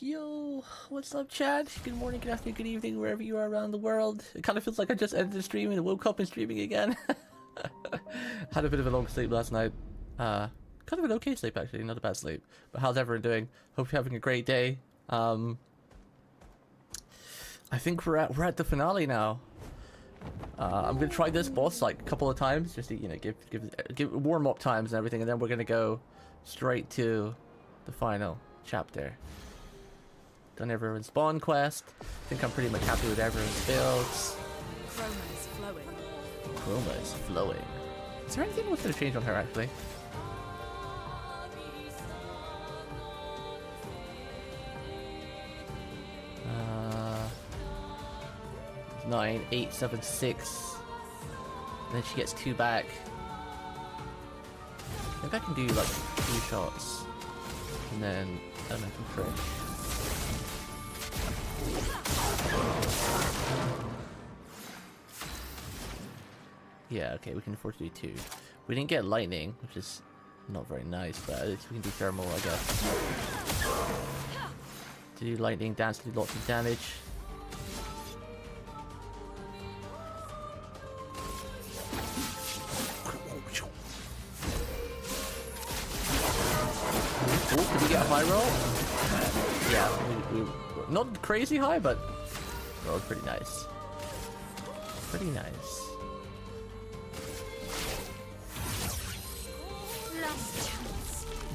Yo, what's up, Chad? Good morning, good afternoon, good evening, wherever you are around the world. It kind of feels like I just ended the stream and woke up and streaming again. Had a bit of a long sleep last night. Kind of an okay sleep, actually, not a bad sleep. But how's everyone doing? Hope you're having a great day. I think we're at the finale now. I'm gonna try this boss like a couple of times, just to, you know, give warm up times and everything, and then we're gonna go straight to the final chapter. Done everyone's spawn quest. I think I'm pretty much happy with everyone's builds. Chroma is flowing. Chroma is flowing. Is there anything else going to change on her, actually? 9, 8, 7, 6. And then she gets 2 back. I think I can do like 2 shots. And then I can crit. Yeah, okay, we can afford to do 2. We didn't get lightning, which is not very nice, but at least we can do thermal, I guess. To do lightning, dance, do lots of damage. Oh, did we get a high roll? Yeah, we not crazy high, but rolled pretty nice. Pretty nice.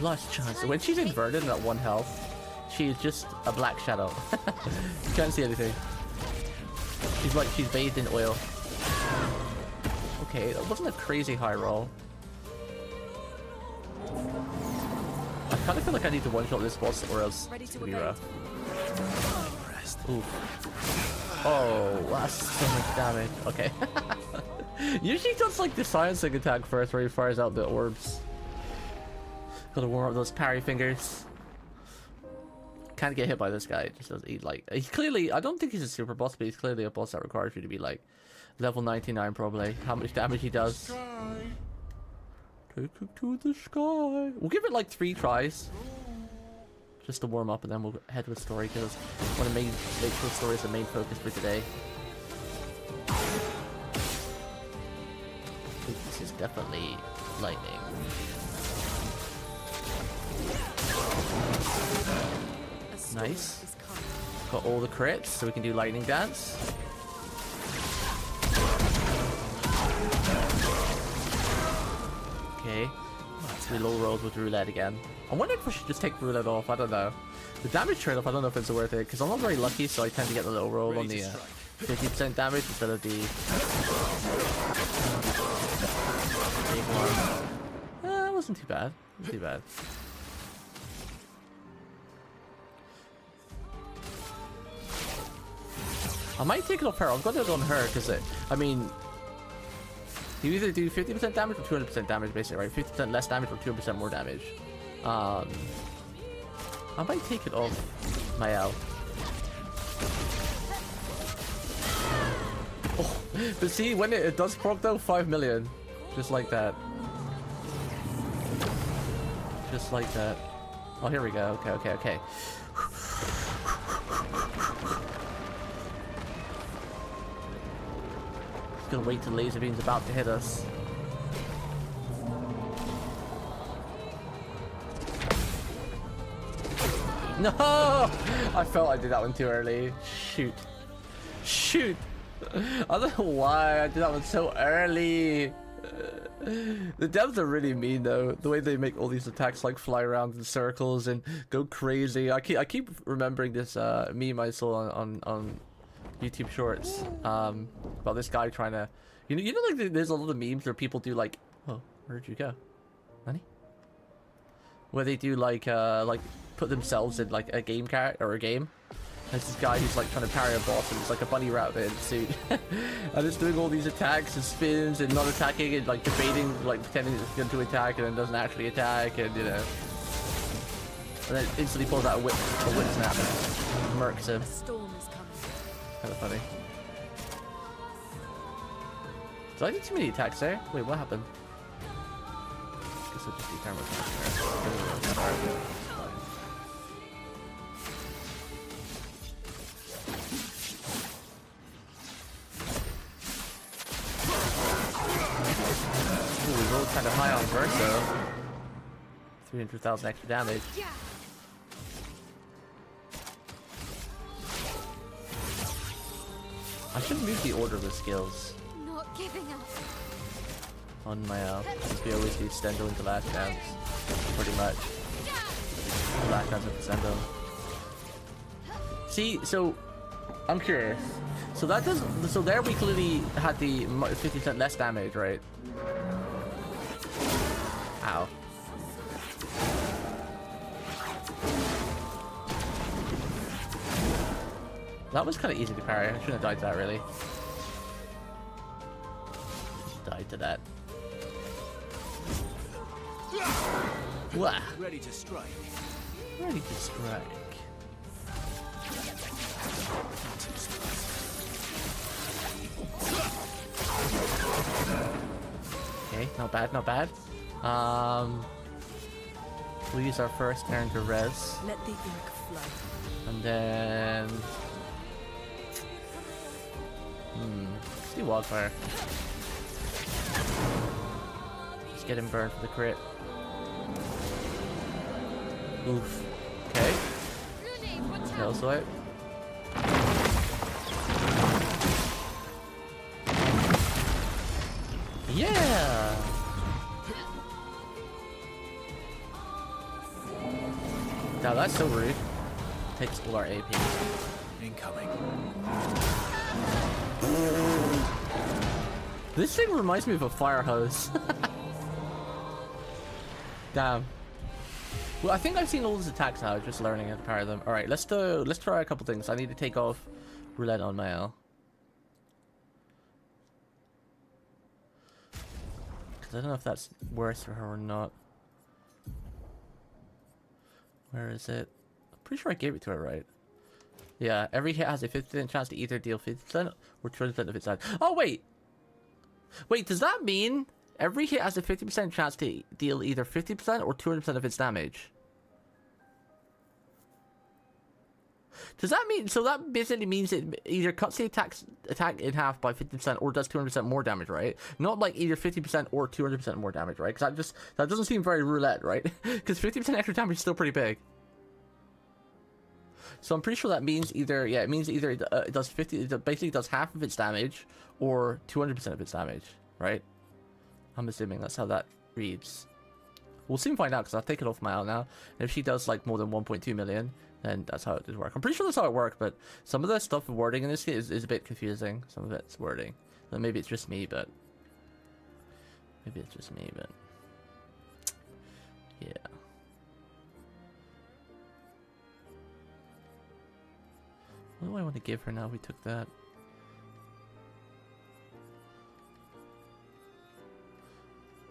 Last chance. When she's inverted and at 1 health, she is just a black shadow. You can't see anything. She's like she's bathed in oil. Okay, that wasn't a crazy high roll. I kind of feel like I need to one-shot this boss or else it's gonna be rough. Ooh. Oh, that's so much damage. Okay. Usually does like the silencing attack first where he fires out the orbs. Gotta warm up those parry fingers. Can't get hit by this guy. Just does he like he's clearly, I don't think he's a super boss, but he's clearly a boss that requires you to be like level 99 probably. How much damage he does. Take it to the sky. We'll give it like 3 tries. Just to warm up and then we'll head with story because I want to make sure story is the main focus for today. I think this is definitely lightning. Nice. Got all the crits so we can do lightning dance. Okay. We low rolled with roulette again. I wonder if we should just take roulette off. I don't know. The damage trade-off, I don't know if it's worth it because I'm not very lucky, so I tend to get the low roll on the 50% damage instead of the big one. It wasn't too bad. Not too bad. I might take it off her. I'm going to do it on her because I mean, you either do 50% damage or 200% damage, basically, right? 50% less damage or 200% more damage. I might take it off Mayao. Oh, but see, when it does proc though, 5 million. Just like that. Just like that. Oh, here we go. Okay. Gonna wait till laser beam's about to hit us. No! I felt I did that one too early. Shoot. I don't know why I did that one so early. The devs are really mean though. The way they make all these attacks like fly around in circles and go crazy. I keep remembering this meme I saw on YouTube Shorts about this guy trying to, you know, like there's a lot of memes where people do like, oh, where'd you go, honey? Where they do like put themselves in like a game character or a game. There's this guy who's like trying to parry a boss and it's like a bunny rabbit suit, and it's doing all these attacks and spins and not attacking and like debating, like pretending it's going to attack and then doesn't actually attack, and you know, and then instantly pulls out a whip snap and murks him. Kind of funny. Did I do too many attacks there? Wait, what happened? Guess I'll just do camera. Ooh, we rolled kind of high on Verso. 300,000 extra damage. I should move the order of the skills. Not giving up. On my since we always do Stendo into last chance. Pretty much. Last chance with Stendo. See, so I'm curious. So that does. So there we clearly had the 50% less damage, right? Ow. That was kind of easy to parry. I shouldn't have died to that, really. Died to that. Wah. Ready to strike. Ready to strike. Okay, not bad, not bad. We'll use our first turn to res. Let the ink flow. And then... let's do wildfire. Just get him burned for the crit. Oof. Okay. Tail swipe. Yeah! Now that's so rude. Takes all our AP. Incoming. This thing reminds me of a fire hose. Damn. Well, I think I've seen all these attacks now, just learning how to parry them. Alright, let's try a couple things. I need to take off roulette on my L. Because I don't know if that's worse for her or not. Where is it? I'm pretty sure I gave it to her, right? Yeah, every hit has a 50% chance to either deal 50% or 20% of its damage. Oh, wait! Wait, does that mean every hit has a 50% chance to deal either 50% or 200% of its damage? Does that mean... So that basically means it either cuts the attack in half by 50% or does 200% more damage, right? Not like either 50% or 200% more damage, right? Because that doesn't seem very roulette, right? Because 50% extra damage is still pretty big. So I'm pretty sure that means either... Yeah, it means either it does 50... It basically does half of its damage or 200% of its damage, right? I'm assuming that's how that reads. We'll soon find out because I'll take it off my L now. And if she does like more than 1.2 million, then that's how it would work. I'm pretty sure that's how it worked, but some of the stuff wording in this is a bit confusing. Some of it's wording. So maybe it's just me, but... Maybe it's just me, but... Yeah. What do I want to give her now? We took that.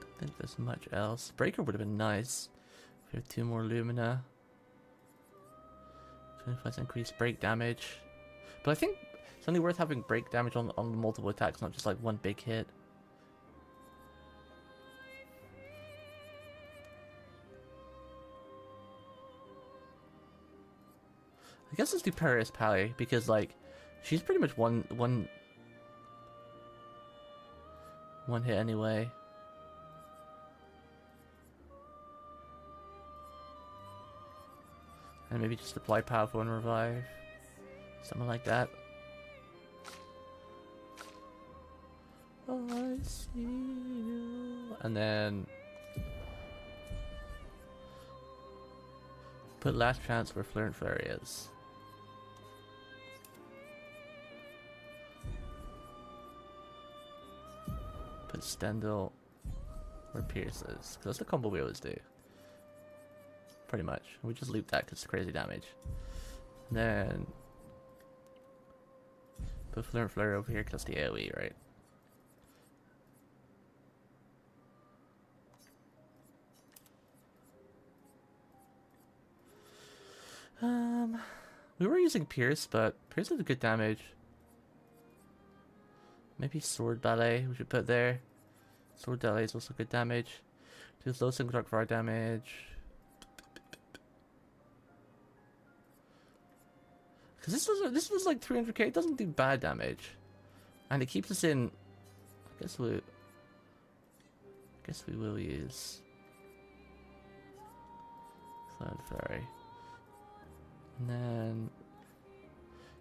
I think there's much else. Breaker would have been nice. We have 2 more Lumina. 25% increased break damage. But I think it's only worth having break damage on multiple attacks, not just like one big hit. I guess let's do Paris Pally because like she's pretty much one hit anyway. And maybe just apply powerful and revive. Something like that. I see you. And then put last chance where Flare and Flurry is. Put Stendhal where Pierce is. Because that's the combo we always do. Pretty much. We just loop that because it's crazy damage. And then put Flare and Flurry over here because that's the AoE, right? We were using Pierce, but Pierce did good damage. Maybe Sword Ballet we should put there. Sword Ballet is also good damage. Do low single dark fire damage. Because this was like 300k. It doesn't do bad damage, and it keeps us in. I guess we Guess we will use Cloud Fairy. And then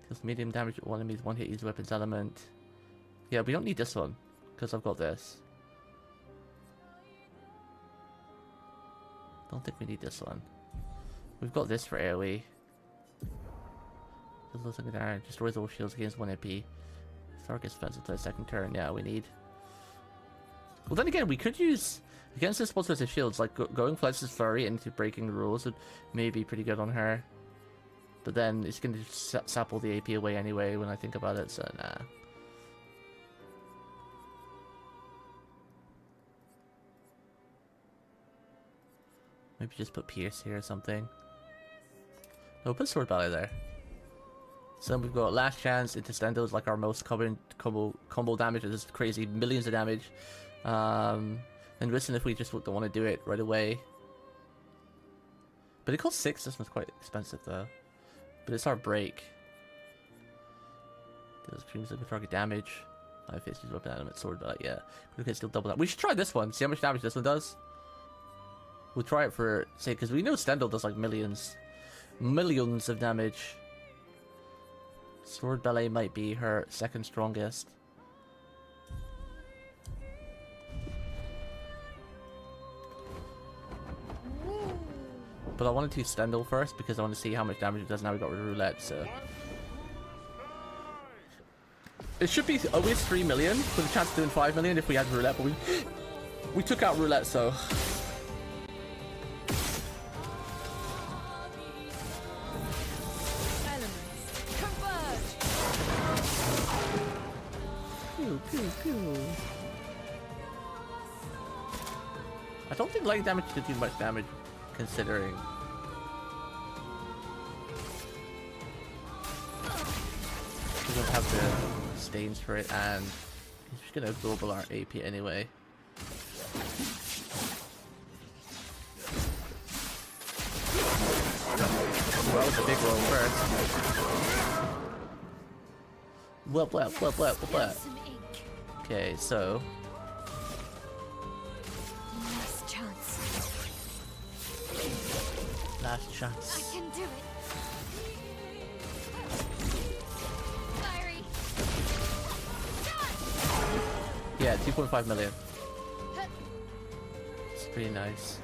deals medium damage to all enemies, one hit, use weapons element. Yeah, we don't need this one, because I've got this. Don't think we need this one. We've got this for AoE. Destroys all shields against 1 AP. Target's defensive to the second turn. Yeah, we need. Well, then again, we could use against this monster with shields. Like going Fletcher's Flurry into breaking rules would maybe be pretty good on her. But then it's going to sap all the AP away anyway when I think about it. So nah. Maybe just put Pierce here or something. No, put Sword Ballet there. So we've got Last Chance into Stendo is like our most common combo damage. It's just crazy, millions of damage. And listen, if we just don't want to do it right away. But it costs 6. This one's quite expensive though. But it's our break. Deals cumulative target damage. 5 hits, use weapon element, sword ballet. Yeah, we can still double that. We should try this one. See how much damage this one does. We'll try it for say because we know Stendhal does like millions of damage. Sword Ballet might be her second strongest. But I wanted to Stendhal first because I want to see how much damage it does now we got roulette, so. It should be always 3 million with a chance of doing 5 million if we had roulette, but we took out roulette, so. Pew, pew. I don't think light damage could do much damage, considering. We don't have the stains for it, and he's just gonna global our AP anyway. Well, the big roll first. Well. Okay, so Last chance. Last chance. I can do it. Fiery. Yeah, 2.5 million. It's pretty nice.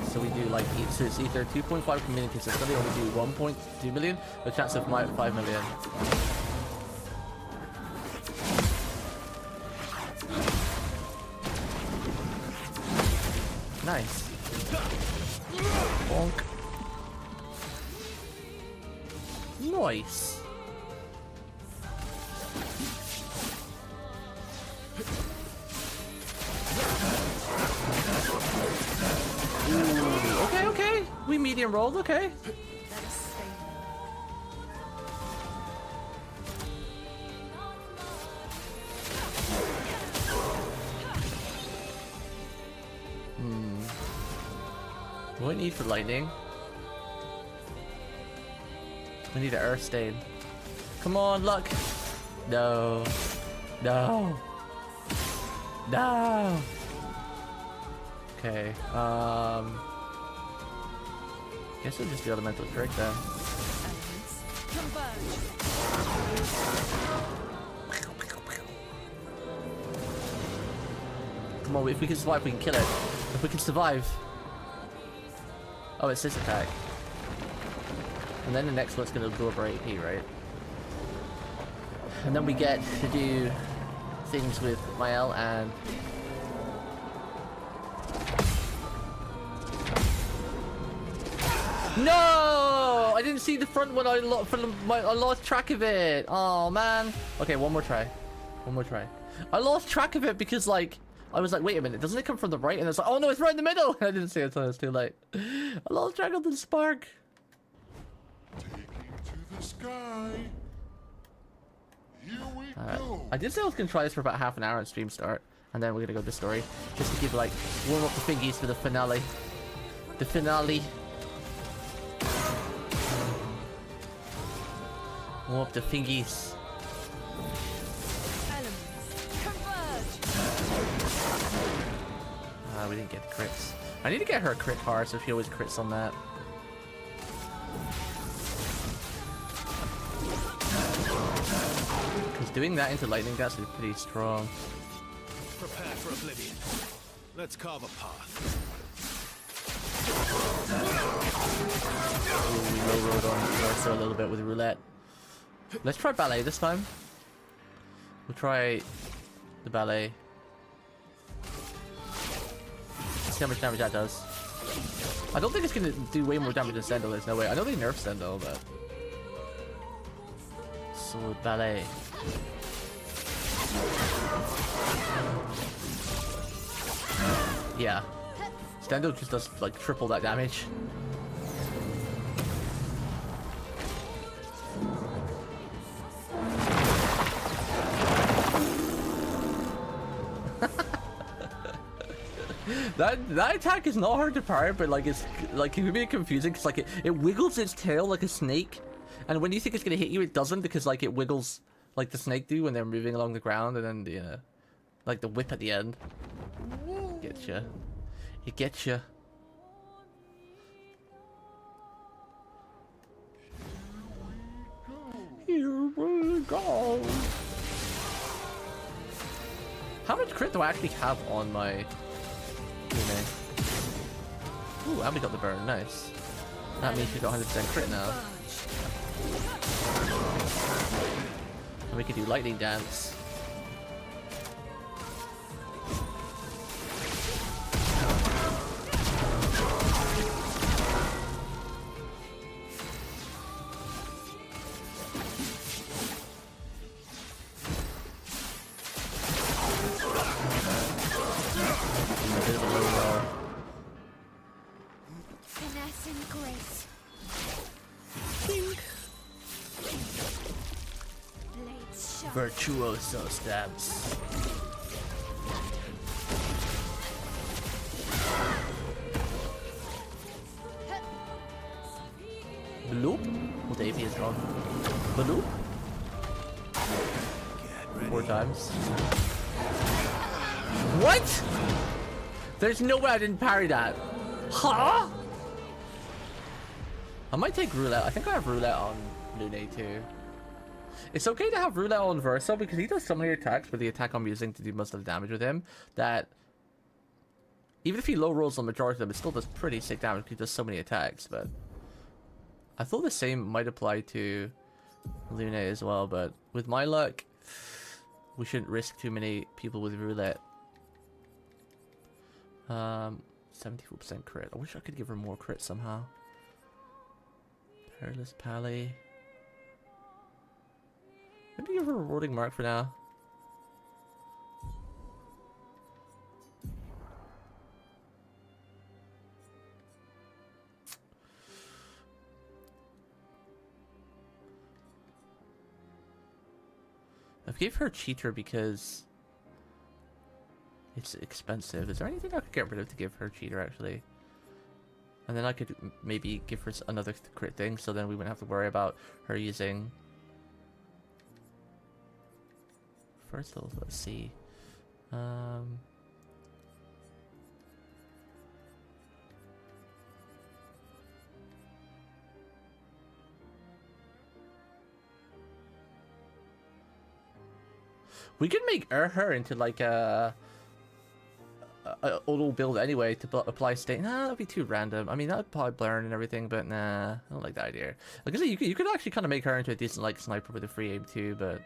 So we do like so it's either 2.5 million consistently, or we do 1.2 million, a chance of 5 million. Nice. Bonk. Nice. Ooh, okay. We medium rolled, okay. What do we need for lightning? We need an earth stain. Come on, luck. No. No. No. Okay. Guess we'll just do elemental trick then. Come on, if we can survive, we can kill it. If we can survive. Oh, it's this attack. And then the next one's gonna go over AP, right? And then we get to do things with Mael and... No! I didn't see the front one, I lost track of it! Oh, man. Okay, one more try. I lost track of it because, like... I was like, wait a minute, doesn't it come from the right? And it's like, oh no, it's right in the middle! I didn't see it until it was too late. I lost track of the spark. Taking to the sky. Here we go. I did say I was gonna try this for about half an hour on stream start, and then we're gonna go to the story, just to give like warm up the fingies for the finale. The finale. Warm up the fingies. we didn't get the crits. I need to get her a crit card so she always crits on that. Because doing that into lightning gas is pretty strong. Prepare for oblivion. Let's carve a path. Ooh, we low rolled on Versa a little bit with roulette. Let's try ballet this time. We'll try the ballet. See how much damage that does. I don't think it's gonna do way more damage than Sendel. There's no way. I know they nerfed Sendel, but so ballet. Yeah, Sendel just does like triple that damage. That attack is not hard to parry, but like it's like it can be confusing because like it wiggles its tail like a snake, and when you think it's gonna hit you, it doesn't because like it wiggles like the snake do when they're moving along the ground, and then the like the whip at the end gets you. It gets you. Here we go. How much crit do I actually have on my? Ooh, and we got the burn, nice. That means we got 100% crit now. And we can do lightning dance. Virtuoso stabs. Bloop. Well, Davey is gone. Bloop. 4 times. What? There's no way I didn't parry that. Huh? I might take roulette. I think I have roulette on Lune too. It's okay to have roulette on Versa because he does so many attacks with the attack I'm using to do most of the damage with him that even if he low rolls on the majority of them, it still does pretty sick damage because he does so many attacks. But I thought the same might apply to Lune as well, but with my luck, we shouldn't risk too many people with roulette. 74% crit. I wish I could give her more crit somehow. Perilous Pally. Maybe give her a rewarding mark for now. I've gave her a cheater because it's expensive. Is there anything I could get rid of to give her a cheater actually? And then I could maybe give her another crit thing, so then we wouldn't have to worry about her using. First level, let's see. We could make her into like a auto build anyway to apply state. Nah, that'd be too random. I mean, that'd probably burn and everything, but nah, I don't like that idea. Like I said, you could actually kind of make her into a decent like sniper with a free aim too, but.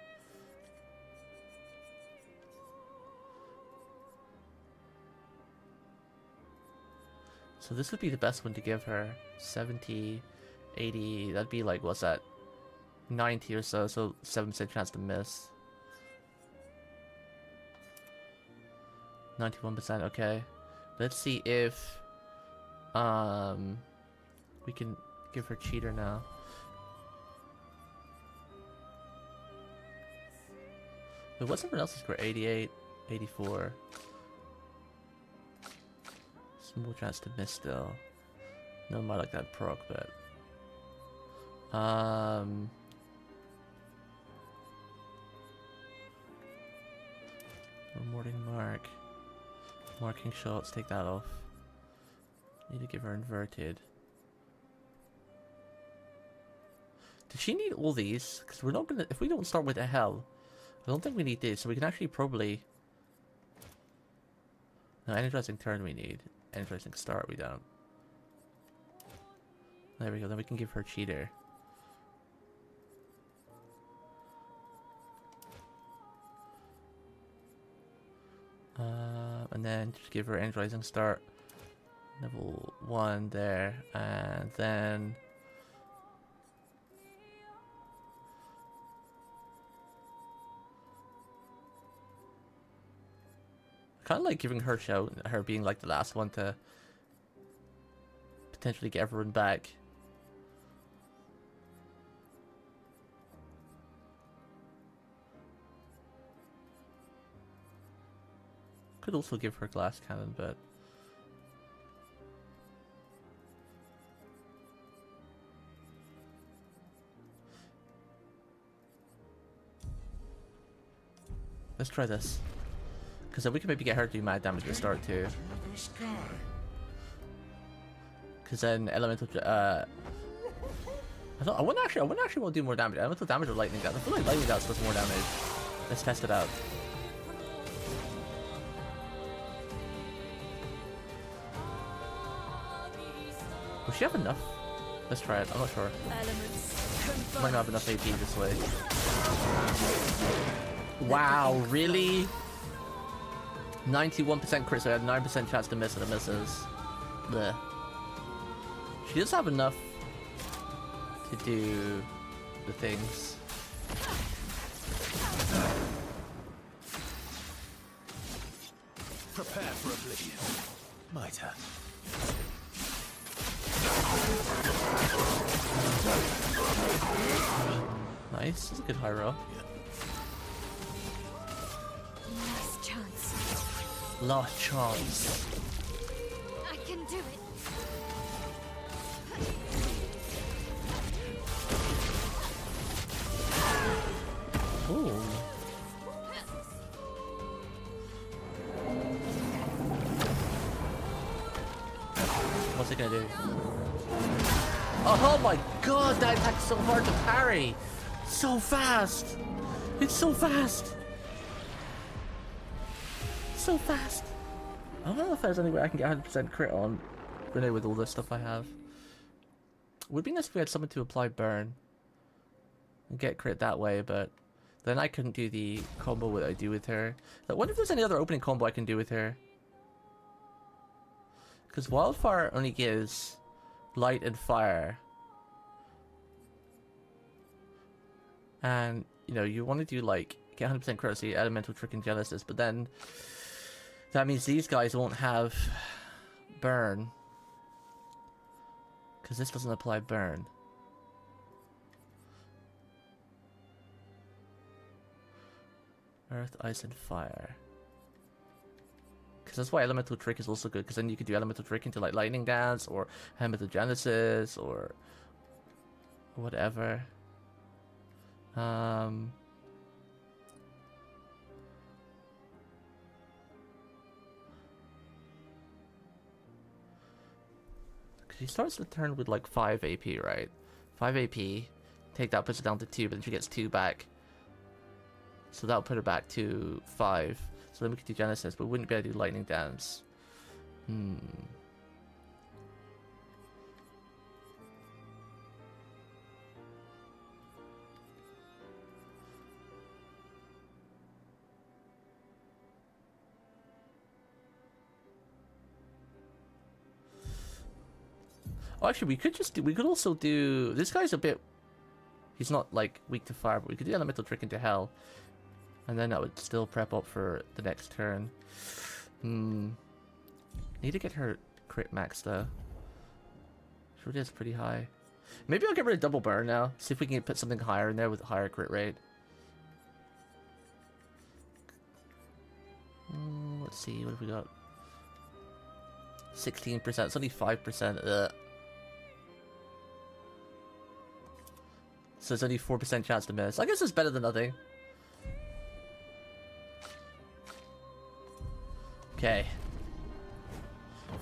So this would be the best one to give her. 70, 80, that'd be like, what's that? 90 or so, so 7% chance to miss. 91%, okay. Let's see if we can give her cheater now. But what's everyone else's score? 88, 84. Small chance to miss still. No one might like that proc, but rewarding mark. Marking shots, take that off. Need to give her inverted. Does she need all these? Because we're not gonna, if we don't start with a hell, I don't think we need this, so we can actually probably... No, energizing turn we need. Energizing start we don't. There we go, then we can give her cheater. And then just give her energizing start. Level 1 there, and then... Kind of like giving her shout, her being like the last one to potentially get everyone back. Could also give her glass cannon, but let's try this. Because then we can maybe get her to do mad damage at the start too. Because then elemental, I wouldn't actually want to do more damage. Elemental damage or lightning dance. I feel like lightning dance does more damage. Let's test it out. Will she have enough? Let's try it. I'm not sure. Might not have enough AP this way. Wow, really? 91% crit, so I had 9% chance to miss, and it misses. Bleh. She does have enough to do the things. Prepare for oblivion. My turn. Nice, that's a good high roll. Last chance. Last chance. I can do it. Ooh. What's it gonna do? Oh my god, that attack's so hard to parry! So fast! It's so fast! So fast! I don't know if there's any way I can get 100% crit on Renee with all this stuff I have. It would be nice if we had someone to apply burn and get crit that way, but then I couldn't do the combo that I do with her. I wonder if there's any other opening combo I can do with her. Because Wildfire only gives light and fire. And, you know, you want to do like, get 100% crit, so Elemental Trick and Genesis, but then that means these guys won't have burn. Because this doesn't apply burn. Earth, Ice, and Fire. Because that's why Elemental Trick is also good, because then you could do Elemental Trick into like Lightning Dance, or Elemental Genesis, or whatever. Because she starts the turn with like 5 AP, right? 5 AP. Take that, puts it down to 2, but then she gets 2 back. So that'll put her back to 5. So then we could do Genesis, but we wouldn't be able to do Lightning Dance. Oh, actually, we could also do, this guy's a bit, he's not like weak to fire, but we could do Elemental Trick into Hell. And then that would still prep up for the next turn. Need to get her crit max though. Sure it is pretty high. Maybe I'll get rid of double burn now. See if we can put something higher in there with a higher crit rate. Let's see, what have we got? 16%, it's only 5%. Ugh. So it's only 4% chance to miss. I guess it's better than nothing. Okay.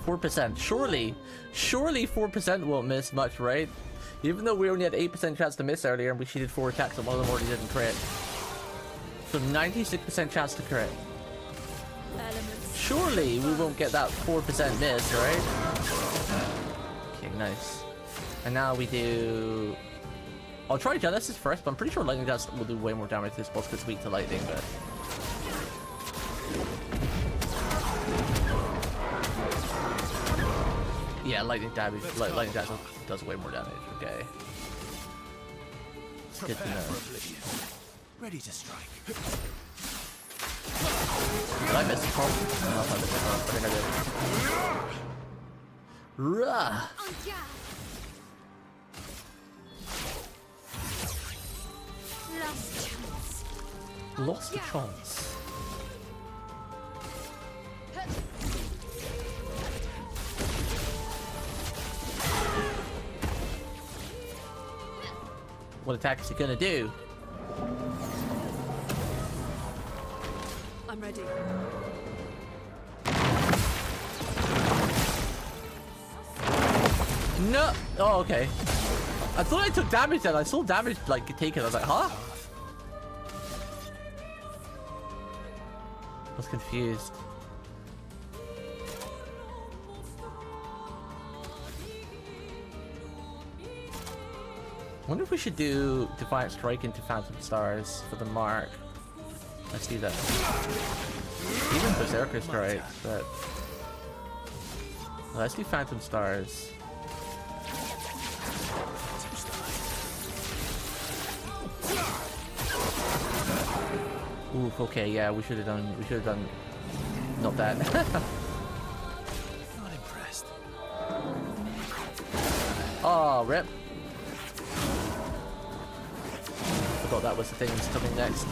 4%. Surely 4% won't miss much, right? Even though we only had 8% chance to miss earlier and we cheated 4 attacks and one of them already didn't crit. So 96% chance to crit. Elements. Surely we won't get that 4% miss, right? Okay, nice. And now we do... I'll try Genesis first, but I'm pretty sure Lightning Dance will do way more damage to this boss because it's weak to lightning, but... Yeah, lightning damage. Lightning Dance does way more damage. Okay. It's good to Prepare know. for oblivion. Ready to strike. Did I miss the prompt? I don't know if I missed the prompt. I think I did. Rah! On guard. Last chance. Lost the chance. What attack is he gonna do? I'm ready. No! Oh, okay. I thought I took damage then. I saw damage like taken. I was like, huh? I was confused. I wonder if we should do Defiant Strike into Phantom Stars for the mark. Let's do that. Even Berserker Strike, but... Well, let's do Phantom Stars. Oof, okay, yeah, we should have done not that. Not impressed. Oh, rip. Forgot that was the thing that's coming next.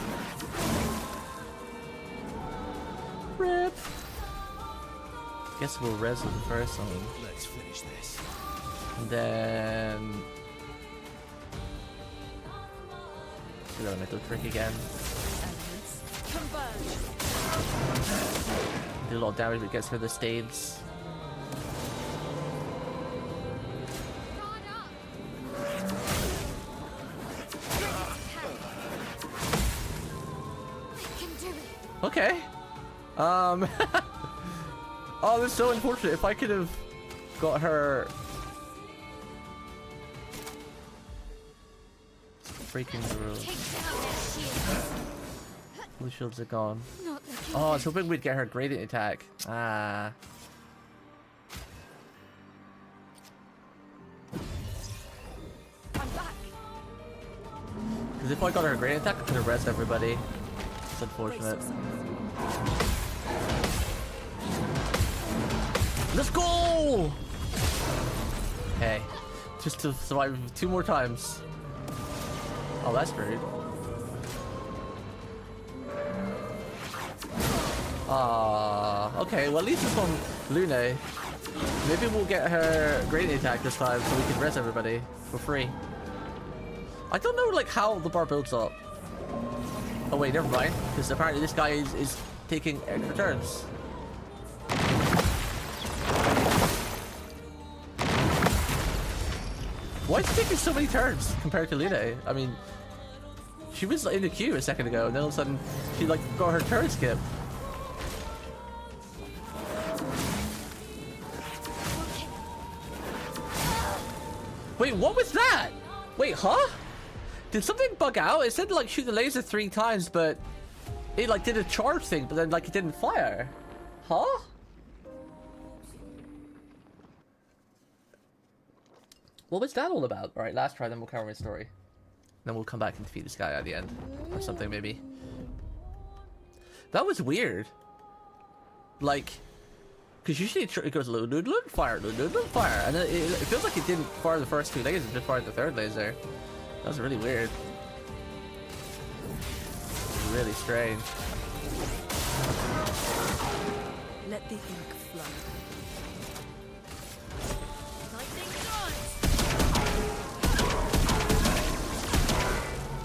Rip. Guess we'll res it first one. Let's finish this. And then... do that mental trick again. Elements. Converge. Do a lot of damage but gets her the stades. Guard up. I can do it. Okay. Oh, that's so unfortunate. If I could have got her... Breaking the rules. Take down their shields. The shields are gone. Not looking Oh, I was hoping we'd get her gradient attack. Ah. I'm back. Because if I got her gradient attack, I could have rezzed everybody. It's unfortunate. Let's go! Hey. Just to survive 2 more times. Oh, that's rude. Ah, okay. Well, at least it's on Lune. Maybe we'll get her gradient attack this time so we can res everybody for free. I don't know, like, how the bar builds up. Oh wait, never mind. Because apparently this guy is taking extra turns. Why is he taking so many turns compared to Lune? I mean, she was in the queue a second ago, and then all of a sudden she like got her turn skip. Wait, what was that? Wait, huh? Did something bug out? It said like shoot the laser 3 times, but it like did a charge thing, but then like it didn't fire. Huh? What was that all about? Alright, last try, then we'll cover my story. Then we'll come back and defeat this guy at the end. Or something, maybe. That was weird. Like, because usually it goes load, fire, load, fire. And then it feels like it didn't fire the first 2 lasers, it just fired the 3rd laser. That was really weird. Really strange. Let the ink flow.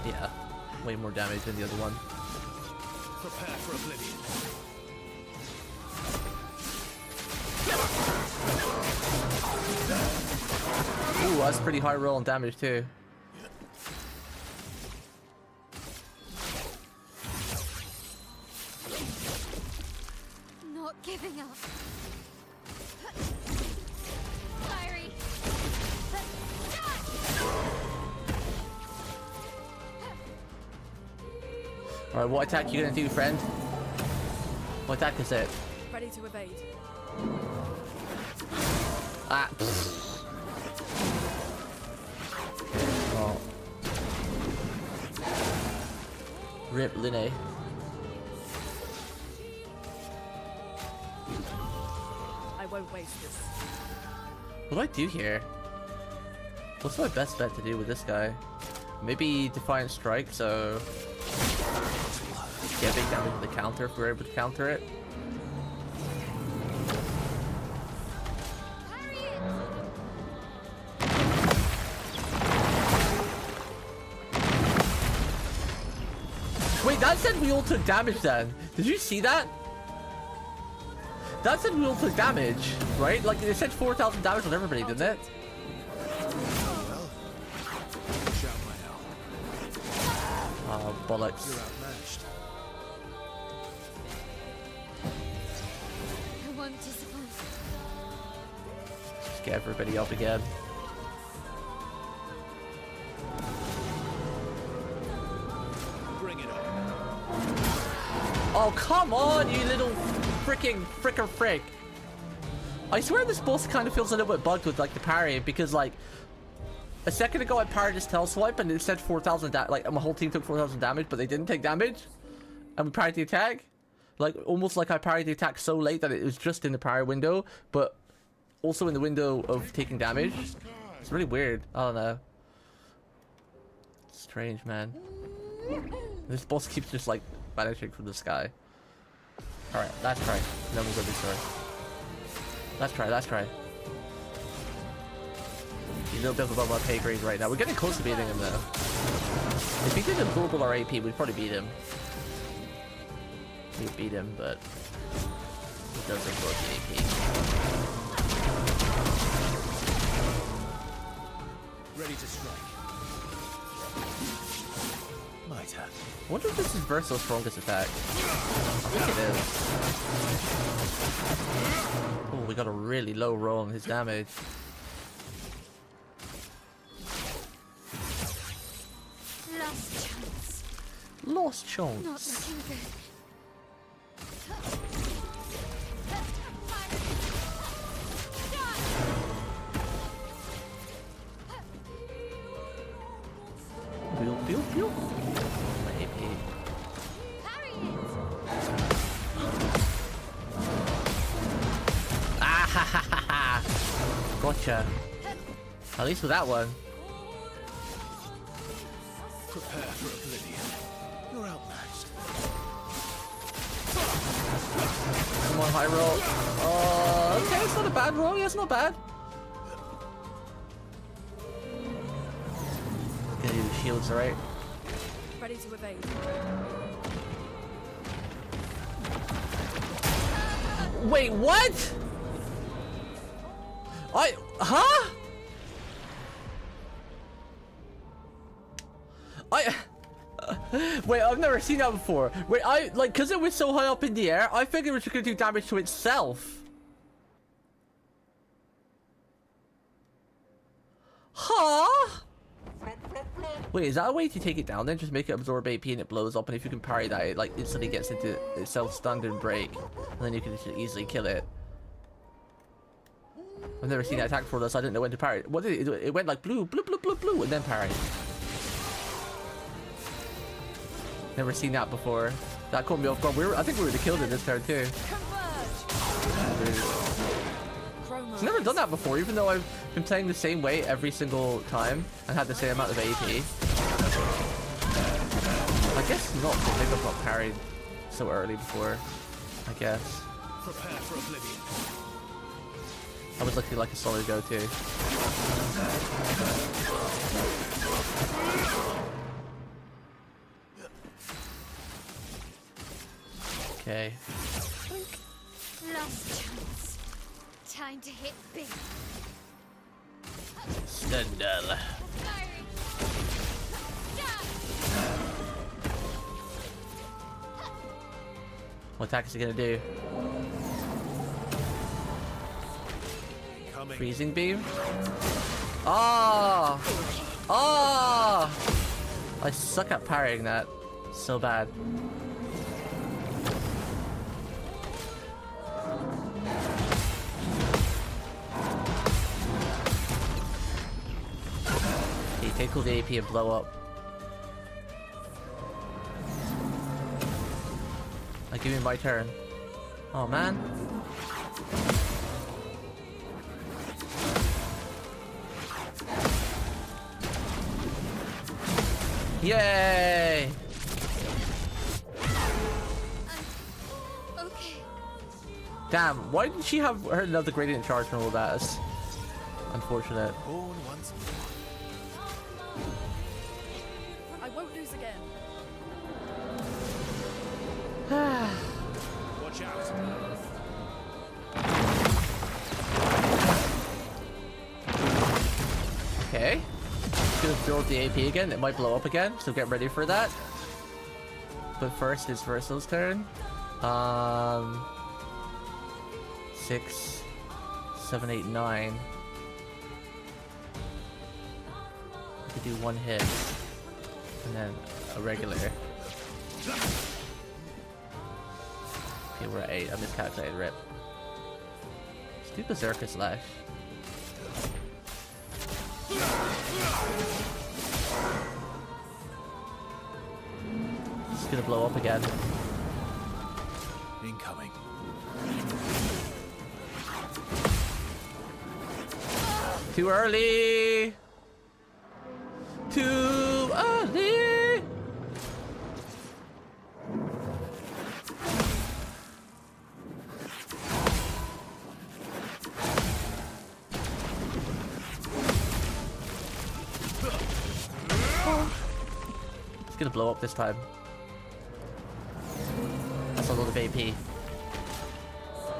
Yeah, way more damage than the other one. Prepare for oblivion. that's pretty high roll on damage too. Not giving up. Fiery. Alright, what attack you gonna do, friend? What attack is it? Ready to evade. Ah. Oh. Rip Linne. I won't waste this. What do I do here? What's my best bet to do with this guy? Maybe Defiant Strike, so... Yeah, big damage to the counter if we're able to counter it. Wait, that said we all took damage then. Did you see that? That said we all took damage, right? Like, it said 4,000 damage on everybody, didn't it? Oh, bollocks. You're outmatched. I won't disappoint. Just get everybody up again. Bring it on. Oh, come on, you little fricker frick. I swear this boss kind of feels a little bit bugged with, like, the parry, because, like, a second ago I parried his tail swipe and it said 4,000 like, my whole team took 4,000 damage, but they didn't take damage. And we parried the attack. Like, almost like I parried the attack so late that it was just in the parry window, but also in the window of taking damage. It's really weird. I don't know. Strange, man. This boss keeps just, like, vanishing from the sky. Alright, last try. Then we'll go restore. Last try. He's a little bit above our pay grade right now. We're getting close to beating him, though. If he did absorb our AP, we'd probably beat him. We'd beat him, but... he does absorb the AP. Ready to strike. Might have. I wonder if this is Verso's strongest attack. I think it is. Oh, we got a really low roll on his damage. Last chance. Lost Not chance. looking good. Pew, pew. My AP. Parry it. Ah ha ha ha ha! Gotcha. At least with that one. Prepare for oblivion. You're outmatched. Come on, high roll. Oh, okay, it's not a bad roll. Yeah, it's not bad. Gonna do the shields, right? Ready to evade. Wait, what? Huh? Wait, I've never seen that before. Wait, cause it was so high up in the air, I figured it was gonna do damage to itself. Huh? Wait, is that a way to take it down then? Just make it absorb AP and it blows up, and if you can parry that, it like instantly gets into itself stunned and break, and then you can just easily kill it. I've never seen that attack before, so I didn't know when to parry. What did it do? It went like blue, blue, blue, blue, blue, and then parry. Never seen that before. That caught me off guard. I think we would have killed it this turn too. I've never done that before, even though I've been playing the same way every single time and had the same amount of AP. I guess not, because maybe I've not parried so early before. I guess. Prepare for oblivion. I was looking like a solid go-to. Okay. Last chance. Time to hit big. Stundal. Firing. Yeah. What attack is he gonna do? Coming. Freezing beam? Ah! Ah! I suck at parrying that. So bad. Okay, take all the AP and blow up. Like, give me my turn. Oh man. Yay! Okay. Damn, why didn't she have her another gradient charge and all that? That's unfortunate. Born once more. I won't lose again. Watch out. Okay. Gonna build the AP again. It might blow up again, so get ready for that. But first is Versal's turn. 6, 7, 8, 9. I could do one hit. And then a regular. Okay, we're at 8. I miscalculated, rip. Let's do Berserker Slash. It's gonna blow up again. Incoming. Too early! Too early! It's gonna blow up this time. That's a lot of AP.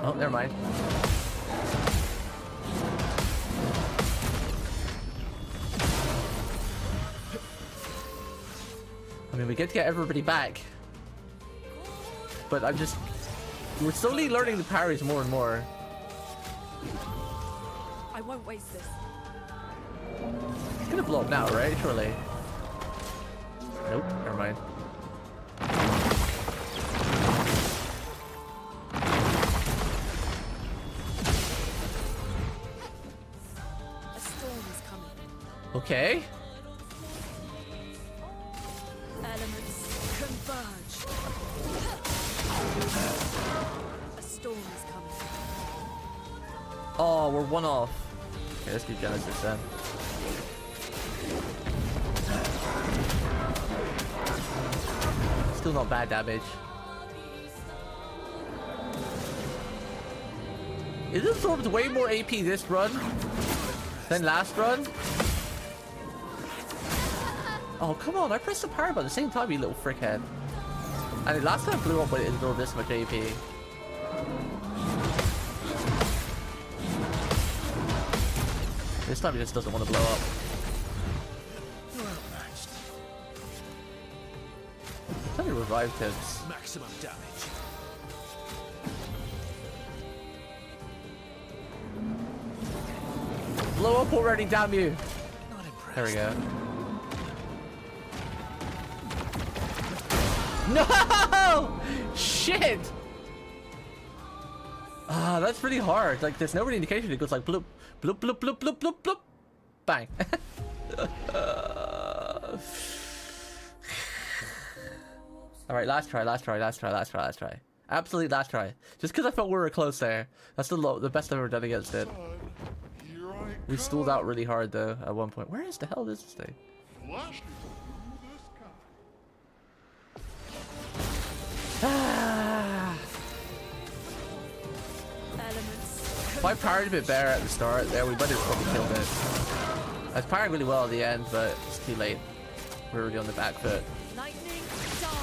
Oh, never mind. I mean, we get to get everybody back. But we're slowly learning the parries more and more. I won't waste this. It's gonna blow up now, right? Surely. Nope, never mind. A storm is coming. Okay. Elements converge. A storm is coming. Oh, we're one off. Okay, let's do Genesis then. Still not bad damage. It absorbed way more AP this run than last run. Oh, come on. I pressed the power button at the same time, you little frickhead. And the last time it blew up, but it absorbed this much AP. This time he just doesn't want to blow up. Tell me revive tips. Maximum damage. Blow up already, damn you! Not impressed. There we go. No! Shit! Ah, that's pretty hard. Like, there's no really indication. It goes like bloop, bloop, bloop, bloop, bloop, bloop, bloop. Bang. Alright, last try. Absolute last try. Just because I felt we were close there. That's the best I've ever done against it. Son, here I We come. stalled out really hard though at one point. Where is the hell is this thing? Flashing through the sky. Ah. Elements. If I parried a bit better at the start there, we might have probably killed it. I was parrying really well at the end, but it's too late. We're already on the back foot. Lightning dance.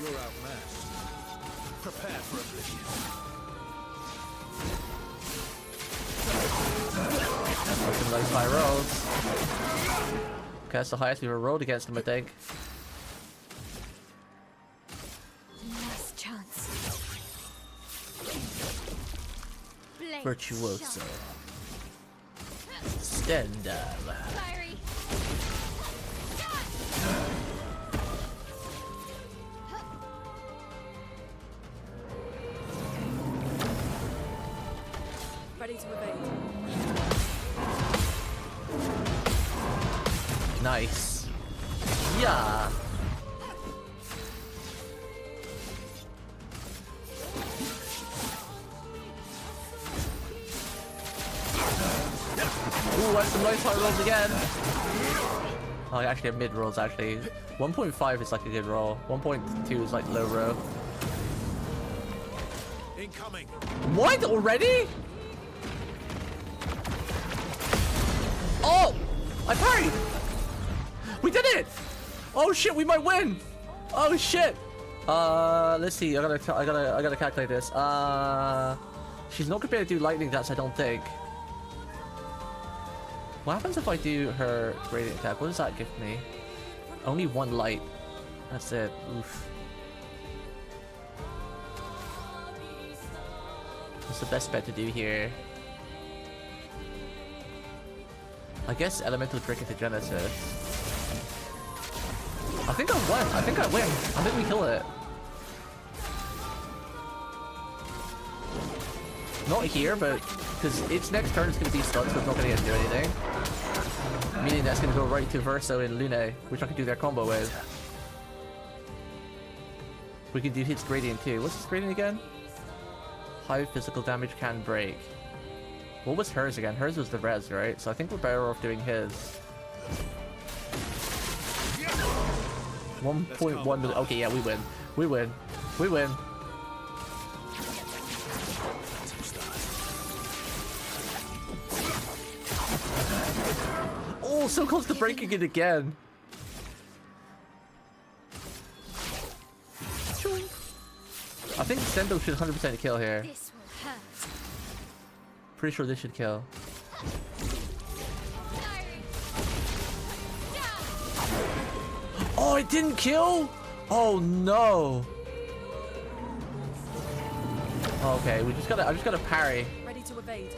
You're outmatched. Prepare for oblivion. Some nice high rolls. Okay, that's the highest we've ever rolled against him, I think. Last chance. Blade Virtuoso. sharp. Stand up. Fiery. Ready to evade. Nice. Yeah. Ooh, that's some nice high rolls again. Oh, I actually have mid rolls actually. 1.5 is like a good roll. 1.2 is like low row. Incoming. What? Already? Oh! I parried! We did it! Oh shit, we might win! Oh shit! Let's see. I gotta calculate this. She's not gonna be able to do lightning dance, I don't think. What happens if I do her radiant attack? What does that give me? Only one light. That's it. Oof. What's the best bet to do here? I guess elemental trick into Genesis. I think I won. I think I win. I think we kill it. Not here, but because its next turn is going to be stunned, so it's not going to get to do anything. Meaning that's going to go right to Verso and Lune, which I can do their combo with. We can do his gradient too. What's his gradient again? High physical damage can break. What was hers again? Hers was the res, right? So I think we're better off doing his. 1.1 million. Okay, yeah, we win. We win. We win. Oh, so close to breaking it again. I think Sendo should 100% kill here. This will hurt. Pretty sure this should kill. Oh, it didn't kill? Oh no. Okay, I just gotta parry. Ready to evade.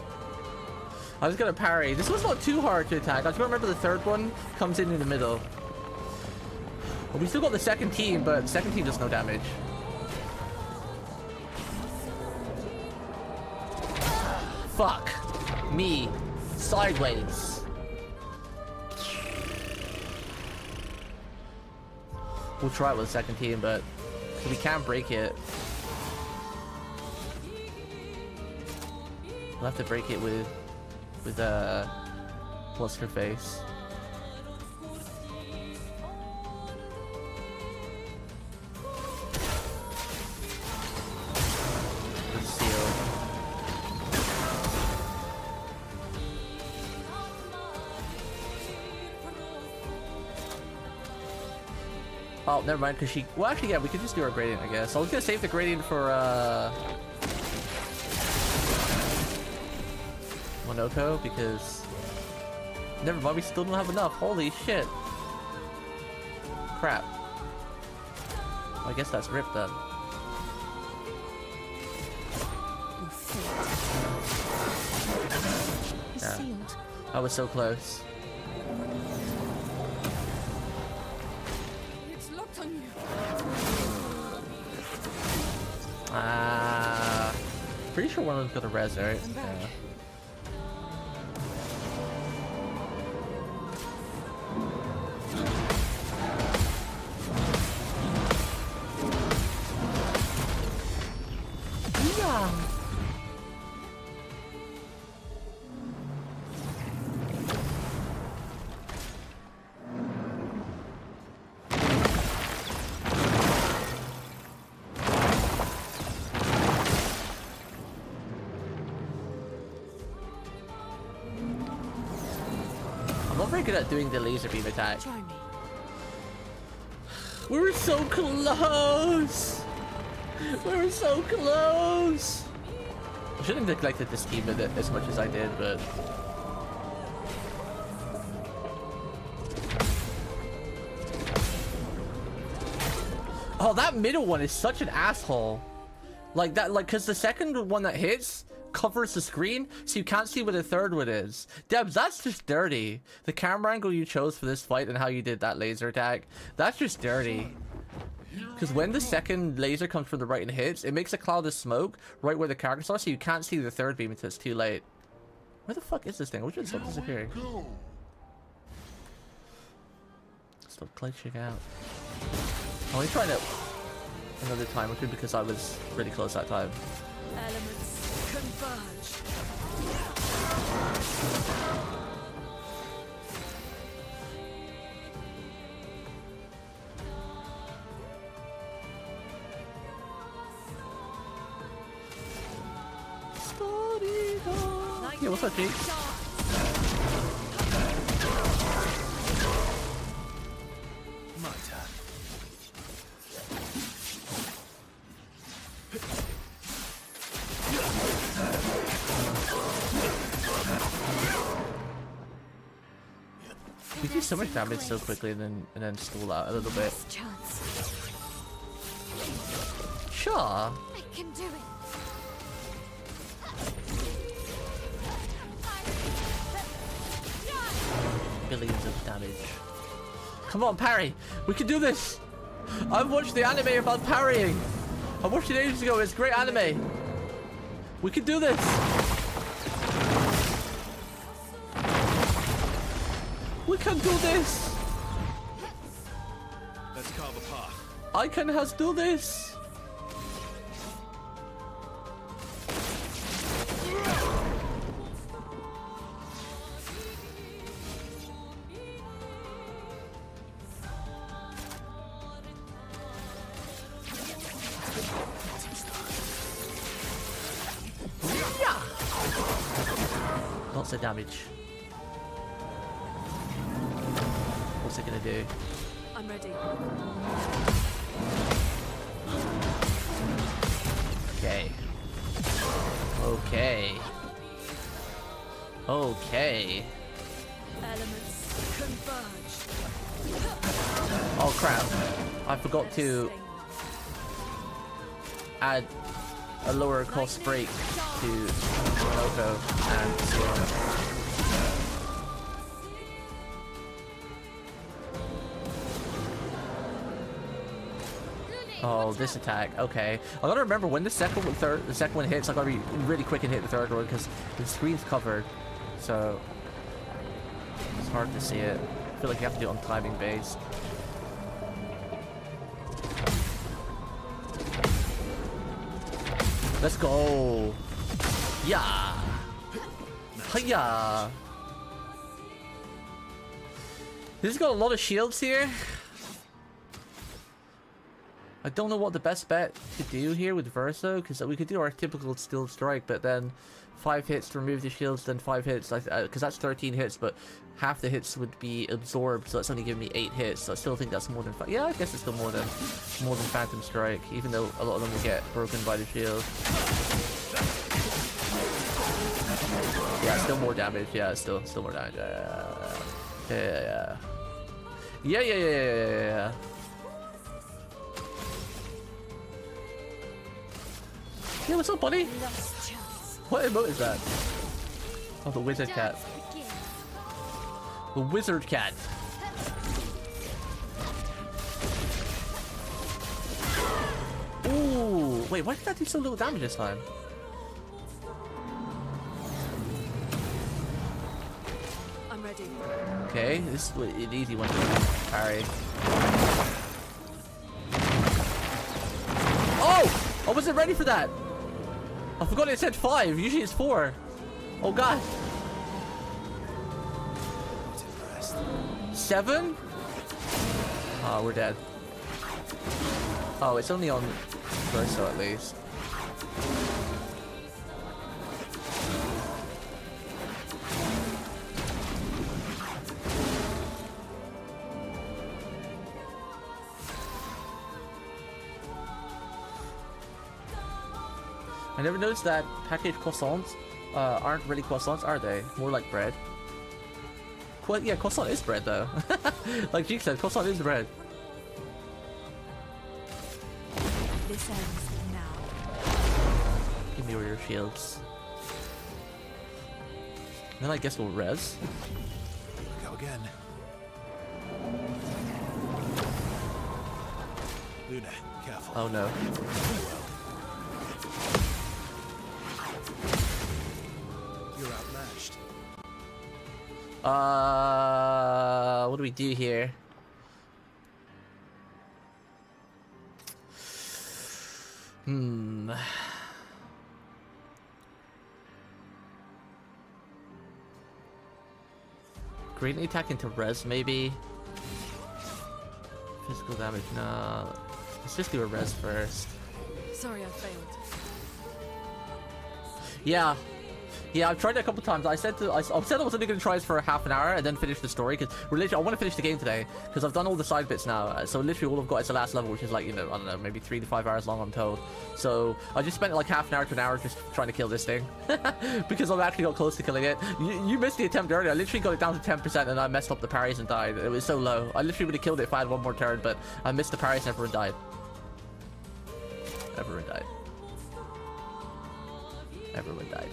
I was gonna parry. This was not too hard to attack. I just remember the third one comes in the middle. Well, we still got the second team, but second team does no damage. Fuck me sideways. We'll try it with the second team, but we can't break it. We'll have to break it with what's her face. With seal. Oh, never mind, because she... Well, actually, yeah, we could just do our gradient, I guess. I was gonna save the gradient for, Monoko, because... Never mind, we still don't have enough. Holy shit. Crap. Well, I guess that's ripped then. Yeah. I was so close. It's locked on you. Pretty sure one of them's got a res, right? I'm back. Yeah. I'm not very good at doing the laser beam attack. Try me. We were so close! We were so close! I shouldn't have neglected this team as much as I did, but Oh, that middle one is such an asshole. Like that, like, cause the second one that hits covers the screen, so you can't see where the third one is. Debs, that's just dirty. The camera angle you chose for this fight and how you did that laser attack, that's just dirty. Because when the second laser comes from the right and hits, it makes a cloud of smoke right where the characters are, so you can't see the third beam until it's too late. Where the fuck is this thing? Which is stop disappearing? Stop glitching out. I'm only trying it another time, which is because I was really close that time. Elements converge. Yeah, what's up, Jake? My turn. We do so much damage so quickly and then stall out a little bit. Chance. Sure. I can do it. Billions of damage. Come on, parry! We can do this! I've watched the anime about parrying! I watched it ages ago, it's great anime! We can do this! We can do this! Let's carve a path. I can has do this! Lots of damage. What's it gonna do? I'm ready. Okay. Okay. Okay. Elements converge. Oh crap. I forgot to add a lower cost break to Loco and oh, this attack. Okay, I gotta remember when the second one hits. I gotta be really quick and hit the third one because the screen's covered, so it's hard to see it. I feel like you have to do it on timing based. Let's go. Yeah. Hiya. This has got a lot of shields here. I don't know what the best bet to do here with Verso, because we could do our typical steel strike, but then 5 hits to remove the shields, then 5 hits, because that's 13 hits, but half the hits would be absorbed, so that's only giving me 8 hits. So I still think that's more than yeah, I guess it's still more than Phantom Strike, even though a lot of them will get broken by the shield. Yeah, still more damage. Yeah, still more damage. Yeah. Yeah, what's up, buddy? What emote is that? Oh, the wizard cat. The wizard cat. Ooh, wait, why did that do so little damage this time? I'm ready. Okay, this is an easy one to parry. Oh! I wasn't ready for that! I forgot it said 5. Usually it's 4. Oh god. 7? Oh, we're dead. Oh, it's only on Verso at least. I never noticed that packaged croissants aren't really croissants, are they? More like bread. Yeah, croissant is bread though. Like Jake said, croissant is bread. This ends now. Give me all your shields. Then I guess we'll res. Go again. Luna, careful. Oh no. You're outmatched. What do we do here? Greatly attack into res, maybe? Physical damage, no. Let's just do a res first. Sorry, I failed. Yeah. Yeah, I've tried it a couple times. I said I was only going to try this for half an hour and then finish the story, because I want to finish the game today, because I've done all the side bits now. So literally all I've got is the last level, which is like, you know, I don't know, maybe 3 to 5 hours long, I'm told. So I just spent like half an hour to an hour just trying to kill this thing, because I've actually got close to killing it. You missed the attempt earlier. I literally got it down to 10% and I messed up the parries and died. It was so low. I literally would have killed it if I had one more turn, but I missed the parries and everyone died. Everyone died. Everyone died.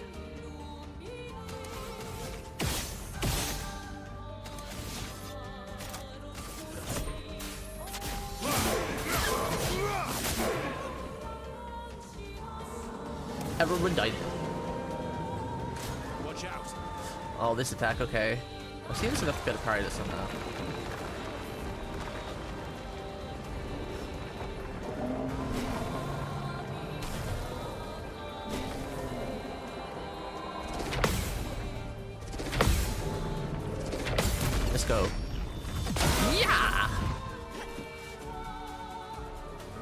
Everyone died. Watch out. Oh, this attack, okay. I see this enough to be able to parry this somehow. Let's go. Yeah!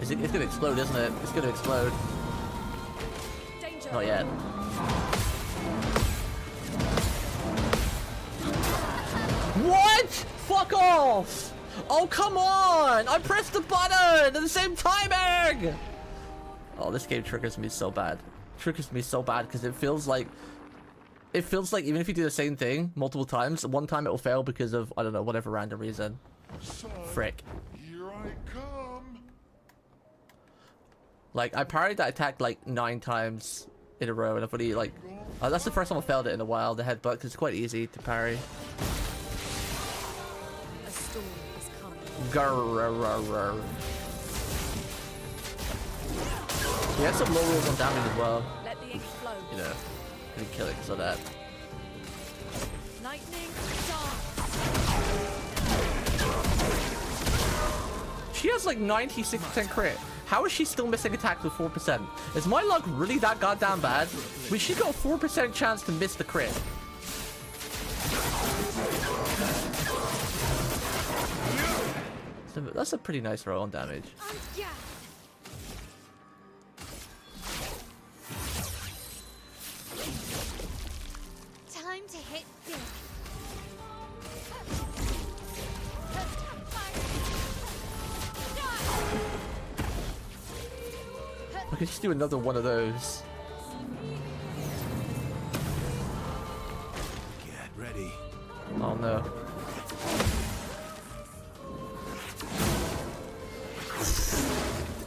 It's gonna explode, isn't it? It's gonna explode. Danger. Not yet. What? Fuck off! Oh, come on! I pressed the button at the same timing! Oh, this game triggers me so bad. Triggers me so bad because it feels like even if you do the same thing multiple times, one time it will fail because of, I don't know, whatever random reason. Son, Frick. here I come. Like, I parried that attack like 9 times in a row, and I've already, like... that's the first time I failed it in a while, the headbutt, because it's quite easy to parry. A storm is coming. Grrrr. He had some low rolls on damage as well. Let the ink flow. You know, gonna kill it because of that. Lightning dance. She has like 96% crit. How is she still missing attacks with 4%? Is my luck really that goddamn bad? We should got a 4% chance to miss the crit. So that's a pretty nice roll on damage. Yeah. Time to hit big. I could just do another one of those. Get ready. Oh no.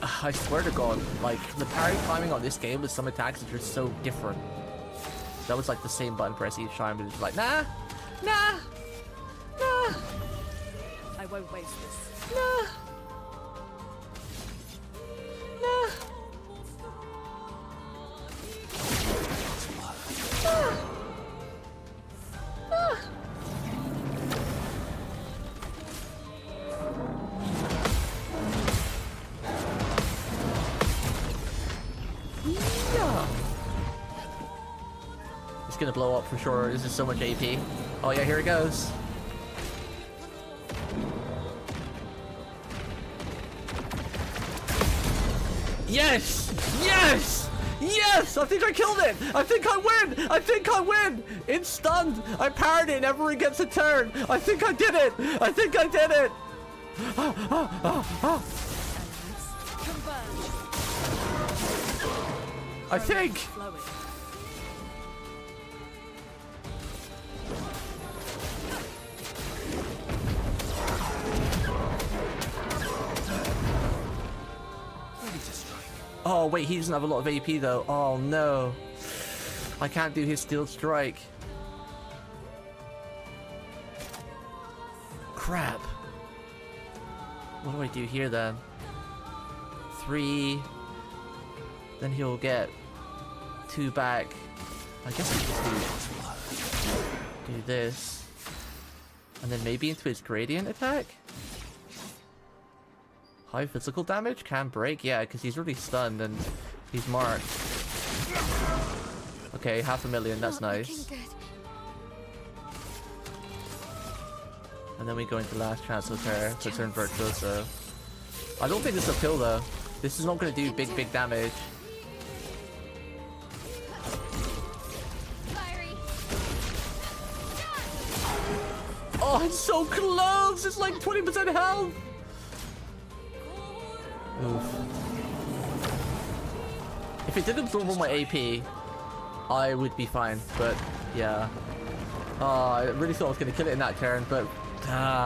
I swear to God, like, the parry timing on this game with some attacks is just so different. That was like the same button press each time, but it's like, nah, nah, nah, I won't waste this. nah, nah. It's gonna blow up for sure. This is so much AP. Oh yeah, here it goes. Yes! Yes! Yes! I think I killed it! I think I win! I think I win! It's stunned! I parried it and everyone gets a turn! I think I did it! I think I did it! Converge. I think! Flowing. Ready to strike. Oh wait, he doesn't have a lot of AP though. Oh no. I can't do his steel strike. Crap. What do I do here then? 3. Then he'll get 2 back. I guess I just do this. And then maybe into his gradient attack? High physical damage? Can break? Yeah, because he's really stunned and he's marked. Okay, 500,000, that's nice. And then we go into last chance with her, so turn Virtuoso. I don't think this will kill though. This is not going to do big damage. Oh, it's so close! It's like 20% health! Oof. If it did absorb all my AP, I would be fine, but yeah. I really thought I was going to kill it in that turn, but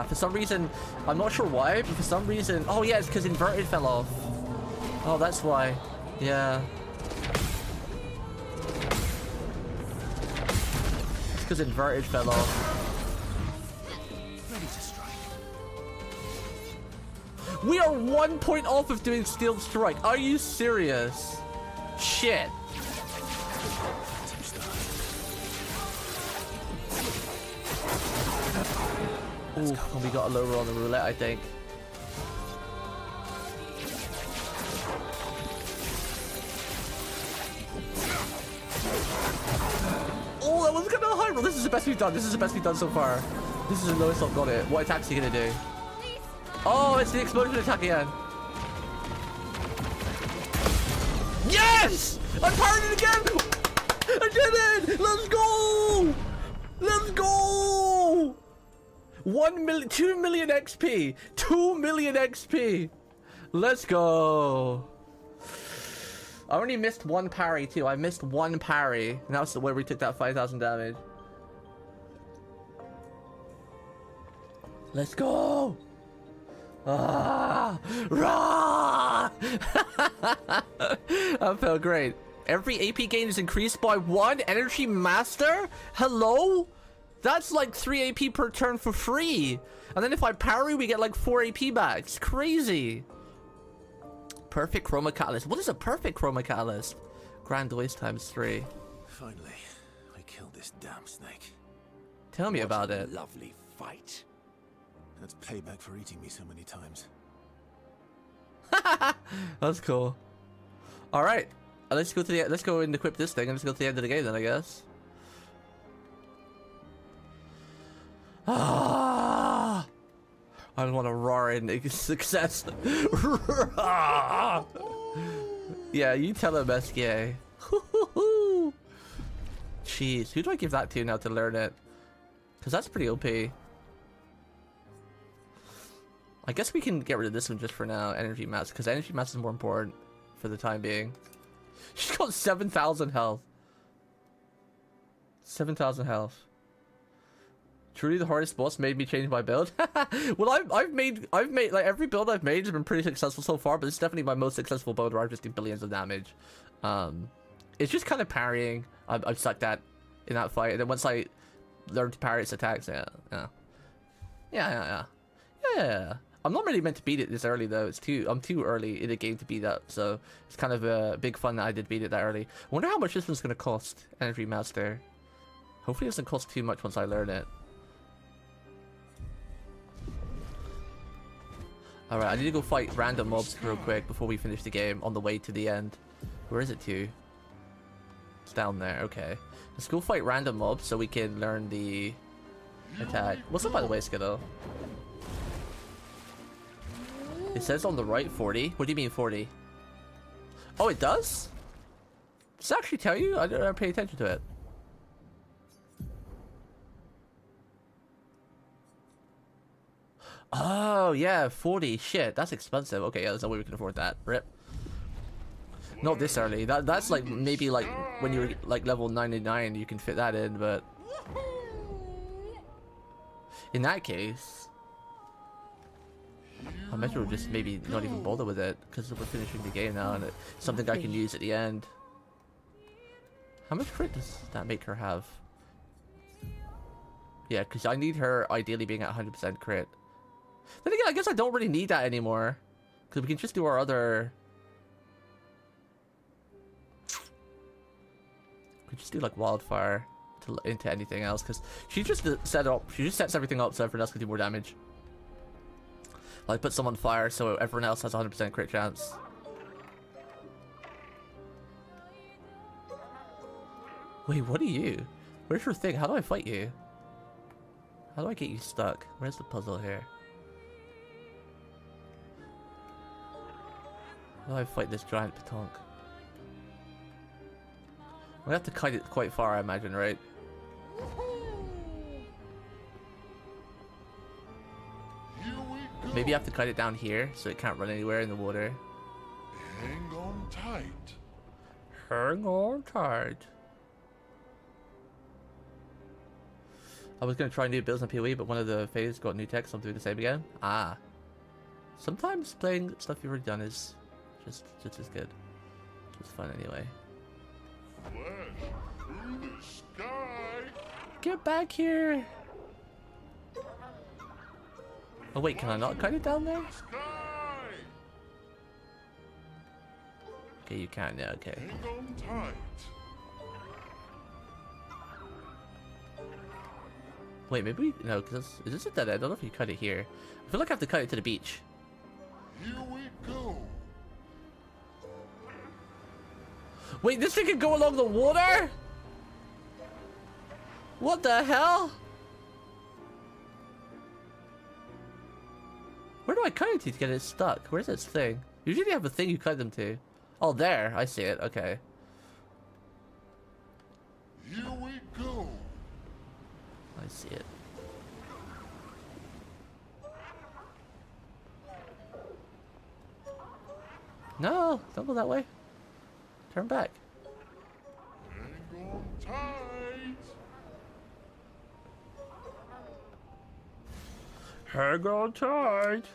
for some reason, I'm not sure why, but for some reason... Oh yeah, it's because Inverted fell off. Oh, that's why. Yeah. It's because Inverted fell off. Ready to strike. We are 1 point off of doing Steel Strike. Are you serious? Shit. Ooh, and we got a lower on the roulette, I think. Oh, that was kind of a high roll. This is the best we've done. This is the best we've done so far. This is the lowest I've got it. What attack's he gonna do? Oh, it's the explosion attack again. Yes! I parried it again! I did it! Let's go! Let's go! 1 million, 2 million XP! 2 million XP! Let's go! I only missed 1 parry too. I missed 1 parry. And that was where we took that 5,000 damage. Let's go! Ah! Rah! That felt great. Every AP gain is increased by 1 energy master? Hello? That's like 3 AP per turn for free. And then if I parry, we get like 4 AP back. It's crazy. Perfect Chroma Catalyst. What is a perfect Chroma Catalyst? Grand waste times 3. Finally, I killed this damn snake. Tell me about it. Lovely fight. That's payback for eating me so many times. That's cool. All right, let's go to the. Let's go and equip this thing, and let's go to the end of the game then, I guess. Ah! I want to roar in success. Yeah, you tell him, SK. Jeez, who do I give that to now to learn it? Because that's pretty OP. I guess we can get rid of this one just for now, Energy Mass, because Energy Mass is more important for the time being. She's got 7,000 health. 7,000 health. Truly the hardest boss made me change my build. Well, I've made like every build I've made has been pretty successful so far, but it's definitely my most successful build where I've just do billions of damage. It's just kind of parrying. I've sucked at in that fight, and then once I learned to parry its attacks, yeah. I'm not really meant to beat it this early though. I'm too early in the game to beat that, so it's kind of a big fun that I did beat it that early. I wonder how much this one's gonna cost, Energy Master. Hopefully it doesn't cost too much once I learn it. Alright, I need to go fight random mobs real quick before we finish the game on the way to the end. Where is it to? It's down there, okay. Let's go fight random mobs so we can learn the attack. What's up by the way, Skittle? It says on the right 40. What do you mean 40? Oh, it does? Does it actually tell you? I don't pay attention to it. Oh, yeah, 40. Shit, that's expensive. Okay, yeah, there's no way we can afford that. Rip. Not this early. That's like maybe like when you're like level 99 you can fit that in, but in that case I imagine we'll just maybe not even bother with it because we're finishing the game now and it's something I can use at the end. How much crit does that make her have? Yeah, because I need her ideally being at 100% crit. Then again, I guess I don't really need that anymore because we can just do our other... We just do like wildfire into anything else because she just sets everything up so everyone else can do more damage. Like put someone on fire so everyone else has a 100% crit chance. Wait, what are you? Where's your thing? How do I fight you? How do I get you stuck? Where's the puzzle here? How do I fight this giant petonk? We have to kite it quite far, I imagine, right? Maybe you have to kite it down here so it can't run anywhere in the water. Hang on tight. Hang on tight. I was going to try and do builds on PoE, but one of the phases got new text, so I'm doing the same again. Ah. Sometimes playing stuff you've already done is just as good. Just fun anyway. Flash through the sky. Get back here! Oh wait, can I not kite it down there? Sky. Okay, you can, yeah, okay. Hang on tight. Wait, maybe we... No, because is this a dead end? I don't know if you cut it here. I feel like I have to cut it to the beach. Here we go. Wait, this thing can go along the water? What the hell? Where do I cut it to get it stuck? Where's this thing? Usually you have a thing you cut them to. Oh, there. I see it. Okay. Here we go. I see it. No, don't go that way. Turn back. Hang on tight. Hang on tight.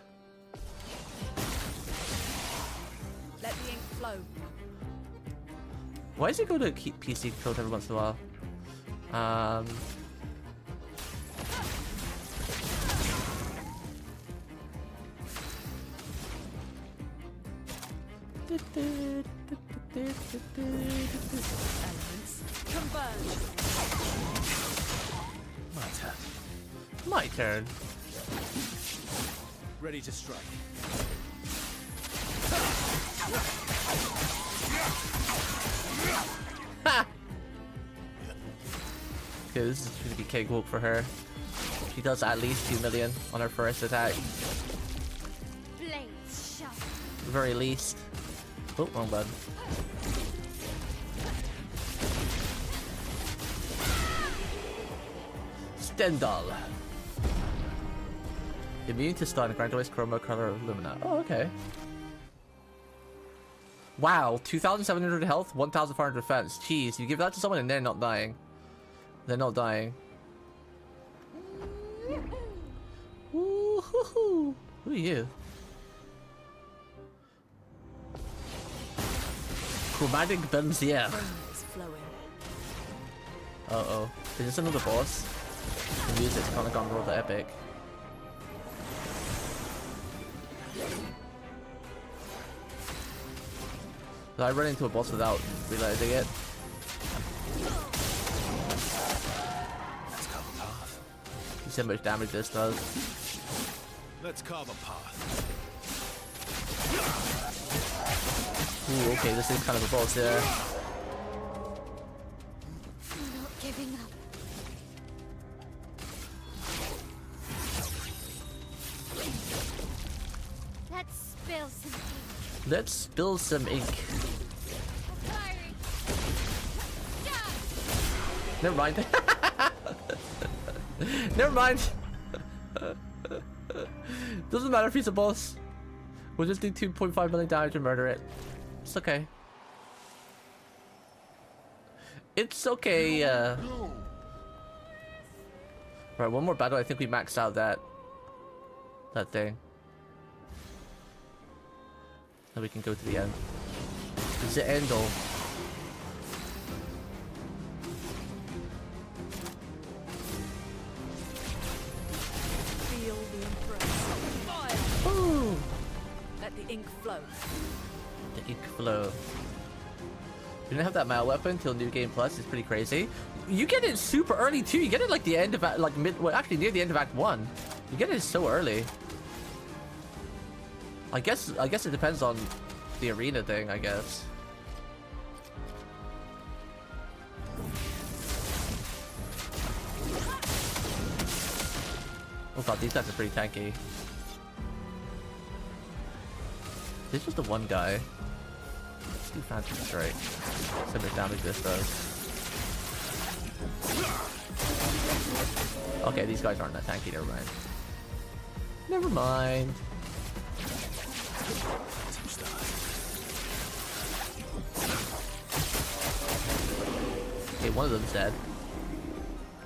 Let the ink flow. Why does it go to keep PC controls every once in a while? Elements converge. My turn. My turn. Ready to strike. Ha! Okay, this is gonna be cakewalk for her. She does at least 2 million on her first attack. Blades sharp. At the very least. Oh, wrong button. Stendhal. Immune to stun, grant always chroma color of Lumina. Oh, okay. Wow, 2,700 health, 1,500 defense. Jeez, you give that to someone and they're not dying. They're not dying. Woo-hoo-hoo. Who are you? Chromatic Benzier. Flame is flowing. Uh-oh. Is this another boss? The music's kind of gone rather epic. Did I run into a boss without realizing it? Let's carve a path. You see how much damage this does? Let's carve a path. Ooh, okay, this is kind of a boss there. I'm not giving up. Let's spill some ink. Let's spill some ink. Firing. Yeah. Never mind. Never mind. Doesn't matter if he's a boss. We'll just do 2.5 million damage and murder it. It's okay. It's okay. Go. Right, one more battle. I think we maxed out that thing. Then we can go to the end. It's the end all. Feel the embrace. Fire! Ooh. Let the ink flow. The ink flow. We didn't have that metal weapon till New Game Plus. It's pretty crazy. You get it super early too. You get it like the end of like mid. Well, actually near the end of Act 1. You get it so early. I guess it depends on the arena thing. I guess. Oh god, these guys are pretty tanky. This is just the one guy. Let's do Phantom Strike. See how much damage this does. Okay, these guys aren't that tanky, never mind. Never mind. Okay, one of them's dead.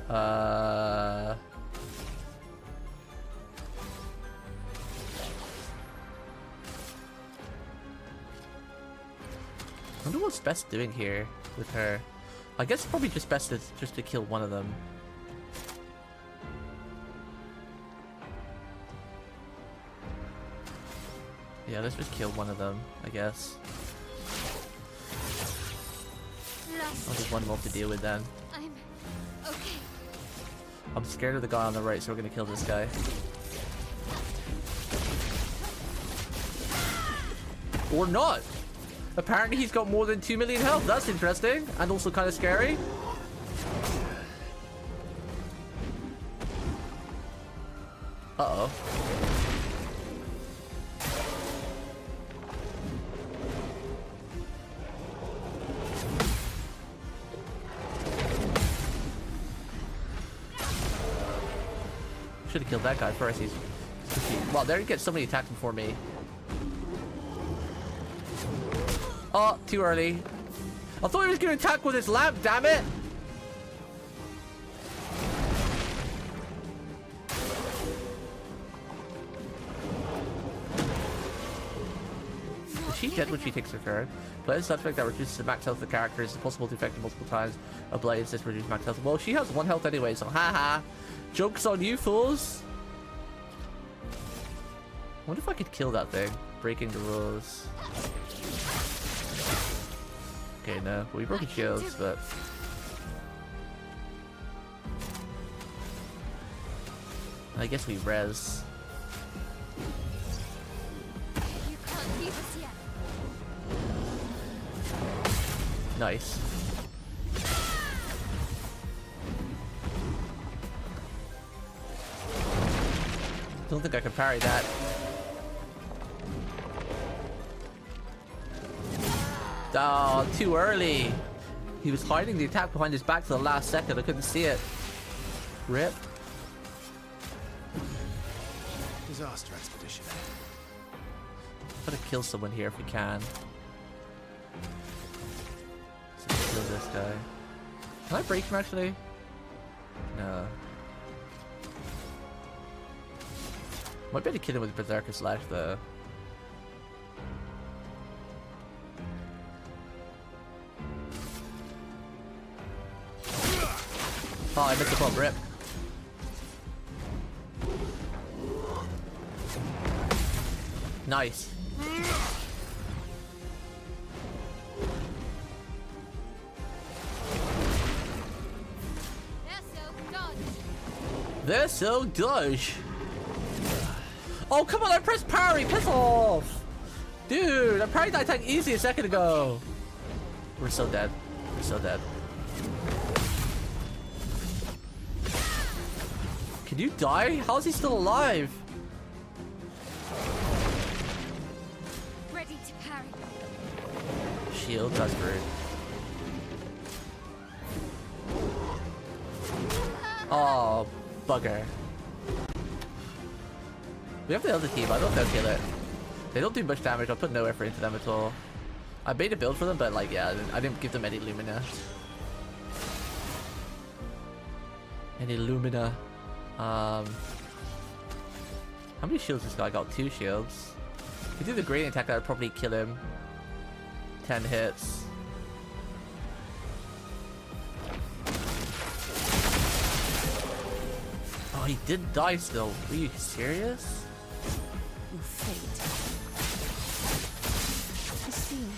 I wonder what's best doing here with her. I guess it's probably just best just to kill one of them. Yeah, let's just kill one of them, I guess. I'll just one mob to deal with then. I'm okay. I'm scared of the guy on the right, so we're gonna kill this guy. Or not! Apparently he's got more than 2 million health. That's interesting. And also kind of scary. Uh-oh. Should have killed that guy first. Wow, there he gets so many attacks before me. Oh, too early. I thought he was going to attack with his lamp, damn it! Is she dead when she takes her turn? Blaze suspect that reduces the max health of the character is possible to affect it multiple times. A blaze this reduces max health. Well, she has 1 health anyway, so haha. Joke's on you, fools. I wonder if I could kill that thing. Breaking the rules. Okay, no. We broke his shields, but... I guess we res. You can't leave us yet. Nice. Don't think I can parry that. Oh, too early. He was hiding the attack behind his back to the last second. I couldn't see it. Rip. Disaster expedition. Gotta kill someone here if we can. So let's kill this guy. Can I break him actually? No. Might be able to kill him with Berserker Slash though. Oh, I missed the bomb, rip. Nice. They're so dodge. Oh, come on, I pressed parry, piss off! Dude, I parried that attack easy a second ago. We're so dead. We're so dead. Can you die? How is he still alive? Ready to parry. Shield, that's rude. Oh, bugger. We have the other team. I don't know if they'll kill it. They don't do much damage. I'll put no effort into them at all. I made a build for them, but like, yeah, I didn't give them any Lumina. Any Lumina. How many shields this guy got? 2 shields. If you do the gradient attack, that would probably kill him. 10 hits. Oh, he did die still. Are you serious? Your fate is sealed.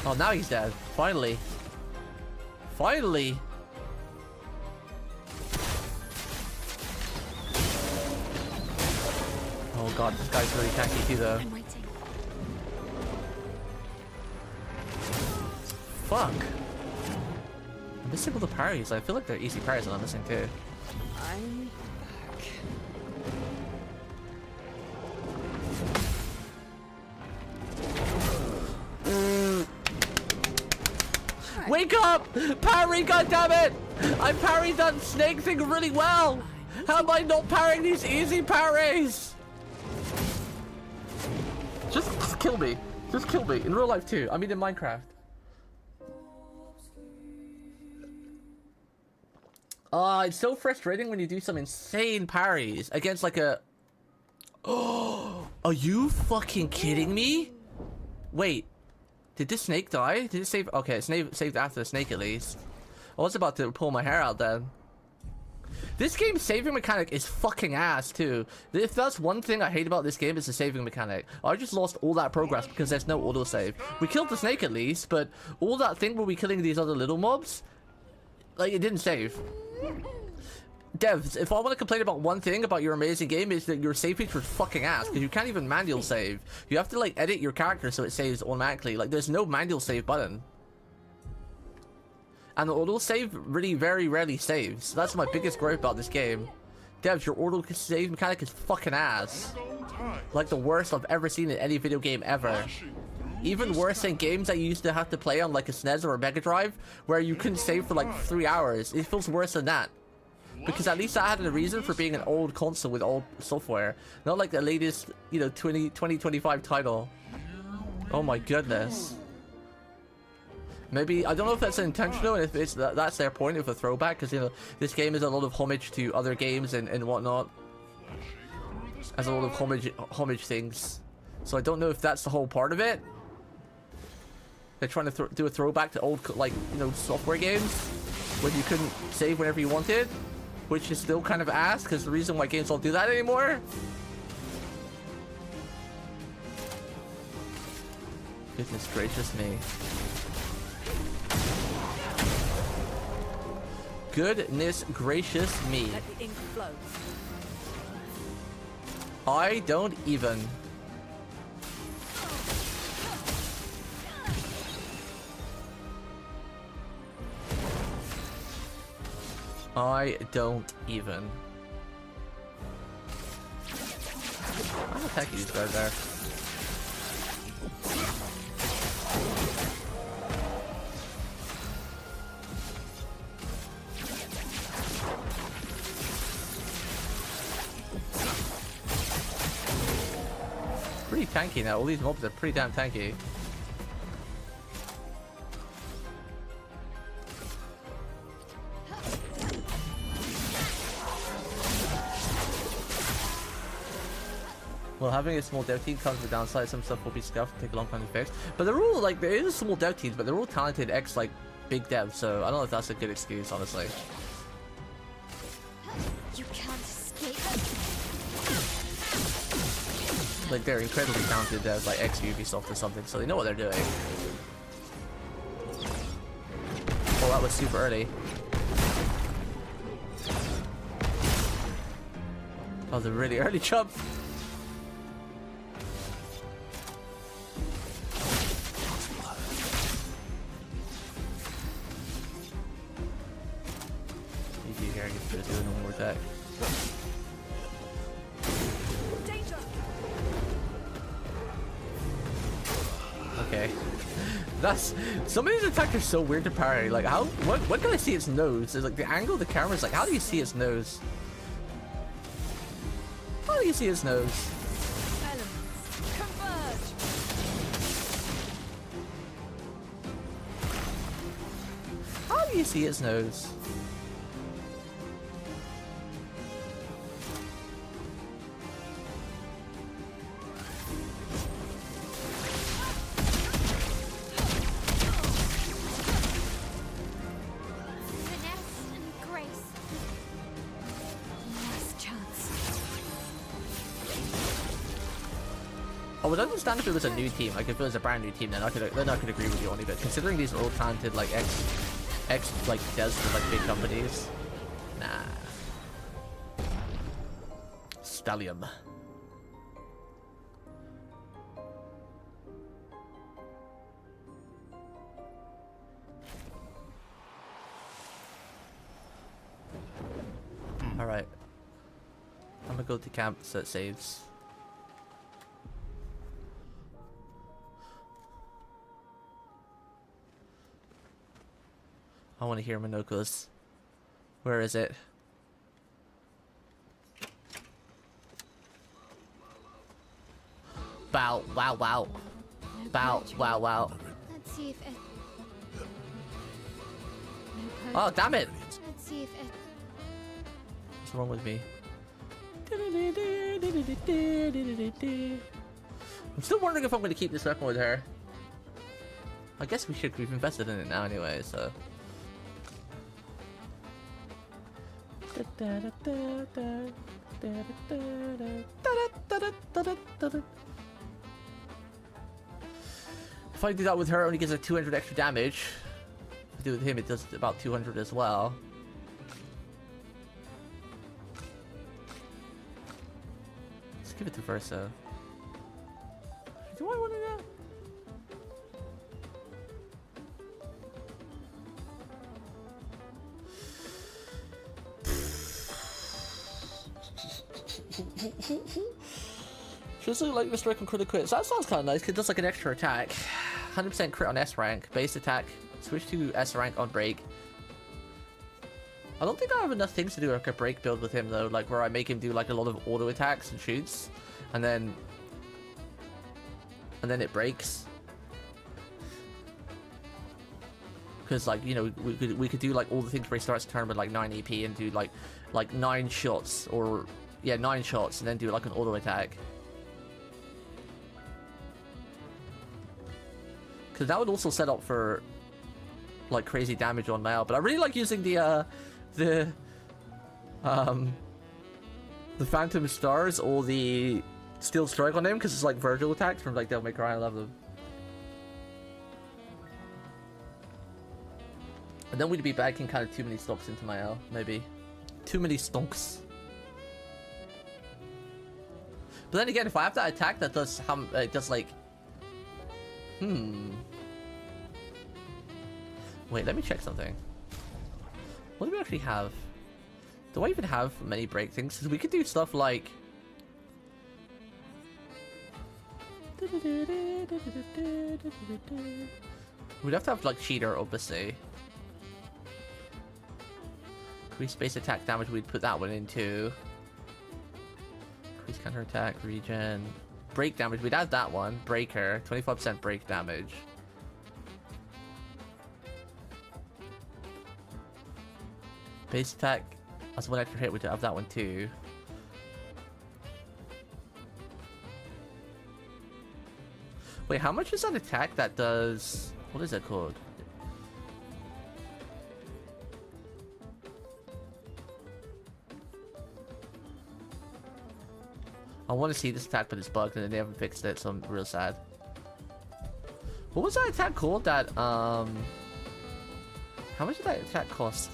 Oh, now he's dead. Finally. Finally. Oh god, this guy's really tanky too though. I'm waiting. Fuck. I'm missing all the parries. I feel like they're easy parries and I'm missing too. I'm back. Wake up! Parry, goddammit! I parried that snake thing really well! How am I not parrying these easy parries? Just kill me. Just kill me. In real life too. I mean in Minecraft. It's so frustrating when you do some insane parries against like a... Oh, are you fucking kidding me? Wait. Did this snake die? Did it save? Okay, it's saved after the snake at least. I was about to pull my hair out then. This game's saving mechanic is fucking ass too. If that's one thing I hate about this game, it's the saving mechanic. I just lost all that progress because there's no autosave. We killed the snake at least, but all that thing where we killing these other little mobs, like it didn't save. Devs, if I want to complain about one thing about your amazing game is that your save feature is fucking ass because you can't even manual save. You have to like edit your character so it saves automatically. Like there's no manual save button. And the auto save really very rarely saves. That's my biggest gripe about this game. Devs, your auto save mechanic is fucking ass. Like the worst I've ever seen in any video game ever. Even worse than games that you used to have to play on like a SNES or a Mega Drive where you couldn't save for like 3 hours. It feels worse than that. Because at least I had a reason for being an old console with old software. Not like the latest, you know, 2025 title. Oh my goodness. Maybe, I don't know if that's intentional, and if it's that's their point of a throwback, because, you know, this game is a lot of homage to other games and whatnot. Has a lot of homage things. So I don't know if that's the whole part of it. They're trying to do a throwback to old, like, you know, software games when you couldn't save whenever you wanted. Which is still kind of ass, because the reason why games don't do that anymore. Goodness gracious me. Goodness gracious me. Let the ink flow. I don't even. I don't even. I'm attacking these guys there. Pretty tanky now. All these mobs are pretty damn tanky. Well, having a small dev team comes with downside. Some stuff will be scuffed and take a long time to fix. But they're all like, there is a small dev teams, but they're all talented like big devs. So I don't know if that's a good excuse, honestly. You can't escape. Like they're incredibly talented devs, like ex Ubisoft or something, so they know what they're doing. Oh, that was super early. That was a really early jump. Okay. That's some of these attacks are so weird to parry. Like how what can I see its nose? Is like the angle of the camera is like how do you see its nose? How do you see its nose? Elements converge. How do you see its nose? I would understand if it was a new team, like if it was a brand new team, then I could agree with you on it. But considering these are all talented like ex like devs for like big companies, nah. Stallion. Alright. I'm gonna go to camp so it saves. I want to hear Minoko's. Where is it? Bow, wow, wow. Bow, wow, wow. Let's see if it. Oh, damn it! Let's see if it. What's wrong with me? I'm still wondering if I'm going to keep this weapon with her. I guess we should. We've invested in it now anyway, so. If I do that with her, it only gives her 200 extra damage. If I do it with him, it does about 200 as well. Let's give it to Versa. Do I want to do that? Just like Mr. Rick on critical crit. So that sounds kind of nice because it does like an extra attack. 100% crit on S rank. Base attack. Switch to S rank on break. I don't think I have enough things to do like a break build with him though. Like where I make him do like a lot of auto attacks and shoots. And then it breaks. Because like, you know, we could do like all the things where he starts the turn with like 9 EP and do like 9 shots or yeah, 9 shots and then do like an auto attack. Because that would also set up for like crazy damage on Mel. But I really like using the Phantom Stars or the Steel Strike on him because it's like Virgil attacks from like Devil May Cry. I love them. And then we'd be backing kind of too many stonks into my L, maybe. Too many stonks. But then again, if I have that attack that does it does like wait, let me check something. What do we actually have? Do I even have many break things? Because we could do stuff like we'd have to have like cheater, obviously. Increase space attack damage, we'd put that one into. Increase counter attack, regen. Break damage, we'd add that one. Breaker, 25% break damage. Base attack, as one extra hit, we'd have that one too. Wait, how much is that attack that does... What is it called? I want to see this attack, but it's bugged and they haven't fixed it, so I'm real sad. What was that attack called? That, how much did that attack cost?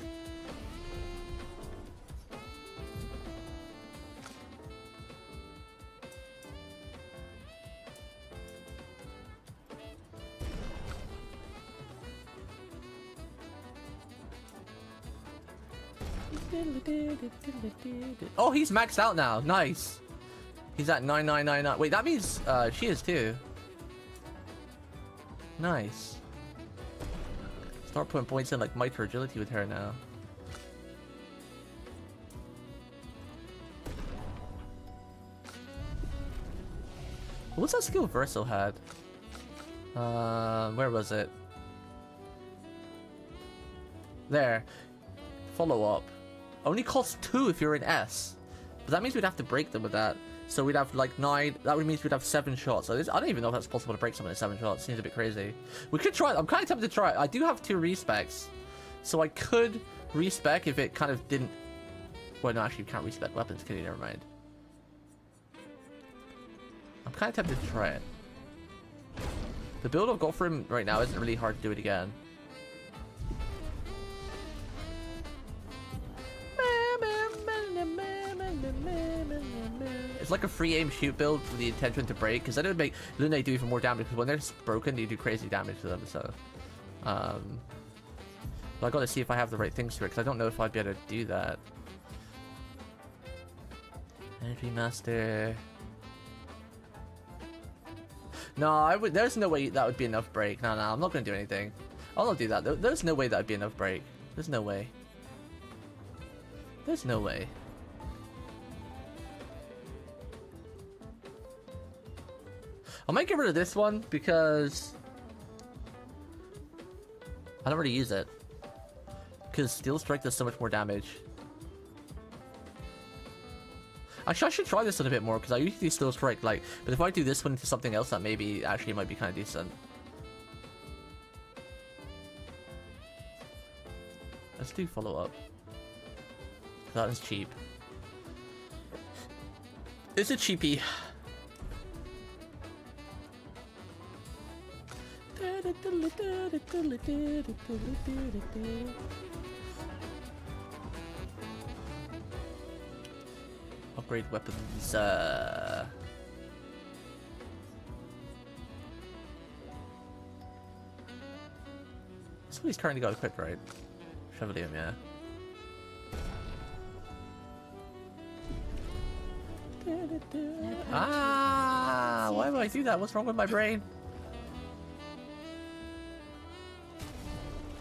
Oh, he's maxed out now. Nice. He's at 9999. Wait, that means she is too. Nice. Start putting points in like micro agility with her now. What's that skill Verso had? Where was it? There. Follow up. Only costs 2 if you're in S. But that means we'd have to break them with that. So we'd have like 9. That would mean we'd have 7 shots. So I don't even know if that's possible to break someone in 7 shots. Seems a bit crazy. We could try it. I'm kind of tempted to try it. I do have 2 respecs. So I could respec if it kind of didn't... Well, no, actually you can't respec weapons, can you? Never mind. I'm kind of tempted to try it. The build I've got for him right now isn't really hard to do it again. It's like a free aim shoot build with the intention to break, because then it would make they do even more damage, because when they're broken you do crazy damage to them. So but I gotta see if I have the right things for it, because I don't know if I'd be able to do that. Energy Master. No, there's no way that would be enough break. No, I'm not gonna do anything. I'll not do that. There's no way that would be enough break. There's no way. There's no way. I might get rid of this one because I don't really use it. Because Steel Strike does so much more damage. Actually, I should try this one a bit more because I usually do Steel Strike, like, but if I do this one into something else, that maybe actually might be kind of decent. Let's do follow up. That is cheap. It's a cheapie. Upgrade weapons. Somebody's currently got equipped, right? Chevalier, yeah. Ah! Why would I do that? What's wrong with my brain?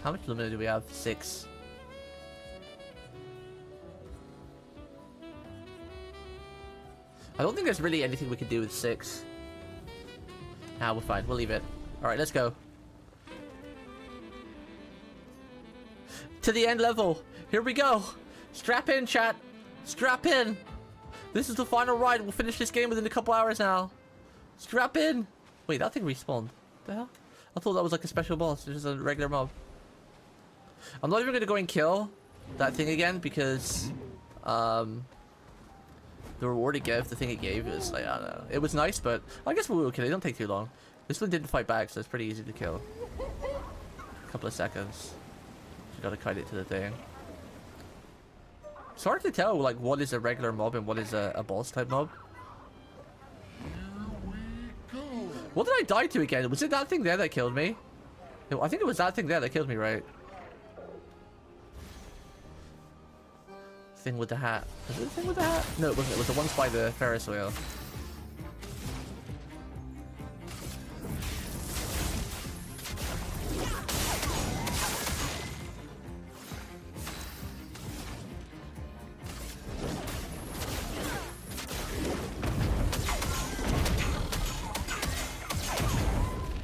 How much lumina do we have? 6. I don't think there's really anything we can do with 6. Nah, we're fine. We'll leave it. Alright, let's go. To the end level. Here we go. Strap in, chat. Strap in. This is the final ride. We'll finish this game within a couple hours now. Strap in. Wait, that thing respawned. What the hell? I thought that was like a special boss. It's just a regular mob. I'm not even going to go and kill that thing again because the reward it gave, the thing it gave, is like, I don't know. It was nice, but I guess we will kill it. It don't take too long. This one didn't fight back, so it's pretty easy to kill. A couple of seconds. Just gotta kite it to the thing. It's hard to tell, like, what is a regular mob and what is a boss type mob. Here we go. What did I die to again? Was it that thing there that killed me? I think it was that thing there that killed me, right? Thing with the hat. Was it the thing with the hat? No, it wasn't. It was the ones by the Ferris wheel.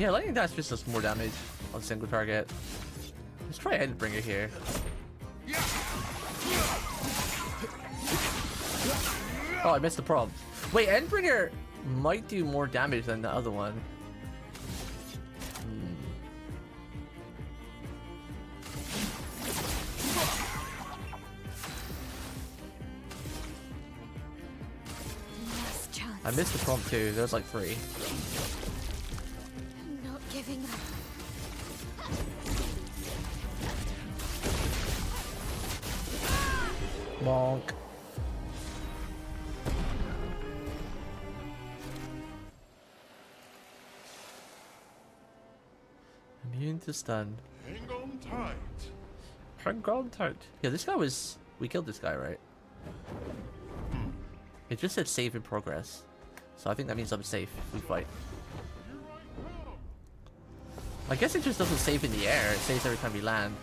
Yeah, lightning dash just does more damage on a single target. Let's try Endbringer here. Oh, I missed the prompt. Wait, Endbringer might do more damage than the other one. Last chance. I missed the prompt too. There's like 3. Not giving up. Bonk. Immune to stun. Hang on tight. Hang on tight. Yeah, this guy was... We killed this guy, right? It just said save in progress. So I think that means I'm safe if we fight. Here I come. I guess it just doesn't save in the air. It saves every time we land.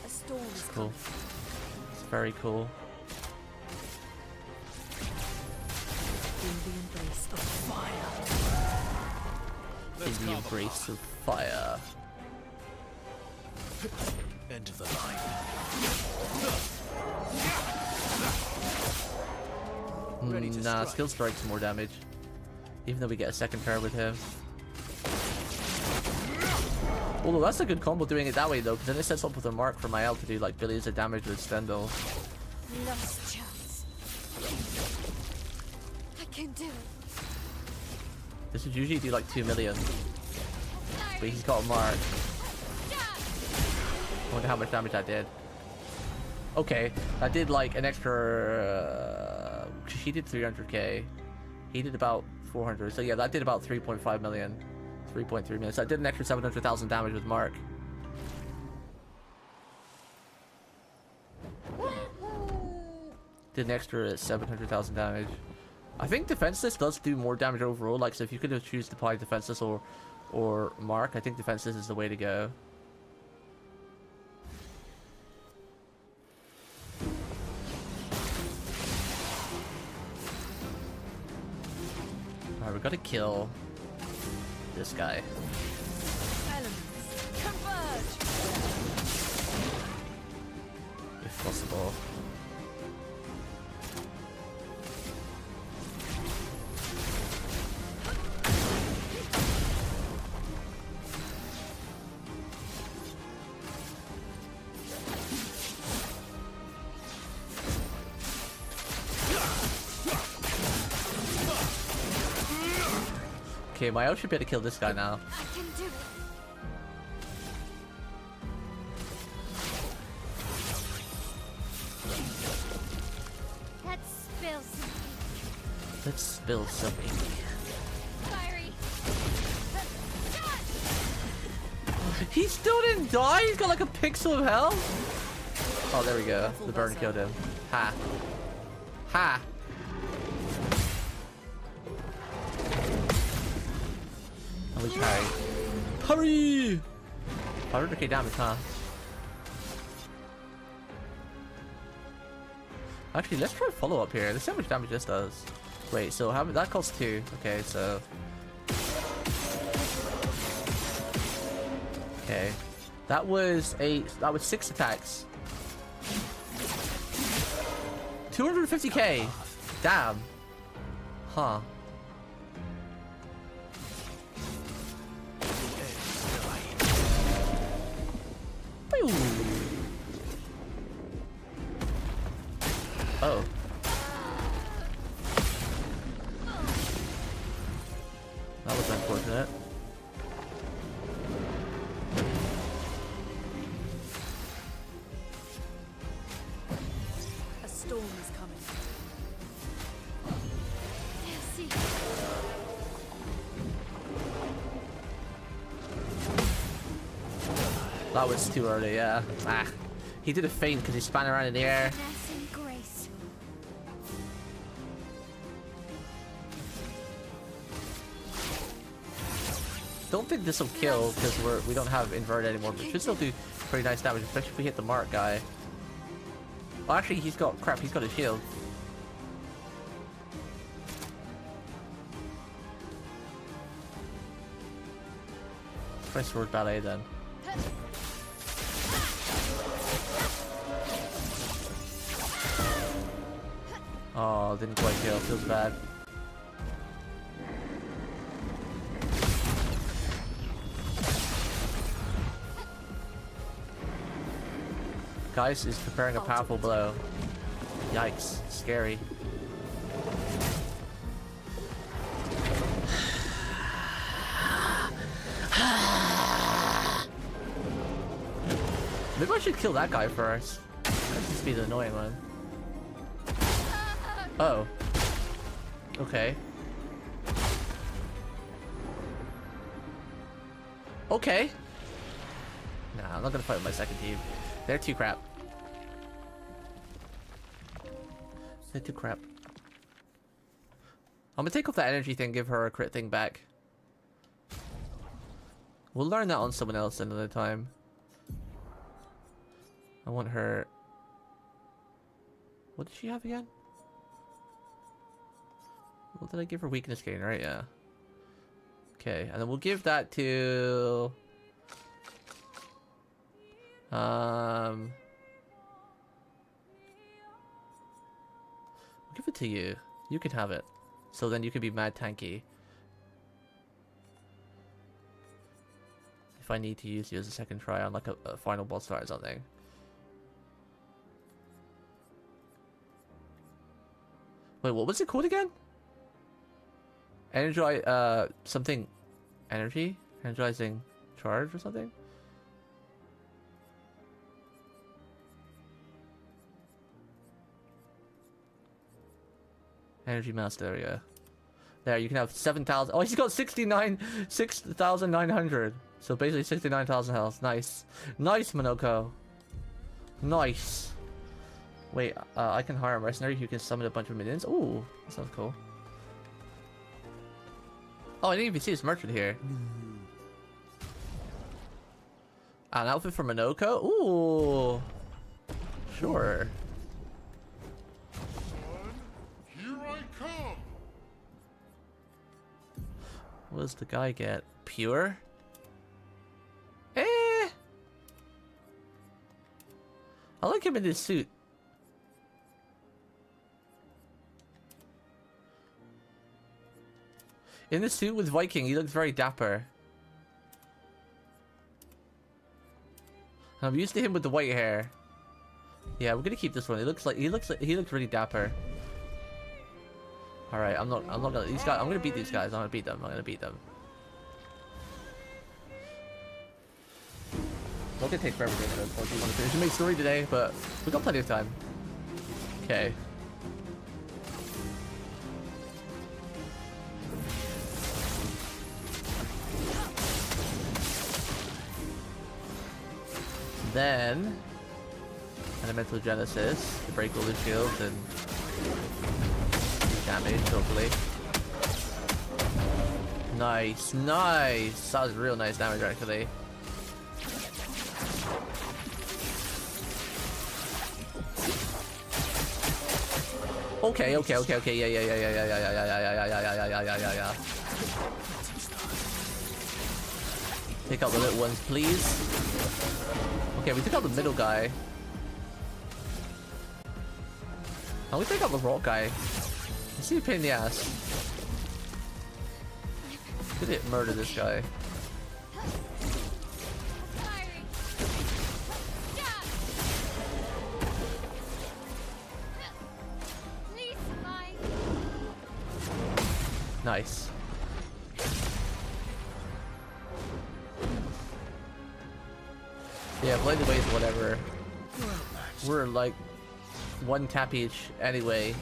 A storm is Cool. It's very cool. in the embrace of fire. Let's In the carve a embrace path. of fire. End of the line. Ready to Nah, strike. skill strike's more damage. Even though we get a second pair with him. Although that's a good combo doing it that way though, because then it sets up with a mark for my L to do like billions of damage with Stendhal. Lost chance. I can do it. This would usually do like 2 million. But he's got a mark. I wonder how much damage that did. Okay, that did like an extra... she did 300k. He did about 400. So yeah, that did about 3.5 million. 3.3 million. So I did an extra 700,000 damage with Mark. Did an extra 700,000 damage. I think Defenseless does do more damage overall. Like, so if you could choose to apply Defenseless or Mark, I think Defenseless is the way to go. Alright, we gotta kill this guy. Elements converge. If possible. Okay, my out should be able to kill this guy now. I can do it. Let's spill something. Let's spill something. Fiery. He still didn't die? He's got like a pixel of hell? Oh, there we go. The burn killed him. Ha. Ha. And we parry. Parry! 500k damage, huh? Actually, let's try follow up here. Let's see how much damage this does. Wait, so how that costs 2. Okay, so... Okay. That was 6 attacks. 250k! Damn. Huh. Pew. Oh. That was unfortunate. A storm is coming. Merci. That was too early, yeah. Ah. He did a feint because he span around in the air. Finesse and grace. Don't think this will kill because we don't have invert anymore, but should still do pretty nice damage, especially if we hit the mark guy. Well, actually, he's got crap. He's got a shield. Try sword ballet then. Oh, didn't quite kill. Feels bad. Geist is preparing a powerful blow. Yikes. Scary. Maybe I should kill that guy first. That just be the annoying one. Oh. Okay. Okay. Nah, I'm not gonna fight with my second team. They're too crap. They're too crap. I'm gonna take off that energy thing, give her a crit thing back. We'll learn that on someone else another time. I want her... What did she have again? What did I give her? Weakness gain, right? Yeah. Okay, and then we'll give that to... We'll give it to you. You can have it. So then you can be mad tanky. if I need to use you as a second try on like a final boss fight or something. Wait, what was it called again? Energize, something, energy? Energizing charge or something? Energy master, there we go. There, you can have 7,000. Oh, he's got 6,900. So basically 69,000 health. Nice. Nice, Monoko. Nice. Wait, I can hire a mercenary who can summon a bunch of minions. Ooh, that sounds cool. Oh, I didn't even see his merchant here. An outfit for Monoko? Ooh. Sure. Son, here I come. What does the guy get? Pure? Eh. I like him in this suit. In the suit with Viking, he looks very dapper. I'm used to him with the white hair. Yeah, we're gonna keep this one. He looks really dapper. All right, I'm not gonna. These guys, I'm gonna beat these guys. I'm gonna beat them. Not gonna take forever doing it. I want to finish the main story today, but we got plenty of time. Okay. Then Elemental Genesis to break all the shields and damage, hopefully. Nice, nice! That was real nice damage, actually. Okay, yeah. Take out the little ones, please. Okay, we took out the middle guy. Now we take out the rock guy. Let's see a pain in the ass. Did it murder this guy? Nice. Yeah, Blade Ways, whatever. We're like one tap each anyway.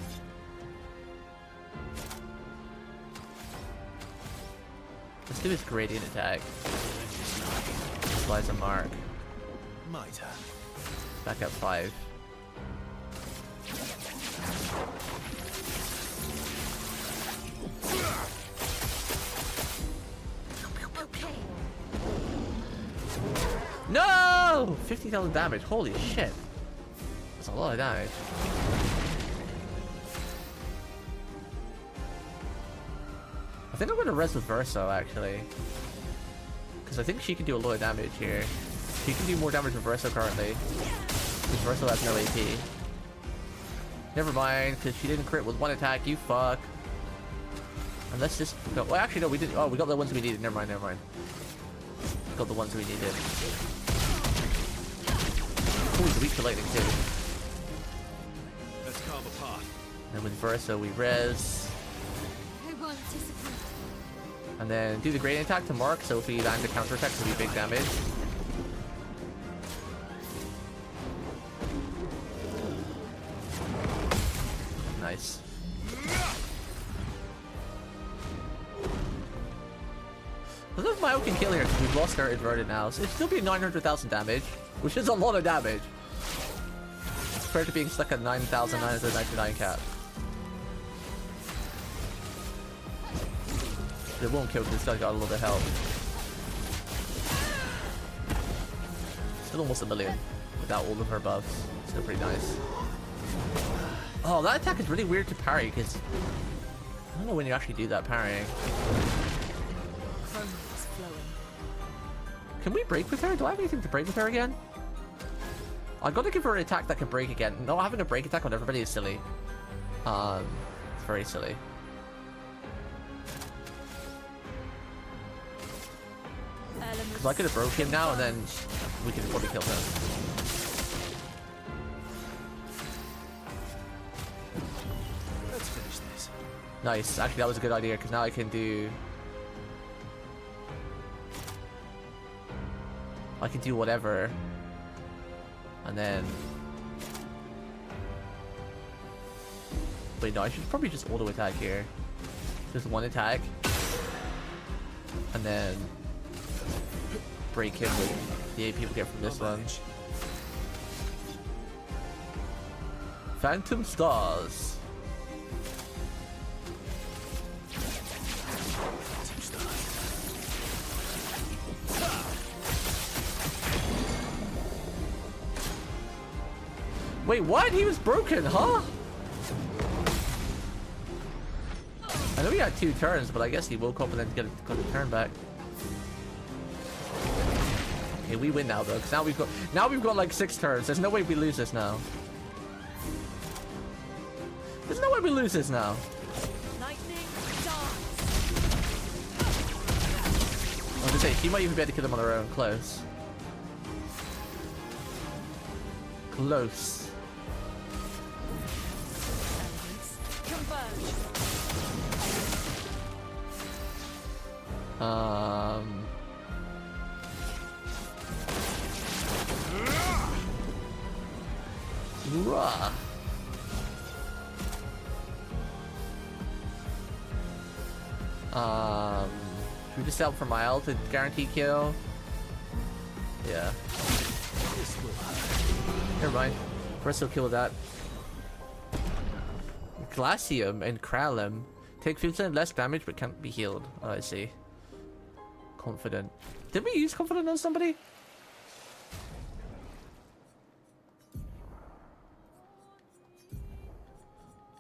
Let's do his gradient attack. Applies a mark. My turn. Back at 5. No! 50,000 damage. Holy shit. That's a lot of damage. I think I'm going to res with Verso, actually. Because I think she can do a lot of damage here. She can do more damage with Verso currently. Because Verso has no AP. Never mind, because she didn't crit with one attack. You fuck. And let's just go. Well, actually, no, we didn't. Oh, we got the ones we needed. Never mind, never mind. Got the ones we needed. Oh, he's weak to lightning too. Let's carve a path. And with Verso we res. I won't disappoint. And then do the gradient attack to mark, so if we land a counter attack, it'll be big damage. Nice. I don't know if Mayo can kill here because we've lost our inverted now, so it'd still be 900,000 damage, which is a lot of damage. Compared to being stuck at 9,999 cap. It won't kill because this guy's got a little bit of health. Still almost a million without all of her buffs. Still pretty nice. Oh, that attack is really weird to parry because I don't know when you actually do that parrying. Can we break with her? Do I have anything to break with her again? I've got to give her an attack that can break again. No, having a break attack on everybody is silly. It's very silly. So I could have broke him now, and then we could have probably killed him. Let's finish this. Nice. Actually, that was a good idea, because now I can do... I can do whatever. And then... Wait, no, I should probably just auto attack here. Just one attack. And then... break him with the AP we get from this one. Phantom Stars. Wait, what? He was broken, huh? I know he had 2 turns, but I guess he woke up and then got a turn back. Okay, we win now though, because now we've got like 6 turns. There's no way we lose this now. There's no way we lose this now. Lightning dance. I was gonna say, she might even be able to kill them on her own. Close. Close. Converge. Rah. Should we just sell for Mile to guarantee kill? Yeah. Never mind. First we'll kill that. Glacium and Kralum. Take 50% less damage but can't be healed. Oh, I see. Confident. Did we use Confident on somebody?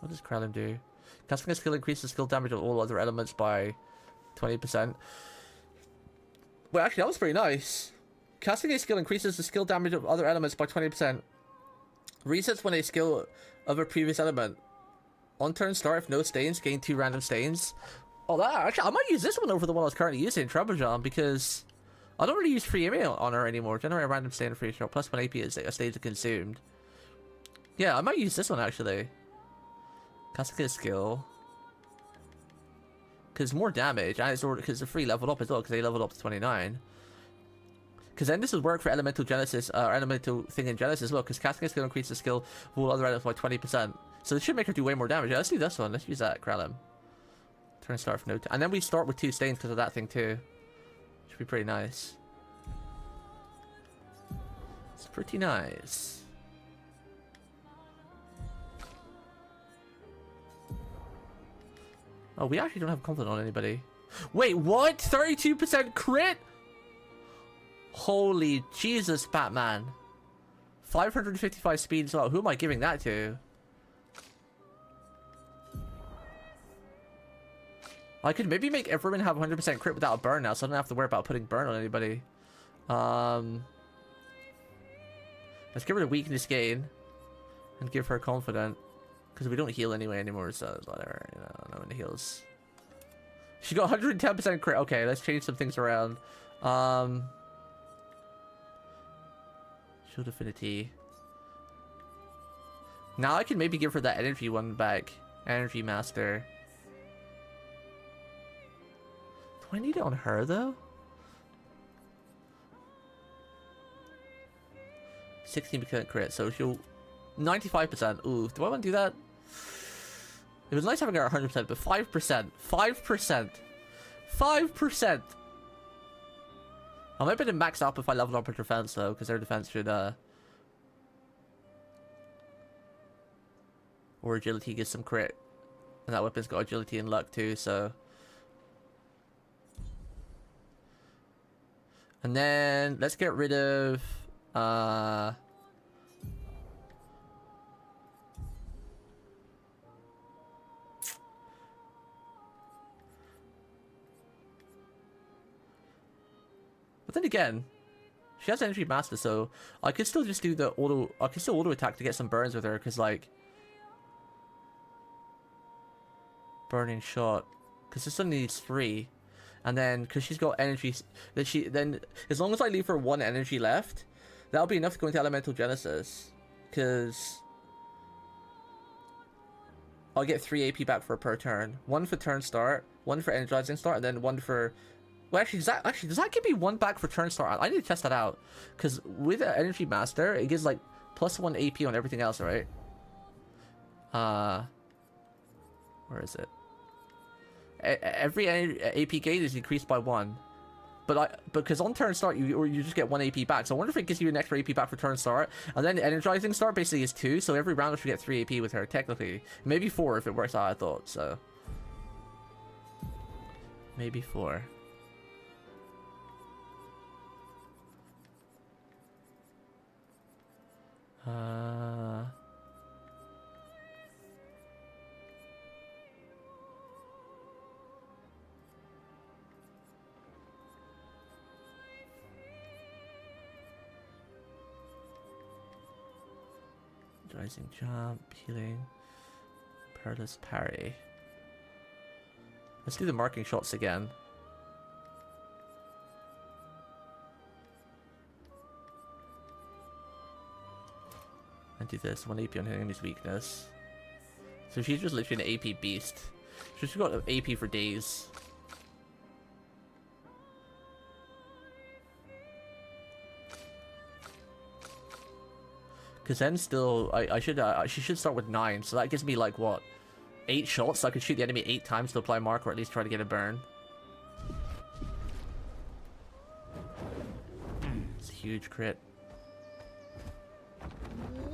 What does Kralum do? Casting a skill increases skill damage of all other elements by 20%. Well, actually, that was pretty nice. Casting a skill increases the skill damage of other elements by 20%. Resets when a skill of a previous element. On turn start, if no stains, gain 2 random stains. Oh, that actually, I might use this one over the one I was currently using, Trebujam, because I don't really use free email on her anymore. Generate a random stain free shot, plus 1 AP is stays consumed. Yeah, I might use this one actually. Casting a skill. Because more damage, and it's because the free leveled up as well, because they leveled up to 29. Because then this would work for Elemental Genesis, or Elemental thing in Genesis as well, because casting a skill increases the skill of all other elements by 20%. So this should make her do way more damage. Yeah, let's do this one. Let's use that, Kralum. Turn start for no time. And then we start with 2 stains because of that thing too. Should be pretty nice. It's pretty nice. Oh, we actually don't have confidence on anybody. Wait, what? 32% crit? Holy Jesus, Batman. 555 speed as well. Who am I giving that to? I could maybe make everyone have 100% crit without a burn now, so I don't have to worry about putting burn on anybody. Let's get rid of weakness gain and give her confident. Because we don't heal anyway anymore, so whatever, you know, no one heals. She got 110% crit. Okay, let's change some things around. Shield affinity. Now I can maybe give her that energy one back. Energy master. Do I need it on her though? 16% crit, so she'll 95%. Ooh, do I want to do that? It was nice having her 100%, but 5%. 5%. 5%. I might be able to max up if I level up her defense though, because her defense should or agility gets some crit. And that weapon's got agility and luck too, so. And then let's get rid of but then again, she has energy master, so I could still just do the auto. I could still auto attack to get some burns with her, because like burning shot, because this only needs 3, And then, because she's got energy, then as long as I leave her 1 energy left, that'll be enough to go into Elemental Genesis. Because I'll get 3 AP back for per turn. 1 for turn start, 1 for energizing start, and then 1 for... Well, actually, does that give me 1 back for turn start? I need to test that out. Because with the Energy Master, it gives like +1 AP on everything else, right? Where is it? Every AP gain is increased by 1. Because on turn start, you just get 1 AP back. So I wonder if it gives you an extra AP back for turn start. And then the energizing start basically is 2. So every round I should get 3 AP with her, technically. Maybe 4 if it works out, I thought. So maybe 4. Rising jump, healing, perilous parry. Let's do the marking shots again. And do this, 1 AP on enemy's weakness. So she's just literally an AP beast. She's got AP for days. Because then still, she should start with 9, so that gives me like what, 8 shots. So I could shoot the enemy 8 times to apply mark, or at least try to get a burn. It's a huge crit.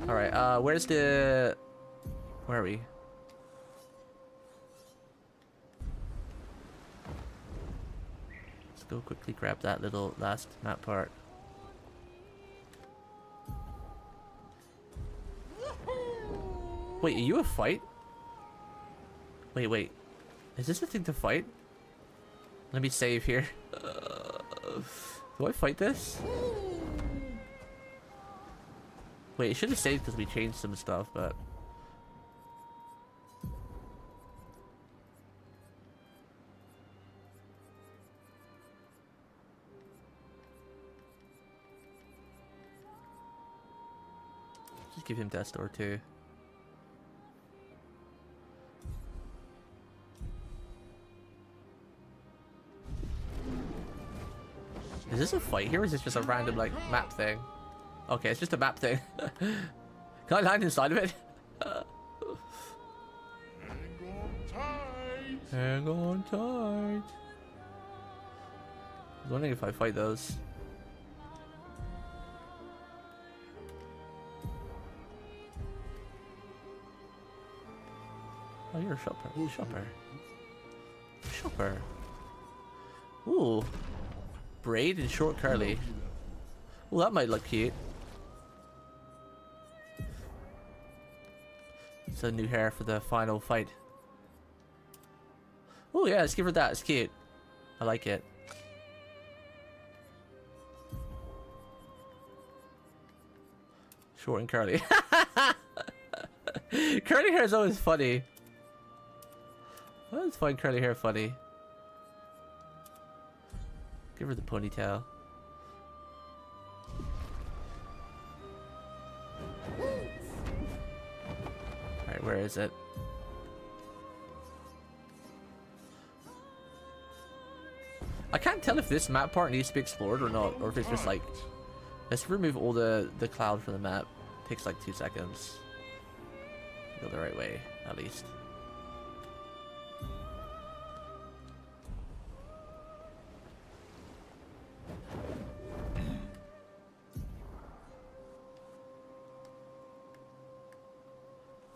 All right, where's the? Where are we? Let's go quickly grab that little last map part. Wait, are you a fight? Wait. Is this the thing to fight? Let me save here. Do I fight this? Wait, it should have saved because we changed some stuff, but... Just give him Death Door too. Is this a fight here, or is this just a random, like, map thing? Okay, it's just a map thing. Can I land inside of it? Hang on tight. Hang on tight. I was wondering if I fight those. Oh, you're a shopper. Shopper. Ooh. Braid and short curly. Well, that might look cute. It's a new hair for the final fight. Oh yeah, let's give her that. It's cute. I like it. Short and curly. Curly hair is always funny. I always find curly hair funny. Give her the ponytail. Alright, where is it? I can't tell if this map part needs to be explored or not, or if it's just like... Let's remove all the cloud from the map. Takes like 2 seconds. Go the right way, at least.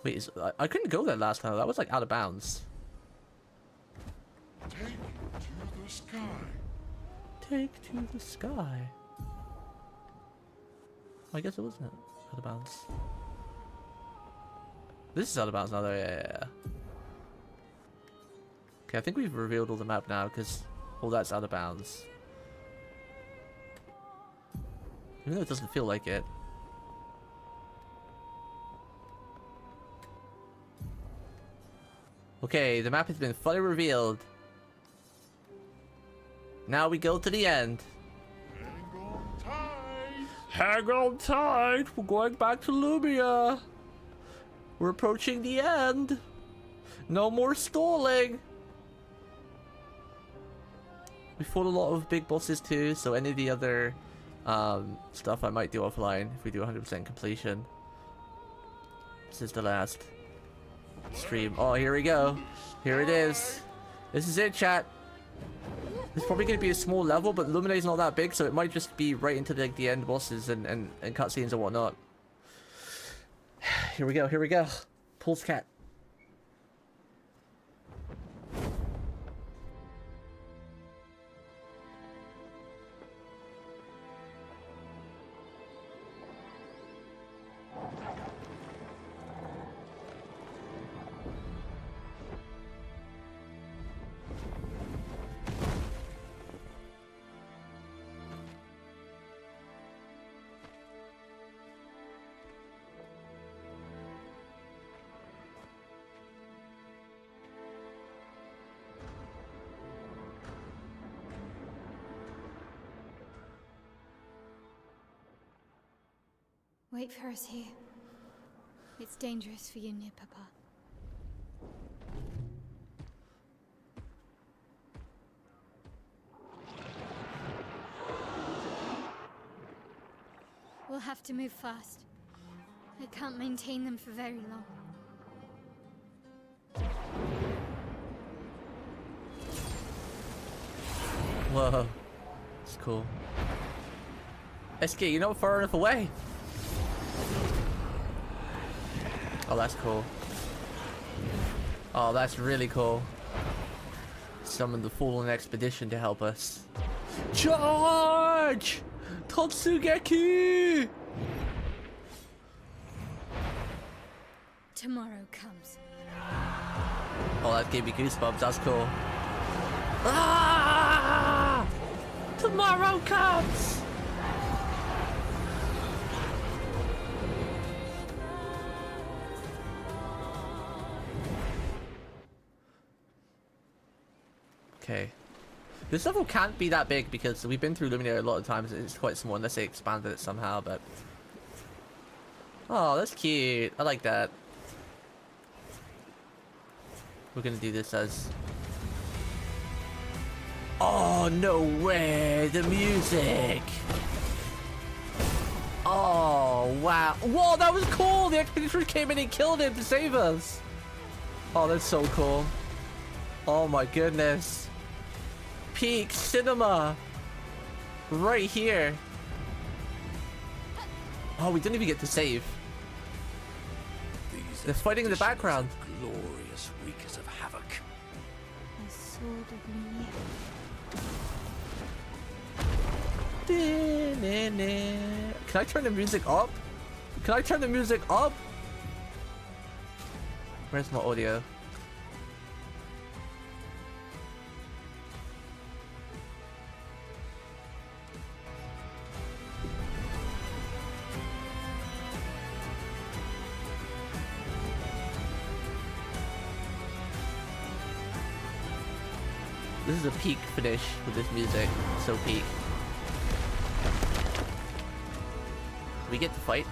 Wait, I couldn't go there last time. That was like out of bounds. Take it to the sky. Take to the sky. I guess it wasn't out of bounds. This is out of bounds now, though. Yeah. Okay, I think we've revealed all the map now because all that's out of bounds. Even though it doesn't feel like it. Okay, the map has been fully revealed. Now we go to the end. Hang on tight. Hang on tight. We're going back to Lumia. We're approaching the end. No more stalling. We fought a lot of big bosses too, so any of the other stuff I might do offline if we do 100% completion. This is the last stream. Oh, here we go. Here it is. This is it, chat. It's probably going to be a small level, but Luminae's not that big, so it might just be right into like the end bosses and cutscenes and whatnot. Here we go. Here we go. Pulse cat. Wait for us here. It's dangerous for you near Papa. We'll have to move fast. I can't maintain them for very long. Whoa. It's cool. SK, you're not far enough away. Oh, that's cool. Oh, that's really cool. Summon the Fallen Expedition to help us. Charge! Totsugeki! Tomorrow comes. Oh, that gave me goosebumps. That's cool. Ah! Tomorrow comes! Okay. This level can't be that big because we've been through Luminaire a lot of times. It's quite small unless they expanded it somehow, but... Oh, that's cute. I like that. We're gonna do this as... Oh, no way! The music! Oh, wow. Whoa, that was cool! The expedition came in and killed him to save us! Oh, that's so cool. Oh my goodness. Peak cinema! Right here. Oh, we didn't even get to save. They're fighting in the background. Glorious wreakers of havoc. The sword of Lumia. Can I turn the music up? Can I turn the music up? Where's my audio? This is a peak finish with this music. So peak. We get to fight.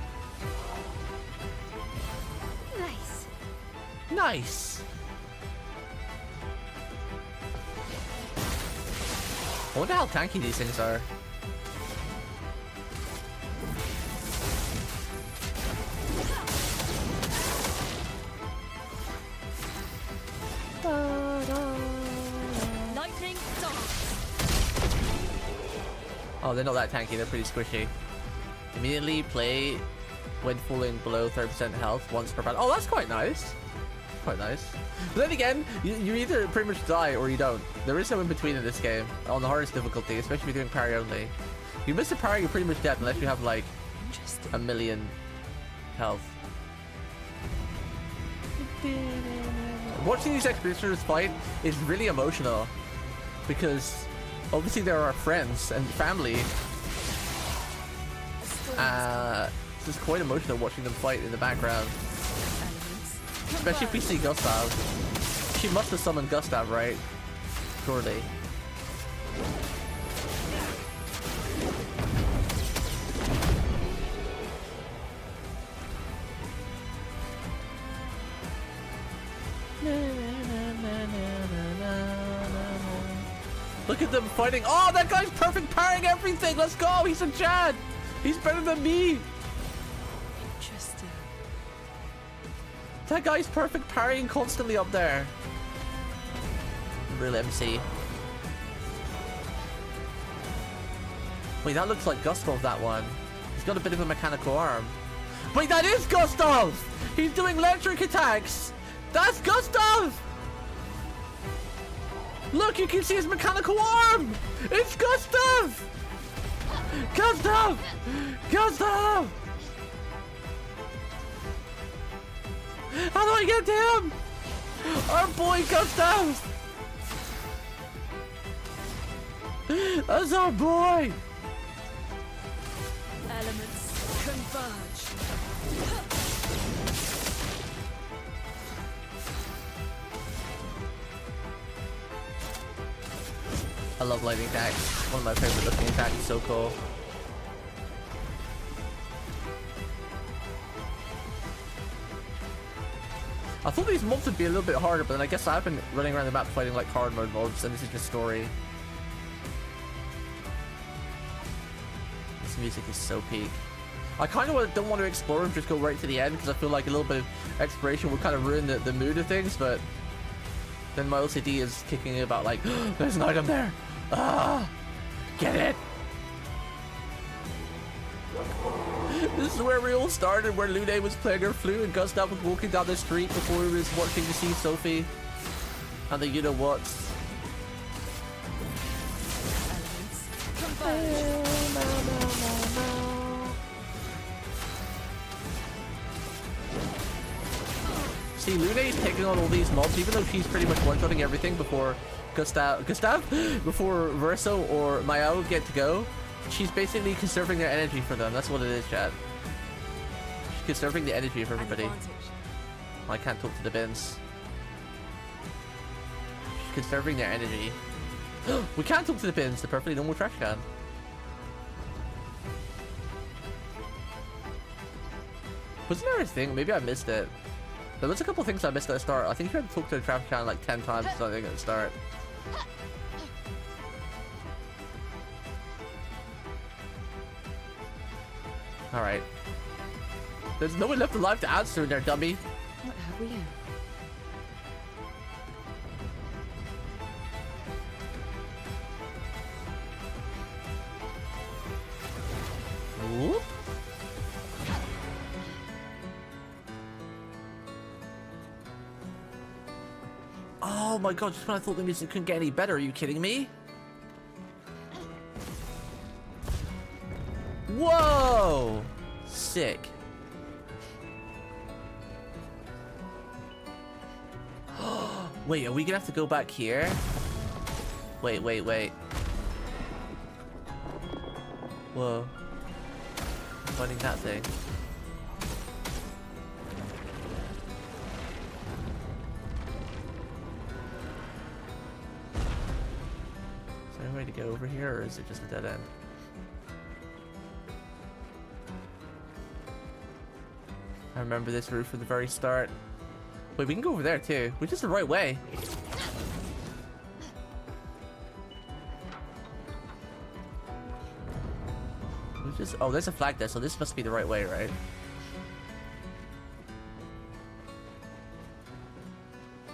Nice. Nice. I wonder how tanky these things are. Lightning dart. Oh, they're not that tanky. They're pretty squishy. Immediately play when falling below 30% health once per battle. Oh, that's quite nice. Quite nice. But then again, you either pretty much die or you don't. There is no in between in this game on the hardest difficulty, especially if you're doing parry only. If you miss a parry, you're pretty much dead unless you have like a million health. Watching these expeditioners fight is really emotional because obviously they're our friends and family. It's just quite emotional watching them fight in the background. Especially if we see Gustav. She must have summoned Gustav, right? Surely. Look at them fighting. Oh, that guy's perfect parrying everything. Let's go. He's a Chad. He's better than me. Interesting. That guy's perfect parrying constantly up there. Real MC. Wait, that looks like Gustav, that one. He's got a bit of a mechanical arm. Wait, that is Gustav! He's doing electric attacks! That's Gustav! Look, you can see his mechanical arm! It's Gustav! Gustav! Gustav! How do I get to him? Our boy Gustav! That's our boy! Elements converge. I love lightning attacks. One of my favorite looking attacks. So cool. I thought these mobs would be a little bit harder, but then I guess I've been running around the map fighting like hard mode mobs, and this is just story. This music is so peak. I kind of don't want to explore and just go right to the end because I feel like a little bit of exploration would kind of ruin the mood of things, but then my OCD is kicking in about like, oh, there's an item there. Ah, get it. This is where we all started, where Lune was playing her flute and Gustav was walking down the street before he was watching to see Sophie and the you-know-whats. Elements converge. See, Lune is taking on all these mobs, even though she's pretty much one-shotting everything before Gustav, before Verso or Mayao get to go. She's basically conserving their energy for them. That's what it is, chat. She's conserving the energy of everybody. I can't talk to the bins. She's conserving their energy. We can't talk to the bins. The perfectly normal trash can. Wasn't there a thing? Maybe I missed it. There was a couple things I missed at the start. I think you had to talk to the trash can like 10 times or something at the start. Alright. There's no one left alive to answer in there, dummy. What have we here? Whoop. Oh my god, just when I thought the music couldn't get any better, are you kidding me? Whoa! Sick. Wait, are we gonna have to go back here? Wait. Whoa. I'm finding that thing. Is there a way to go over here, or is it just a dead end? I remember this route from the very start. Wait, we can go over there too, which is the right way. Oh, there's a flag there, so this must be the right way, right?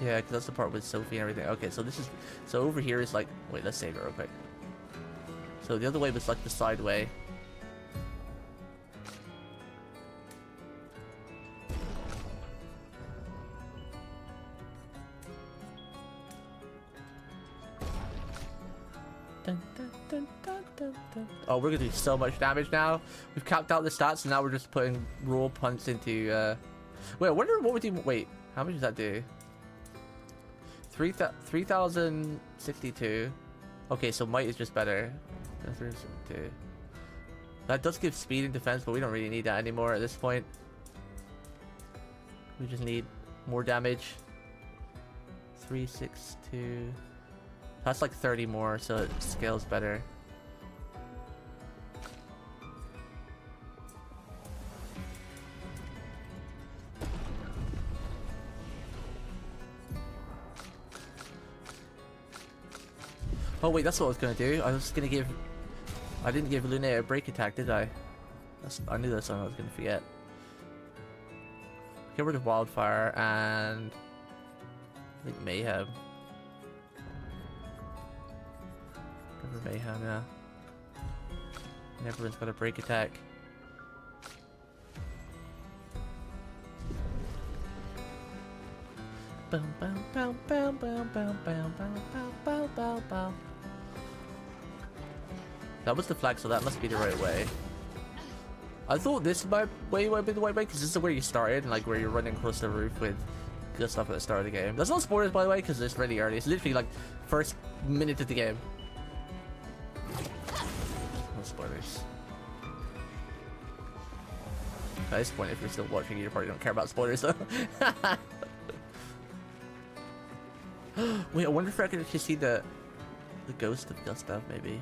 Yeah, because that's the part with Sophie and everything. Okay, so this is... So over here is like... Wait, let's save it real quick. So the other way was like the side way. Oh, we're gonna do so much damage now. We've capped out the stats, and now we're just putting raw punch into. Wait, I wonder what would do. Wait, how much does that do? 3,062. Okay, so might is just better. 372. That does give speed and defense, but we don't really need that anymore at this point. We just need more damage. 362. That's like 30 more, so it scales better. Oh wait, that's what I was gonna do. I was gonna give. I didn't give Lune a break attack, did I? I knew that's something I was gonna forget. Get rid of Wildfire and I think Mayhem. Get rid of Mayhem, yeah. And everyone's got a break attack. Boom, boom, boom, boom, boom, boom, boom, boom, boom, boom, boom. That was the flag, so that must be the right way. I thought this might be the right way, because this is where you started, and like where you're running across the roof with good stuff at the start of the game. There's no spoilers, by the way, because it's really early. It's literally like first minute of the game. No spoilers. At this point, if you're still watching, you probably don't care about spoilers, though. Wait, I wonder if I can actually see the ghost of Gustav, maybe.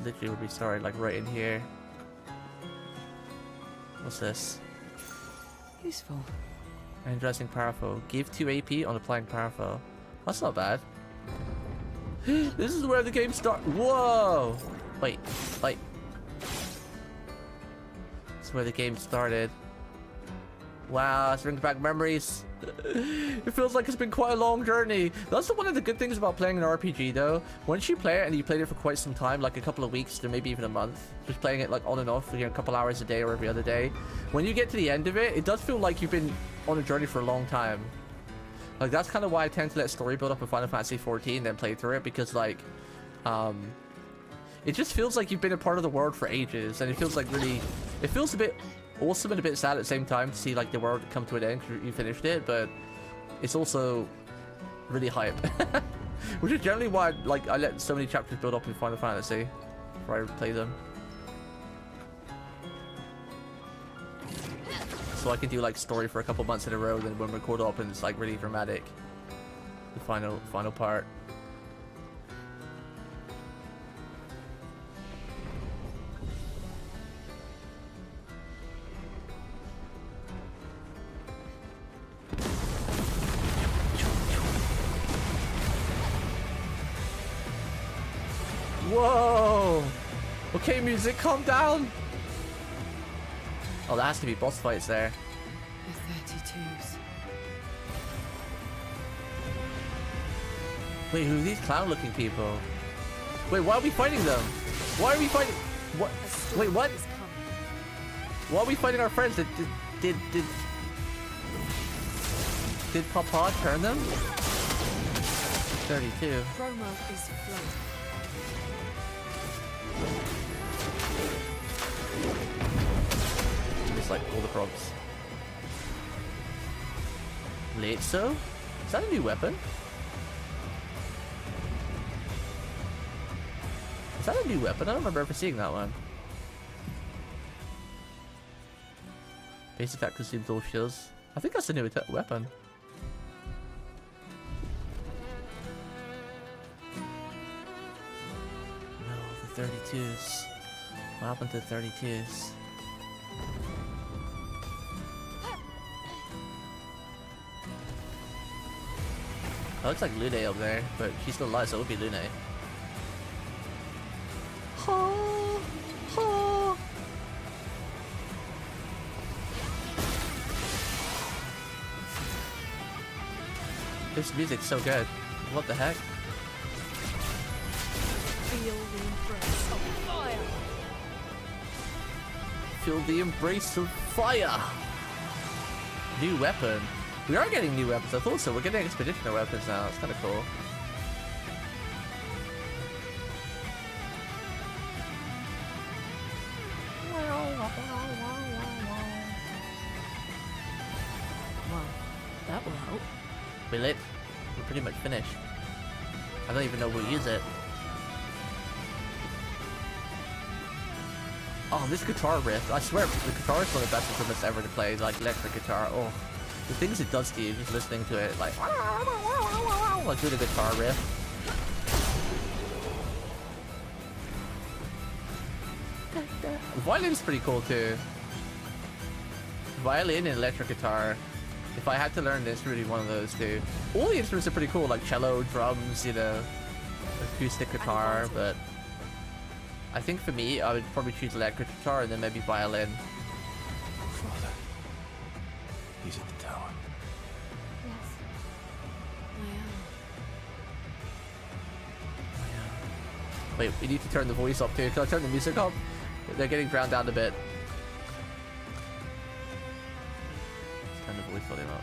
Literally where we started, like right in here. What's this? Useful. Interesting powerful. Give 2 AP on applying powerful. That's not bad. This is where the game starts. Whoa! Wait. This is where the game started. Wow, it's bringing back memories. It feels like it's been quite a long journey. That's one of the good things about playing an RPG, though. Once you play it and you played it for quite some time, like a couple of weeks to maybe even a month, just playing it like on and off, you know, a couple hours a day or every other day, when you get to the end of it, it does feel like you've been on a journey for a long time. Like, that's kind of why I tend to let story build up in Final Fantasy XIV and then play through it, because like it just feels like you've been a part of the world for ages, and it feels like really, it feels a bit awesome and a bit sad at the same time to see like the world come to an end. You finished it, but it's also really hype. Which is generally why like I let so many chapters build up in Final Fantasy before I play them, so I can do like story for a couple months in a row, then when we're caught up and it's like really dramatic, the final part. Whoa! Okay, music, calm down! Oh, there has to be boss fights there. The 32s. Wait, who are these clown-looking people? Wait, why are we fighting them? Why are we fighting? What? Wait, what? Why are we fighting our friends? Did Papa turn them? 32. Promo is flooded. Just like all the props. Late so? Is that a new weapon? Is that a new weapon? I don't remember ever seeing that one. Base attack consumes all shields. I think that's a new weapon. No, the 32s. What happened to the 32s? That looks like Lune up there, but she's still alive, so it would be Lune. Ha! Ha! This music's so good. What the heck? Feel the embrace of fire. Feel the embrace of fire! New weapon. We are getting new weapons, I thought so. We're getting expeditioner weapons now, that's kind of cool. Well, that will help. Will it? We're pretty much finished. I don't even know we'll use it. Oh, this guitar riff. I swear, the guitar is one of the best instruments ever to play, like electric guitar. Oh, the things it does to you just listening to it, like do the guitar riff. Violin's pretty cool too. Violin and electric guitar. If I had to learn an instrument, it'd be one of those two. All the instruments are pretty cool, like cello, drums, you know, acoustic guitar, but I think for me, I would probably choose electric guitar and then maybe violin. Father. He's at the tower. Yes. Wait, we need to turn the voice up too. Can I turn the music up? They're getting drowned out a bit. Let's turn the voice volume up.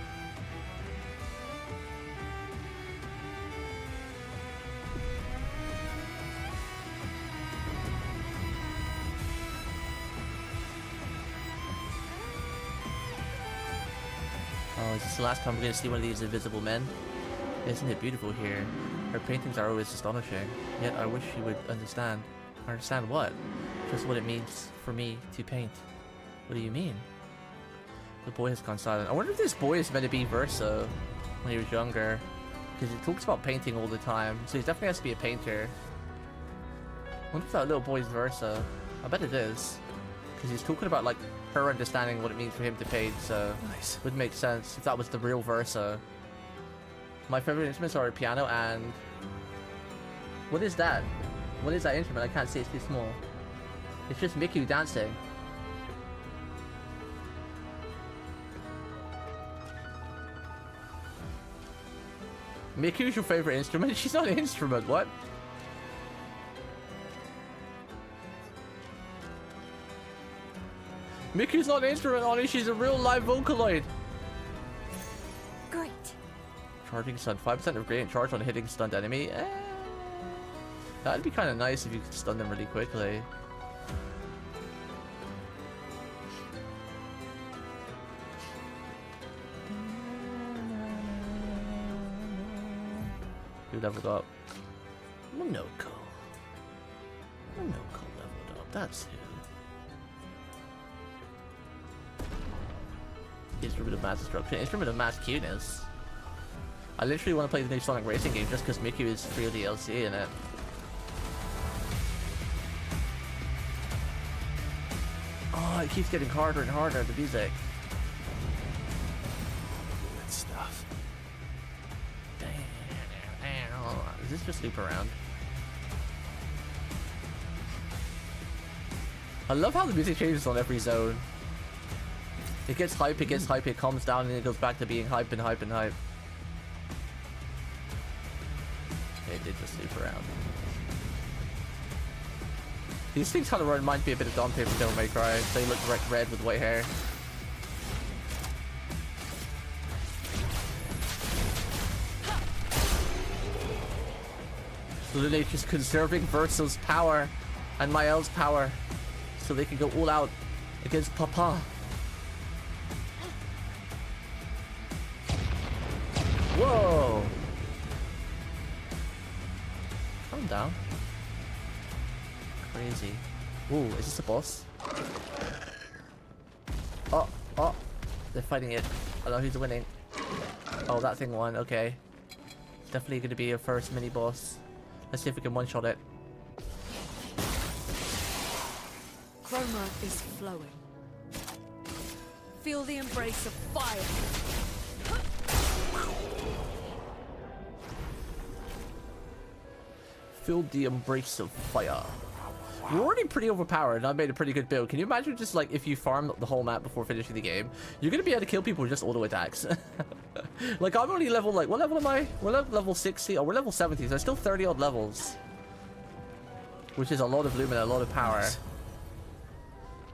Oh, is this the last time we're going to see one of these invisible men? Isn't it beautiful here? Her paintings are always astonishing. Yet I wish you would understand. Understand what? Just what it means for me to paint. What do you mean? The boy has gone silent. I wonder if this boy is meant to be Verso when he was younger. Because he talks about painting all the time. So he definitely has to be a painter. I wonder if that little boy's Verso. I bet it is. Because he's talking about like her understanding what it means for him to paint, so Nice. it would make sense if that was the real Verso. My favorite instruments are a piano and... What is that? What is that instrument? I can't see, it's too small. It's just Mickey dancing. Mickey's your favorite instrument? She's not an instrument, what? Mickey's not an instrument, Ollie, she's a real live Vocaloid. Great. Charging stun, 5% of gradient charge on hitting stunned enemy. That'd be kind of nice if you could stun them really quickly. Who leveled up? Monoko. Monoko leveled up, that's who. Instrument of mass destruction, instrument of mass cuteness. I literally want to play the new Sonic Racing game just because Mickey is free DLC in it. Oh, it keeps getting harder and harder, the music. Good stuff. Is this just loop around? I love how the music changes on every zone. It gets hype, it calms down, and it goes back to being hype and hype and hype. It did just loop around. These things kind of remind me a bit of Dante from Devil May Cry. They look red with white hair. Literally just conserving Verso's power and Mael's power so they can go all out against Papa. Whoa! Calm down. Crazy. Ooh, is this a boss? Oh, oh! They're fighting it. I know who's winning. Oh, that thing won. Okay. Definitely going to be your first mini boss. Let's see if we can one-shot it. Chroma is flowing. Feel the embrace of fire. Feel the embrace of fire. You're already pretty overpowered, and I made a pretty good build. Can you imagine just like if you farm the whole map before finishing the game? You're gonna be able to kill people with just auto attacks. Like I'm only level like what level am I? We're level 60. Oh, we're level 70. So there's still 30 odd levels, which is a lot of Lumina, a lot of power. Nice.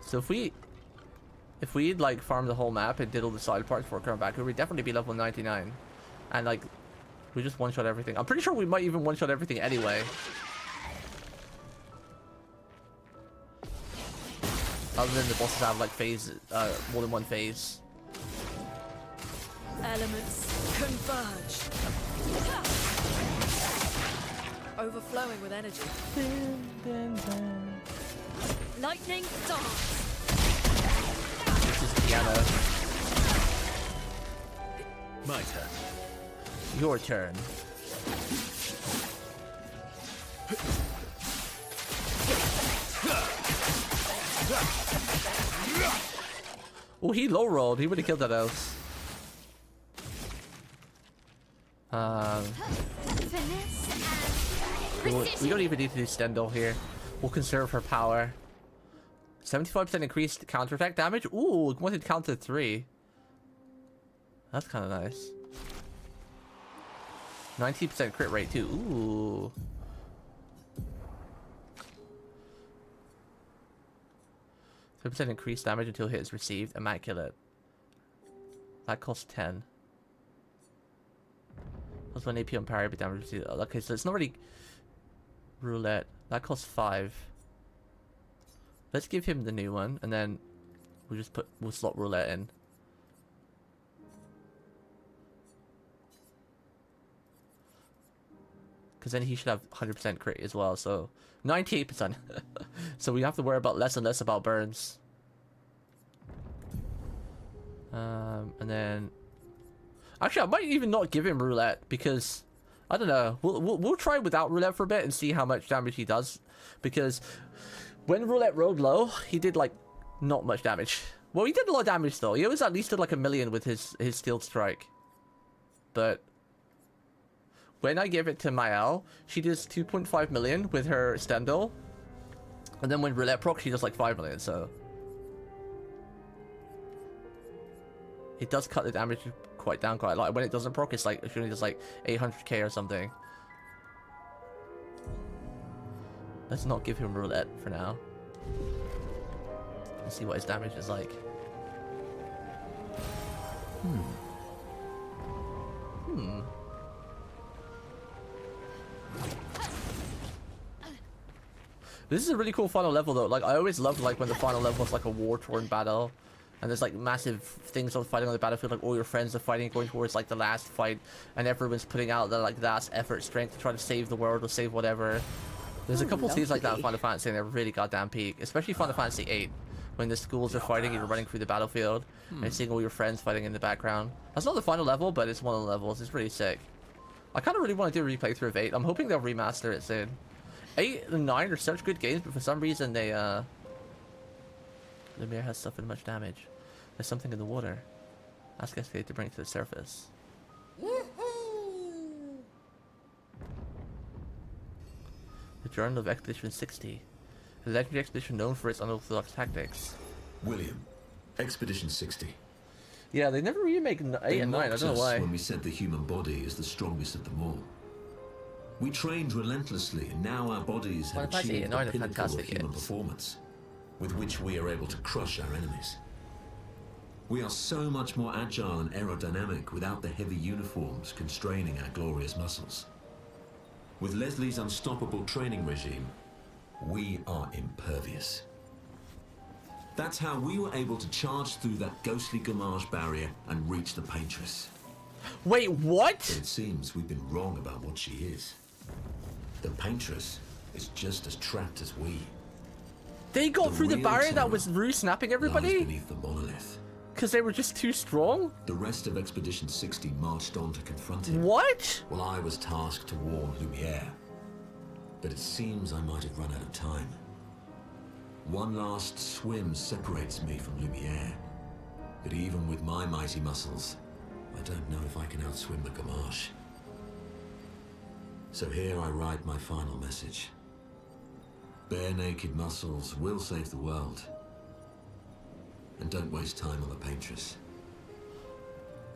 So if we'd like farmed the whole map and did all the side parts before coming back, we would definitely be level 99, and like we just one-shot everything. I'm pretty sure we might even one-shot everything anyway. Other than the bosses have like phase, more than one phase. Elements converge. Overflowing with energy. Lightning dance. This is piano. My turn. Your turn. Oh, he low rolled. He would have killed that else. We don't even need to do Stendhal here. We'll conserve her power. 75% increased counterattack damage. Ooh, wanted to counter 3. That's kind of nice. 19% crit rate too. Ooh. %, increased damage until hit is received. Immaculate. That costs 10. Plus 1 AP on parry, but damage received. Okay, so it's not really roulette. That costs 5. Let's give him the new one, and then we'll slot roulette in. Because then he should have 100% crit as well, so 98%. So we have to worry about less and less about burns. And then actually I might even not give him roulette, because I don't know, we'll try without roulette for a bit and see how much damage he does, because when roulette rode low he did like not much damage. Well, he did a lot of damage though. He always at least did like 1 million with his steel strike, but when I give it to Mael, she does 2.5 million with her Stendhal. And then when roulette proc, she does like 5 million, so it does cut the damage quite down quite a lot. When it doesn't proc, it's like she only does like 800k or something. Let's not give him roulette for now. Let's see what his damage is like. This is a really cool final level though. Like, I always loved like when the final level was like a war-torn battle, and there's like massive things on fighting on the battlefield, like all your friends are fighting, going towards like the last fight, and everyone's putting out their like last effort, strength to try to save the world or save whatever. There's a couple scenes like that in Final Fantasy, and they're really goddamn peak, especially Final Fantasy VIII, when the schools are fighting and you're running through the battlefield and seeing all your friends fighting in the background. That's not the final level, but it's one of the levels. It's really sick. I kind of really want to do a replay through of 8. I'm hoping they'll remaster it soon. 8 and 9 are such good games, but for some reason they the mirror has suffered much damage. There's something in the water. Ask Escape to bring it to the surface. The Journal of Expedition 60. The legendary expedition known for its unorthodox tactics. William, Expedition 60. Yeah, they never remake 8 and 9, I don't know why. When we said the human body is the strongest of them all. We trained relentlessly, and now our bodies have achieved the pinnacle of human performance, with which we are able to crush our enemies. We are so much more agile and aerodynamic without the heavy uniforms constraining our glorious muscles. With Leslie's unstoppable training regime, we are impervious. That's how we were able to charge through that ghostly Gamage barrier and reach the Paintress. Wait, what? But it seems we've been wrong about what she is. The Paintress is just as trapped as we. They got through the barrier that was Rue snapping everybody? Beneath the monolith. Because they were just too strong? The rest of Expedition 60 marched on to confront him. What? Well, I was tasked to warn Lumiere. But it seems I might have run out of time. One last swim separates me from Lumiere. But even with my mighty muscles, I don't know if I can outswim the Gamage. So here I write my final message. Bare naked muscles will save the world. And don't waste time on the Paintress.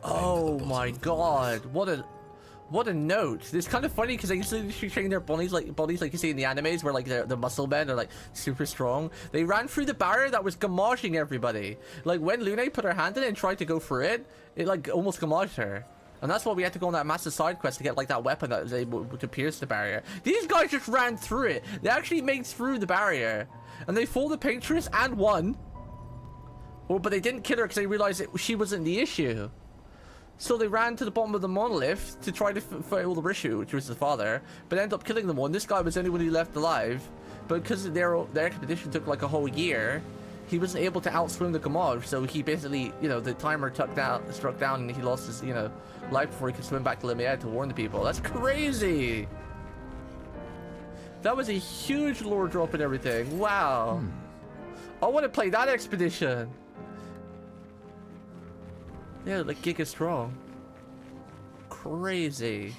Oh my god, what a note. It's kind of funny because they used to train their bodies like you see in the animes where like the muscle men are like super strong. They ran through the barrier that was gamaging everybody. Like when Lune put her hand in it and tried to go for it, it like almost gamaged her. And that's why we had to go on that massive side quest to get like that weapon that was able to pierce the barrier. These guys just ran through it. They actually made through the barrier. And they fought the Paintress and won. Oh, but they didn't kill her because they realized that she wasn't the issue. So they ran to the bottom of the monolith to try to fight all the Rishu, which was the father, but ended up killing them one. This guy was the only one who left alive. But because their expedition took like a whole year, he wasn't able to outswim the Gamage, so he basically, you know, the timer struck down and he lost his, you know, life before he could swim back to Lumiere to warn the people. That's crazy! That was a huge lore drop and everything. Wow. I want to play that expedition. Yeah, like Giga Strong. Crazy.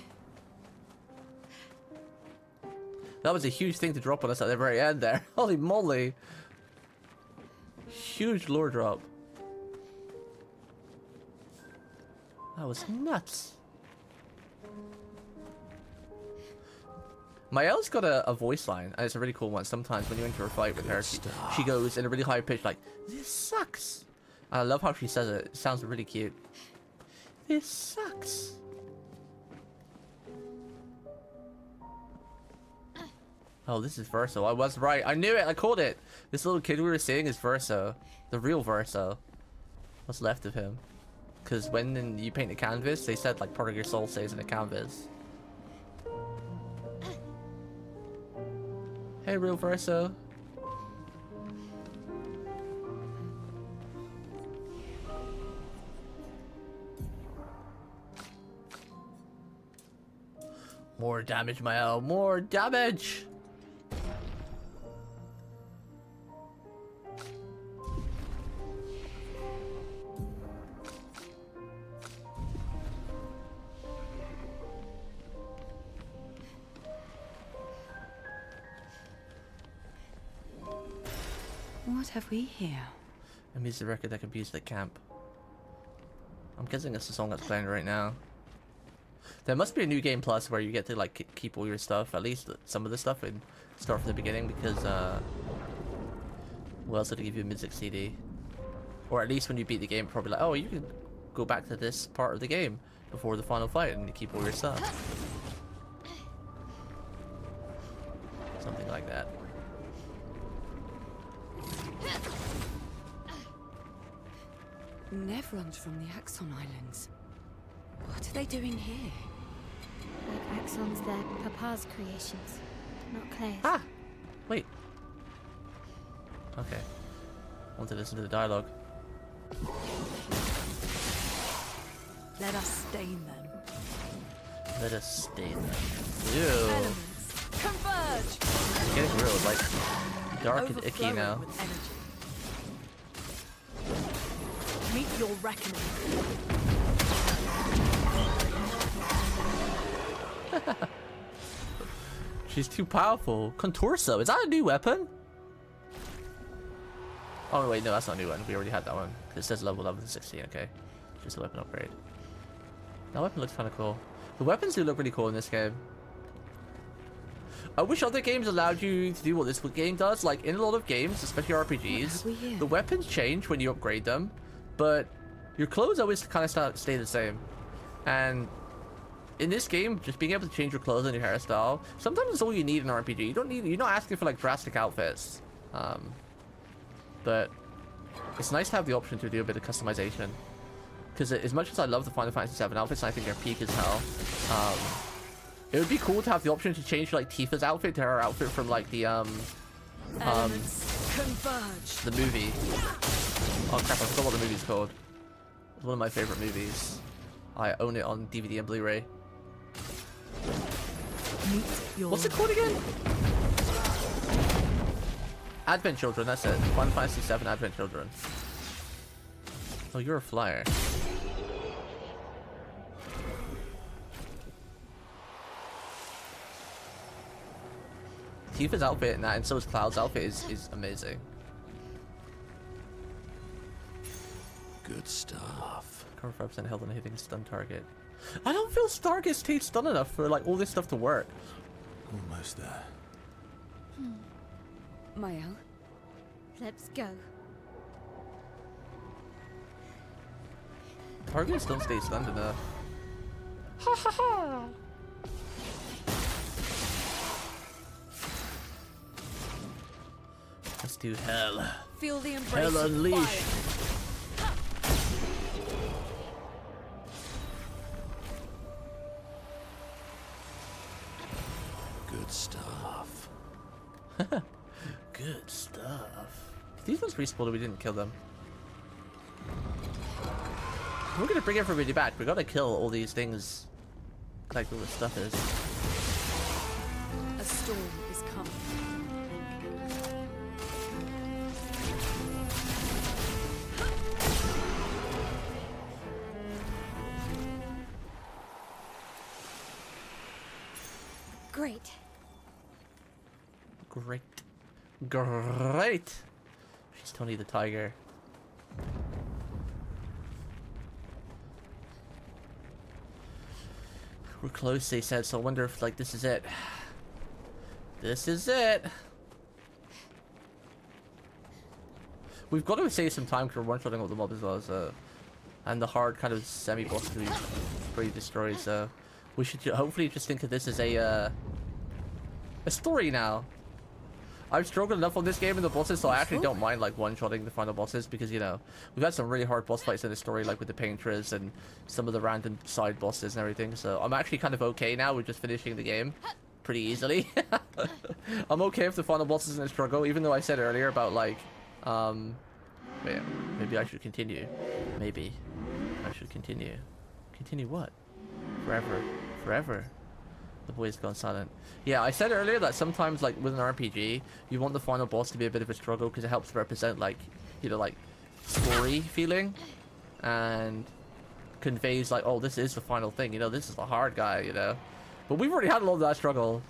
That was a huge thing to drop on us at the very end there. Holy moly. Huge lore drop. That was nuts. Mael's got a voice line, and it's a really cool one. Sometimes when you enter a fight with her, she goes in a really high pitch like, "This sucks." And I love how she says it. It sounds really cute. This sucks. Oh, this is Verso. I was right. I knew it. I called it. This little kid we were seeing is Verso. The real Verso. What's left of him. Because when you paint a canvas, they said like part of your soul stays in the canvas. Hey, real Verso. More damage, Mael. More damage! What have we here? It means the record that can be used at camp. I'm guessing it's the song that's playing right now. There must be a new game plus where you get to like keep all your stuff, at least some of the stuff, and start from the beginning, because well, else it'll give you a music CD, or at least when you beat the game, probably like, oh, you can go back to this part of the game before the final fight and you keep all your stuff, something like that. Nevrons from the Axon Islands. What are they doing here? Like Axon's their papa's creations, not Claire's. Ah! Wait. Okay. I want to listen to the dialogue. Let us stain them. Let us stain them. Ew. Elements converge. It's getting real, like, dark and icky Overflowing now. with energy. Meet your reckoning. She's too powerful. Contorso, is that a new weapon? Oh wait, no, that's not a new one. We already had that one. It says level 16, okay. Just a weapon upgrade. That weapon looks kind of cool. The weapons do look really cool in this game. I wish other games allowed you to do what this game does. Like, in a lot of games, especially RPGs, the weapons change when you upgrade them, but your clothes always kind of stay the same. And in this game, just being able to change your clothes and your hairstyle, sometimes it's all you need in an RPG. You're not asking for like drastic outfits. But it's nice to have the option to do a bit of customization. Because as much as I love the Final Fantasy VII outfits, and I think they're peak as hell, it would be cool to have the option to change like Tifa's outfit to her outfit from like the Elements converge. the movie. Oh crap, I forgot what the movie's called. It's one of my favorite movies. I own it on DVD and Blu-ray. What's it called again? Advent Children, that's it. Final Fantasy VII Advent Children. Oh, you're a flyer. Tifa's outfit and that, and so is Cloud's outfit is amazing. Good stuff. Cover 5% held on a hitting stun target. I don't feel Stargate stays stun enough for like all this stuff to work. Almost there. Mael? Let's go. Targets don't stay stunned enough. Ha ha ha! Let's do hell. Feel the embrace Hell of unleashed. fire. Good stuff. Good stuff. These ones respawned, we didn't kill them. We're gonna bring everybody back. We gotta kill all these things. Like all this stuff is. A storm is coming. Great. Great. Great! She's Tony the Tiger. We're close, they said, so I wonder if, like, this is it. This is it! We've got to save some time because we're one-shotting all the mobs as well, so... And the hard kind of semi-boss to be pretty destroyed, so... We should hopefully just think of this as a story now. I've struggled enough on this game in the bosses, so I actually don't mind like one-shotting the final bosses because, you know, we've had some really hard boss fights in the story, like with the painters and some of the random side bosses and everything. So I'm actually kind of okay now with just finishing the game pretty easily. I'm okay if the final boss isn't a struggle, even though I said earlier about like, wait, maybe I should continue. Maybe I should continue. Continue what? Forever. Forever. The boy's gone silent. Yeah, I said earlier that sometimes, like, with an RPG, you want the final boss to be a bit of a struggle because it helps represent, like, you know, like, story feeling. And conveys, like, oh, this is the final thing, you know, this is the hard guy, you know. But we've already had a lot of that struggle.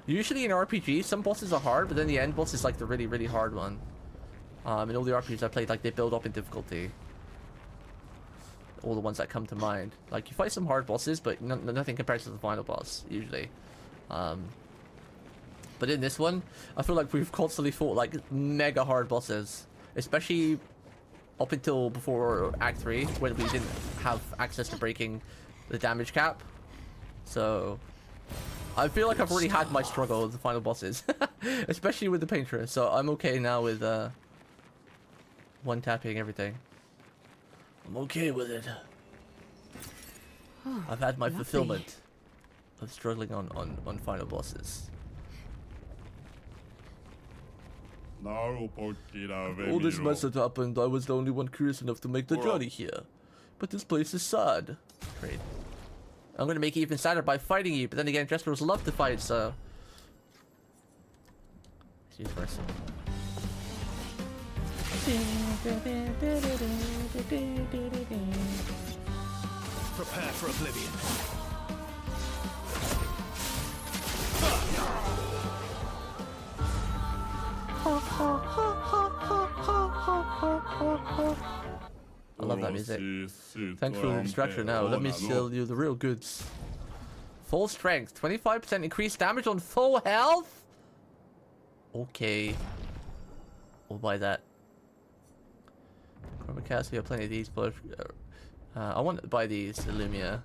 Usually in RPGs, some bosses are hard, but then the end boss is, like, the really, really hard one. In all the RPGs I played, like, they build up in difficulty. All the ones that come to mind. Like, you fight some hard bosses, but nothing compared to the final boss, usually. But in this one, I feel like we've constantly fought, like, mega hard bosses. Especially up until before Act 3, when we didn't have access to breaking the damage cap. So, I feel like I've already had my struggle with the final bosses. Especially with the painter. So, I'm okay now with, one-tapping everything. I'm okay with it. Oh, I've had my lovely. fulfillment of struggling on final bosses. All this mess had happened, I was the only one curious enough to make the journey here. But this place is sad. Great. I'm gonna make it even sadder by fighting you, but then again, Jesters love to fight, so... She's first. Prepare for oblivion. I love that music. Thanks for the distraction now. Let me sell you the real goods. Full strength. 25% increased damage on full health? Okay. We'll buy that. Chromacast, we have plenty of these, but I want to buy these, Illumia.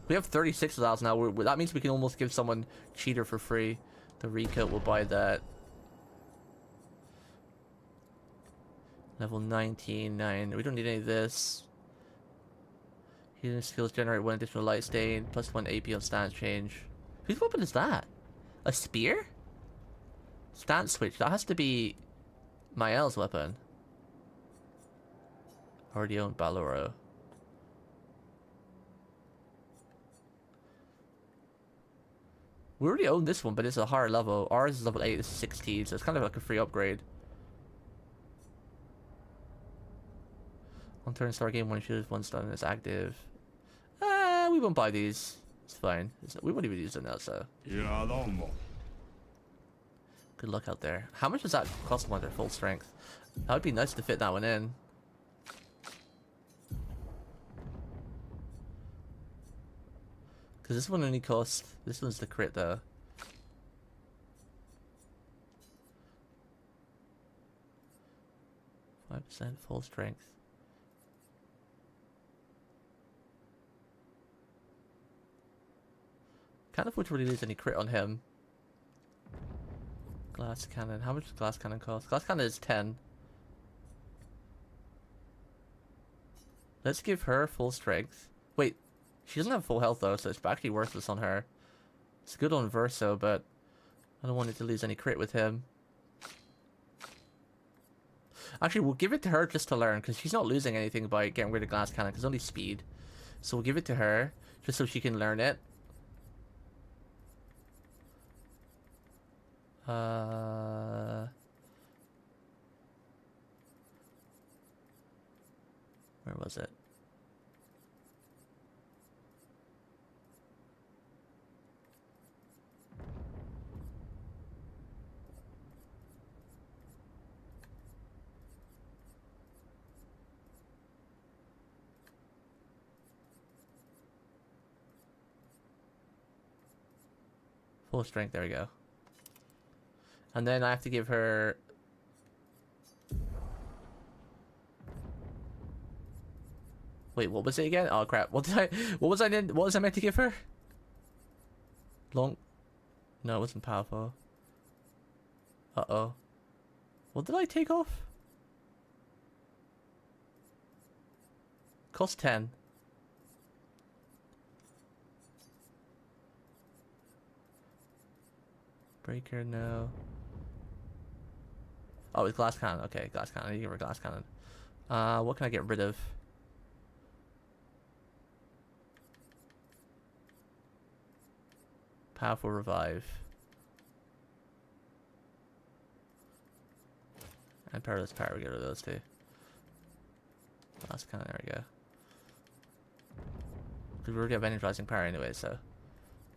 We have 36 of those now. That means we can almost give someone cheater for free. The recoat, we'll buy that. Level 19, 9. We don't need any of this. Healing skills generate 1 additional light stain, plus 1 AP on stance change. Whose weapon is that? A spear? Stance switch. That has to be Mael's weapon. Already owned Baloro. We already own this one, but it's a higher level. Ours is level 8, this is 16, so it's kind of like a free upgrade. On turn start game, one shooter, one stun is active. We won't buy these. It's fine. We won't even use them now, so. Good luck out there. How much does that cost them under full strength? That would be nice to fit that one in. Because this one only costs... This one's the crit, though. %, full strength. Can't afford to really lose any crit on him. Glass cannon. How much does glass cannon cost? Glass cannon is 10. Let's give her full strength. Wait, she doesn't have full health though, so it's actually worthless on her. It's good on Verso, but I don't want it to lose any crit with him. Actually, we'll give it to her just to learn, because she's not losing anything by getting rid of glass cannon, because only speed. So we'll give it to her, just so she can learn it. Where was it? Full strength, there we go. And then I have to give her... Wait, what was it again? Oh crap, what was I meant to give her? Long... No, it wasn't powerful. Uh-oh. What did I take off? Cost 10. Breaker, no. Oh, it's glass cannon. Okay, glass cannon. I need to give her glass cannon. What can I get rid of? Powerful revive. And perilous power, we get rid of those two. Glass cannon, there we go. Because we already have energizing power anyway, so.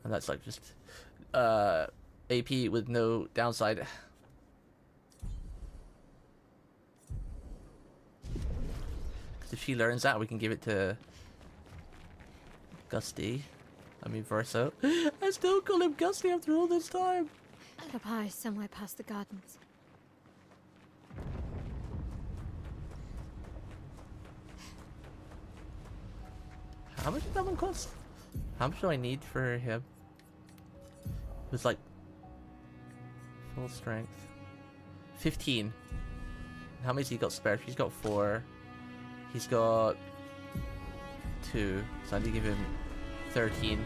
And that's like just AP with no downside. Because if she learns that, we can give it to Gusty. I mean Verso. I still call him Gusty after all this time. Up high, somewhere past the gardens. How much did that one cost? How much do I need for him? It was like full strength. 15. How many's he got spare? He's got 4. He's got 2. So I need to give him 13.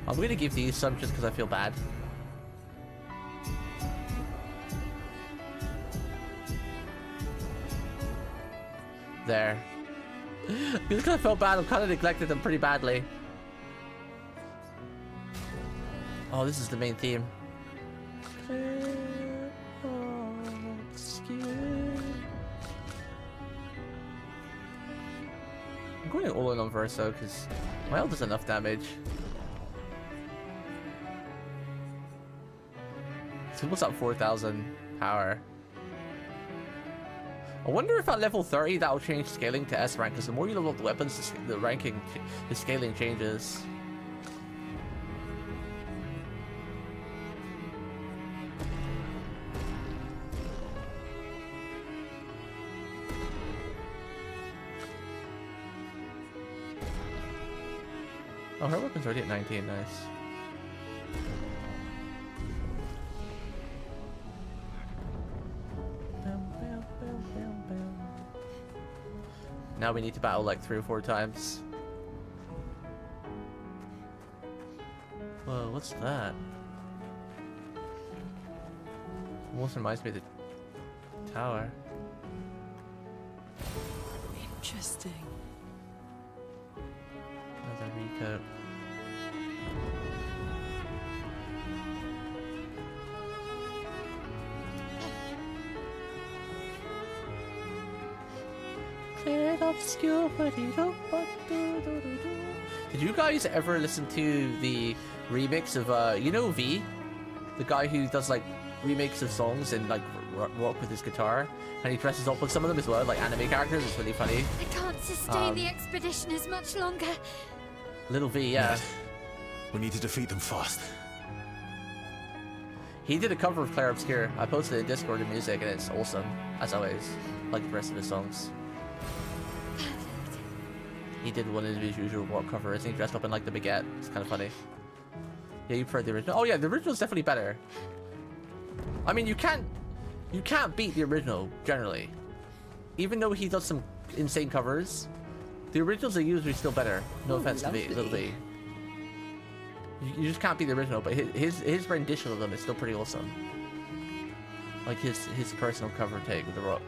I'm gonna give these some just because I feel bad. There. Because I felt bad, I've kind of neglected them pretty badly. Oh, this is the main theme. Clair Obscur. I'm going all in on Verso because my ult does enough damage. It's almost at 4,000 power. I wonder if at level 30 that'll change scaling to S rank, because the more you level up the weapons, the ranking, the scaling changes. Oh, her weapon's already at 19, nice. Now we need to battle like 3 or 4 times. Whoa, what's that? Almost reminds me of the tower. Interesting. Another recoat. Clair Obscur. Did you guys ever listen to the remix of you know V? The guy who does like remakes of songs and like rock with his guitar, and he dresses up with some of them as well, like anime characters. It's really funny. I can't sustain the expedition as much longer. Little V, yeah. Ned, we need to defeat them fast. He did a cover of Clair Obscur. I posted it in Discord and music, and it's awesome, as always, like the rest of his songs. He did one of his usual rock covers, and he dressed up in like the baguette. It's kind of funny. Yeah, you preferred the original. Oh yeah, the original's definitely better. I mean, you can't beat the original generally, even though he does some insane covers. The originals are usually still better. No offense to Little V. You just can't beat the original, but his rendition of them is still pretty awesome. Like his personal cover take with the rock.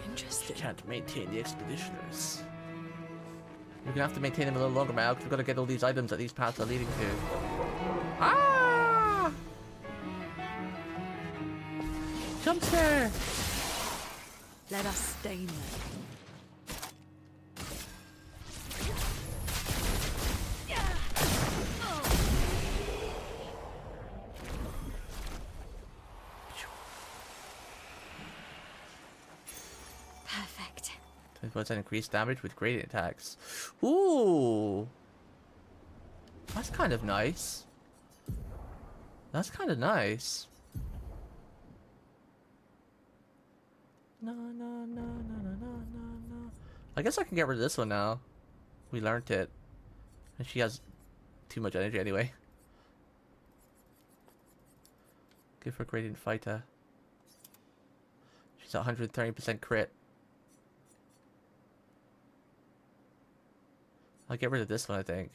Interesting. Can't maintain the expeditioners. We're gonna have to maintain him a little longer, man, because we've got to get all these items that these paths are leading to. Ah! Jump scare! Let us stain them. Perfect. 20% increased damage with gradient attacks. Ooh! That's kind of nice. That's kind of nice. No, no, no, no, no, no, no. I guess I can get rid of this one now. We learned it. And she has too much energy anyway. Good for gradient fighter. She's 130% crit. I'll get rid of this one, I think.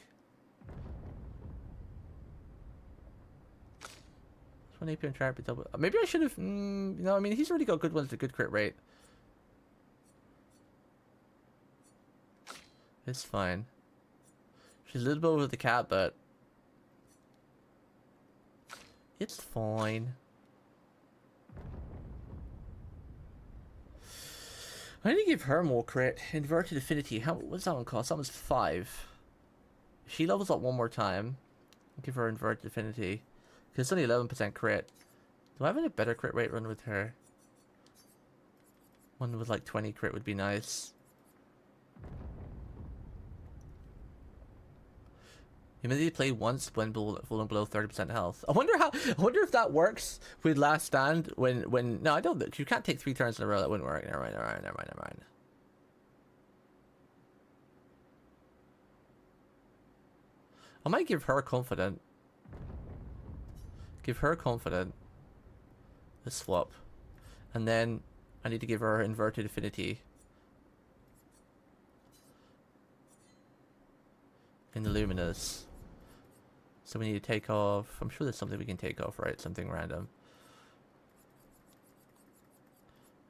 This one AP and trap double. Maybe I should have. No, I mean he's already got good ones with a good crit rate. It's fine. She's a little bit over the cap, but it's fine. I need to give her more crit. Inverted affinity. What's that one cost? That one's 5. She levels up one more time. Give her inverted affinity. Because it's only 11% crit. Do I have any better crit rate run with her? One with like 20 crit would be nice. Immediately play once when falling below 30% health. I wonder if that works with Last Stand when no, I don't. You can't take 3 turns in a row. That wouldn't work. Never mind. I might give her confident. Give her confident. The swap, and then I need to give her inverted affinity. In the luminous. So we need to take off. I'm sure there's something we can take off, right? Something random.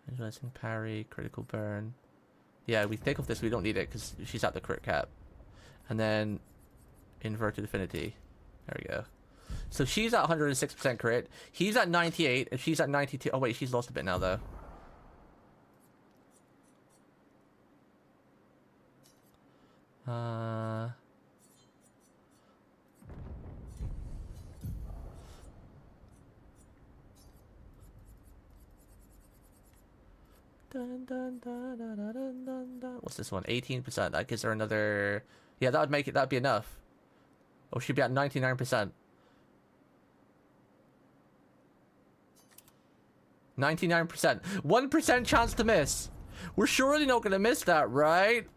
Visualizing parry, critical burn. Yeah, we take off this. We don't need it because she's at the crit cap. And then inverted affinity. There we go. So she's at 106% crit. He's at 98, and she's at 92. Oh wait, she's lost a bit now though. What's this one? 18%. That gives her another. Yeah, that would make it. That'd be enough. Oh, she'd be at 99%. 99%. 1% chance to miss. We're surely not gonna miss that, right?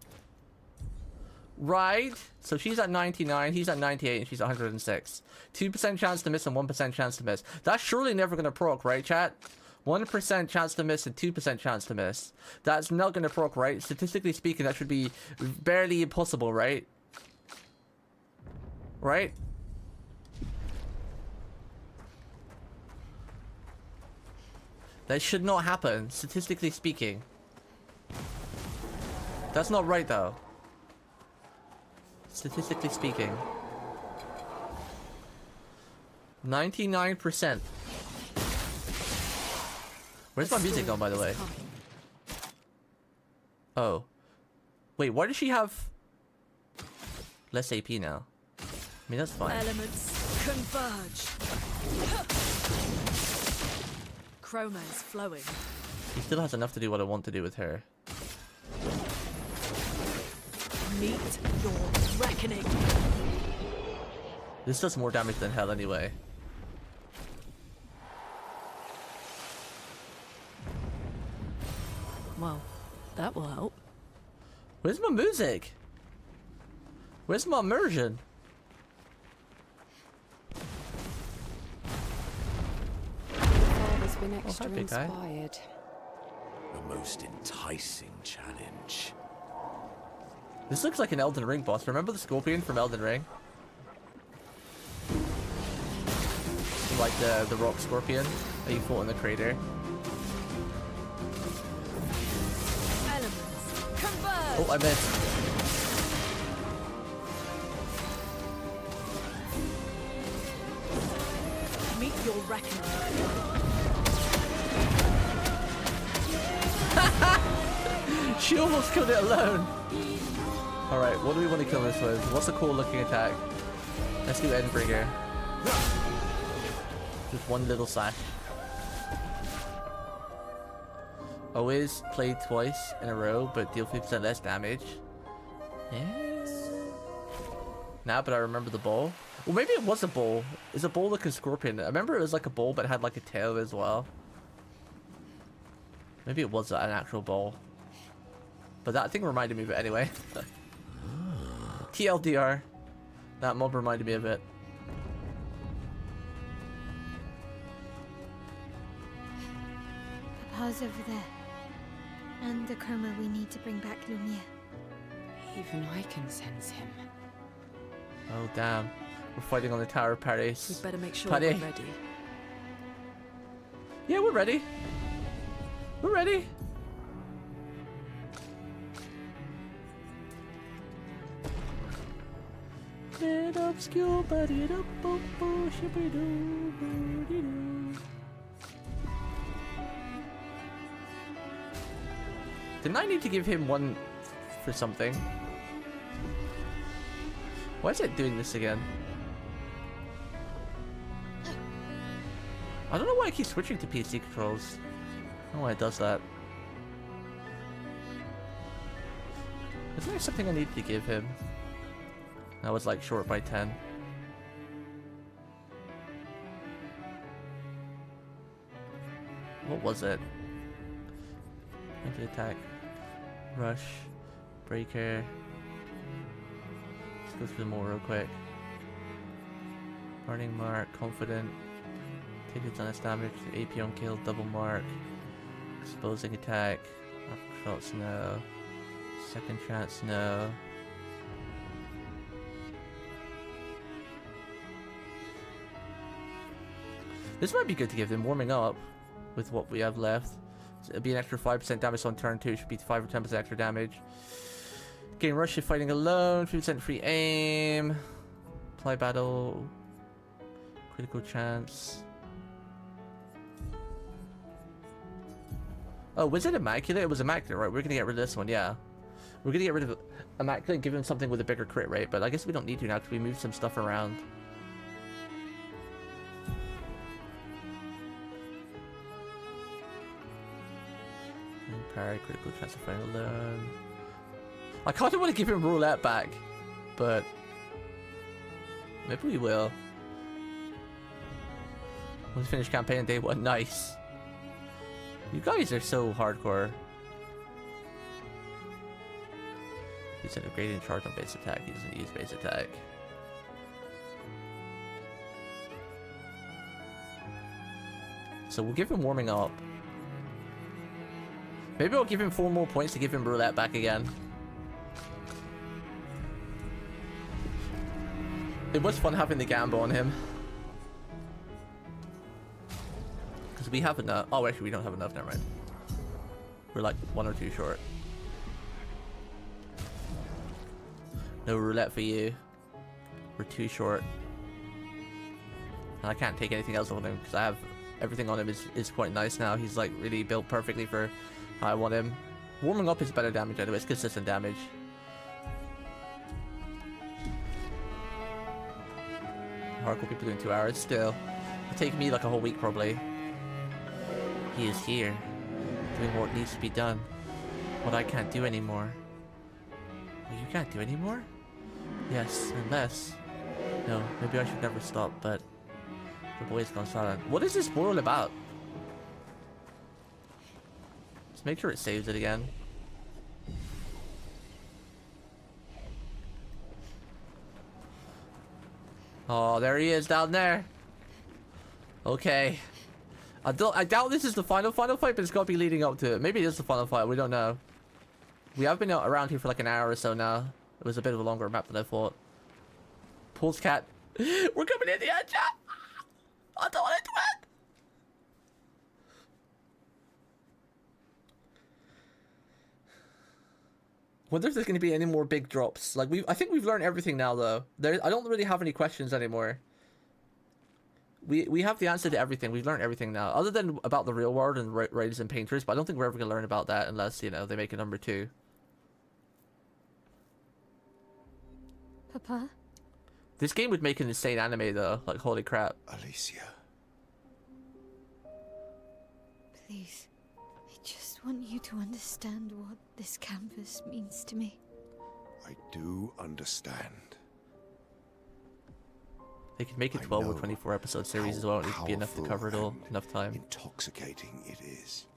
Right? So she's at 99, he's at 98, and she's at 106. 2% chance to miss and 1% chance to miss. That's surely never gonna proc, right, chat? 1% chance to miss and 2% chance to miss. That's not gonna proc, right? Statistically speaking, that should be barely impossible, right? Right? That should not happen, statistically speaking. That's not right, though. Statistically speaking. 99%. Where's my music gone, by the way? Oh. Wait, why does she have less AP now? I mean, that's fine. Elements converge. Chroma is flowing. She still has enough to do what I want to do with her. Meet your reckoning. This does more damage than hell anyway. Well, that will help. Where's my music? Where's my immersion? Father's been extra big guy. inspired. The most enticing challenge. This looks like an Elden Ring boss. Remember the Scorpion from Elden Ring? Like the rock scorpion that you fought in the crater. Elements converge. Oh, I missed. reckoning. She almost killed it alone. Alright, what do we want to kill this with? What's a cool looking attack? Let's do Endbringer. Just one little slash. Always play twice in a row, but deal 50% less damage. Yeah. Nah, but I remember the ball. Well, maybe it was a ball. Is a ball like a scorpion? I remember it was like a ball, but it had like a tail as well. Maybe it was an actual ball. But that thing reminded me of it anyway. TLDR. That mob reminded me of it. Papa's over there. And the chroma we need to bring back Lumia. Even I can sense him. Oh damn. We're fighting on the Tower of Paris. We'd better make sure Paddy. we're ready. Yeah, we're ready. We're ready. Clair Obscur, didn't I need to give him one for something? Why is it doing this again? I don't know why I keep switching to PC controls. I don't know why it does that. Isn't there something I need to give him? That was like short by 10. What was it? Into attack. Rush. Breaker. Let's go through them all real quick. Burning Mark. Confident. Take its honest damage. AP on kill. Double Mark. Exposing attack. Shots no. Second chance no. This might be good to give them warming up with what we have left. So it'll be an extra 5% damage on turn 2. It should be 5 or 10% extra damage. Gain rush if fighting alone. 3% free aim. Apply battle. Critical chance. Oh, was it Immaculate? It was Immaculate, right? We're gonna get rid of this one, yeah. We're gonna get rid of Immaculate and give him something with a bigger crit rate, but I guess we don't need to now because we moved some stuff around. Parry, critical chance of fighting alone. I kind of want to give him roulette back, but maybe we will. We'll finish campaign on day 1. Nice. You guys are so hardcore. He's an upgraded charge on base attack. He doesn't use base attack. So we'll give him warming up. Maybe I'll give him 4 more points to give him roulette back again. It was fun having the gamble on him. Because we have enough. Oh, actually, we don't have enough. Never mind. We're like 1 or 2 short. No roulette for you. We're 2 short. And I can't take anything else on him because I have everything on him is quite nice now. He's like really built perfectly for how I want him. Warming up is better damage anyway. It's consistent damage. Hardcore people doing 2 hours still. It'll take me like a whole week probably. He is here, doing what needs to be done. What I can't do anymore. Well, you can't do anymore? Yes, unless... No, maybe I should never stop, but... The boy's gone silent. What is this world about? Let's make sure it saves it again. Oh, there he is down there. Okay. I doubt this is the final fight, but it's got to be leading up to it. Maybe it is the final fight. We don't know. We have been around here for like an hour or so now. It was a bit of a longer map than I thought. Pulse cat. We're coming in the edge. I don't want to do it. Wonder if there's going to be any more big drops. Like I think we've learned everything now, though. I don't really have any questions anymore. We have the answer to everything. We've learned everything now, other than about the real world and writers and painters. But I don't think we're ever gonna learn about that unless, you know, they make a number 2. Papa? This game would make an insane anime though. Like, holy crap. Alicia. Please. I just want you to understand what this canvas means to me. I do understand. They could make a 12 or 24 episode series as well. It would be enough to cover it all. Enough time. Intoxicating it is.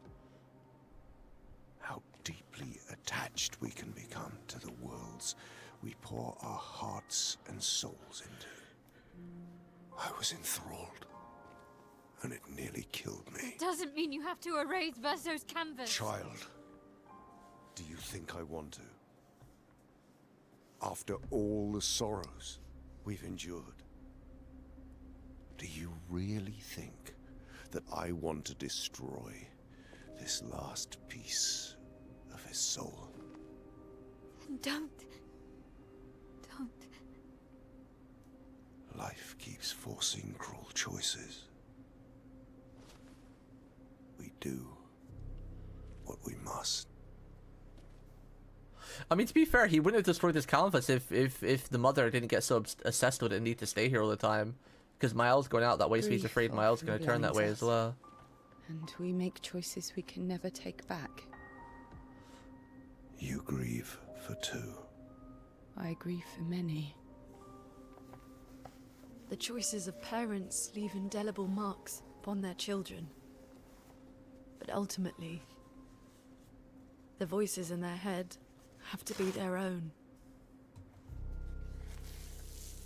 How deeply attached we can become to the worlds we pour our hearts and souls into. I was enthralled, and it nearly killed me. Doesn't mean you have to erase Verso's canvas. Child, do you think I want to? After all the sorrows we've endured, do you really think that I want to destroy this last piece of his soul? Don't. Life keeps forcing cruel choices. We do what we must. I mean, to be fair, he wouldn't have destroyed this canvas if the mother didn't get so obsessed with it and need to stay here all the time. Because Miles going out that way, so he's afraid Miles is going to turn that way as well. And we make choices we can never take back. You grieve for 2. I grieve for many. The choices of parents leave indelible marks upon their children. But ultimately, the voices in their head have to be their own.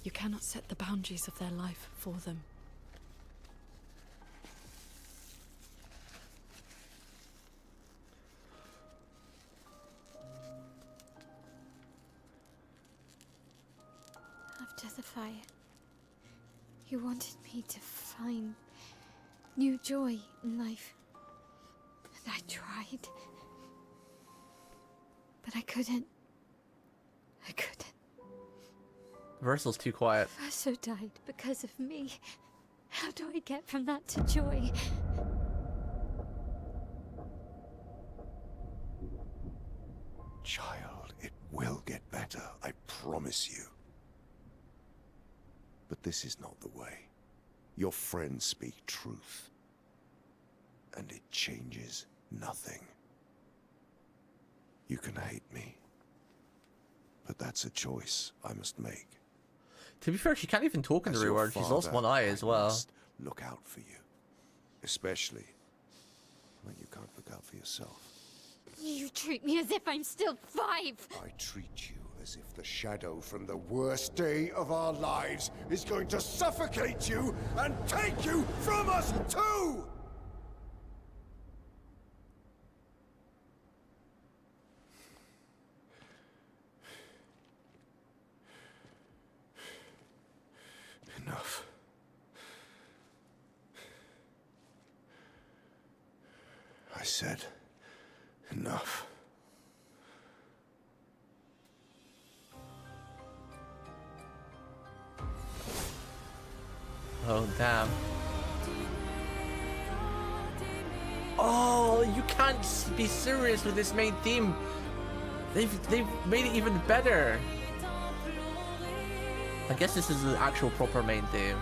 You cannot set the boundaries of their life for them. After the fire, you wanted me to find new joy in life. And I tried. But I couldn't. Versal's too quiet. Verso died because of me. How do I get from that to joy? Child, it will get better, I promise you. But this is not the way. Your friends speak truth. And it changes nothing. You can hate me. But that's a choice I must make. To be fair, she can't even talk in the real world. She's lost one eye as well. I must look out for you. Especially when you can't look out for yourself. You treat me as if I'm still 5. I treat you as if the shadow from the worst day of our lives is going to suffocate you and take you from us too! Enough. I said enough. Oh, damn. Oh, you can't be serious with this main theme. They've made it even better. I guess this is the actual proper main theme.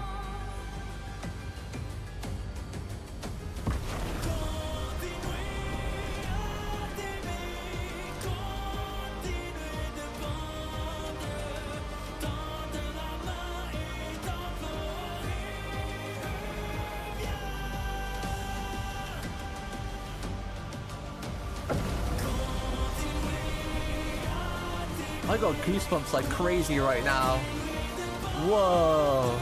I got goosebumps like crazy right now. Whoa.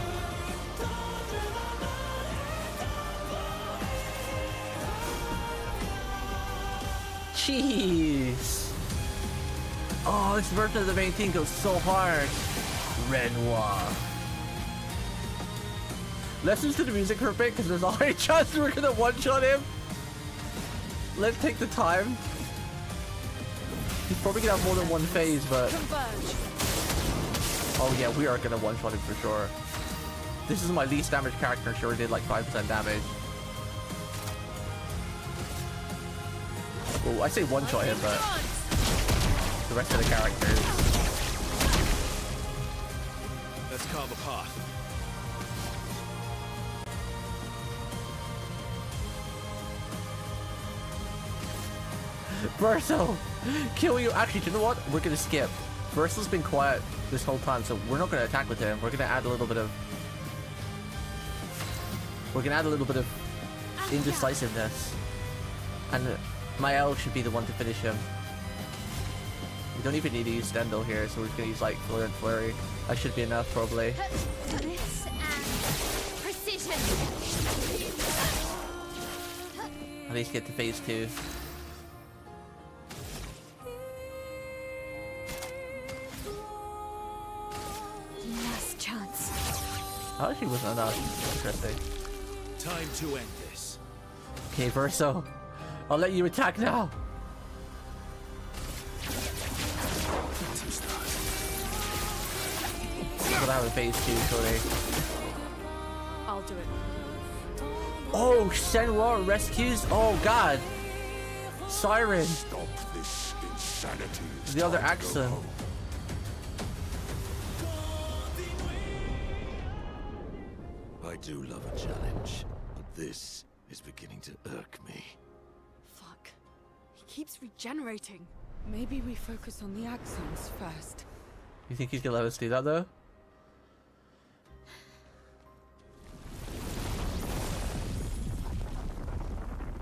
Jeez. Oh, this version of the main theme goes so hard. Renoir. Listen to the music for a bit, because there's a high chance we're gonna one-shot him. Let's take the time. He's probably gonna have more than one phase, but... Converge. Oh yeah, we are gonna one-shot him for sure. This is my least damaged character. She already did like 5% damage. Well, I say one-shot him, but the rest of the characters. Let's carve a path. Verso! Kill you! Actually, you know what? We're gonna skip. Verso's been quiet this whole time, so we're not gonna attack with him. We're gonna add a little bit of... indecisiveness. And my L should be the one to finish him. We don't even need to use Stendhal here, so we're just gonna use like Fleur and Flurry. That should be enough, probably. Bliss and precision. At least get to phase 2. Last chance. Oh, she wasn't enough. Interesting. Time to end this. Okay, Verso. I'll let you attack now. We'll have a phase 2, Cody. I'll do it. Oh, Senwa rescues? Oh, God. Siren. Stop this insanity. The other accent. I do love a challenge, but this is beginning to irk me. Fuck. He keeps regenerating. Maybe we focus on the axons first. You think he's gonna let us do that, though?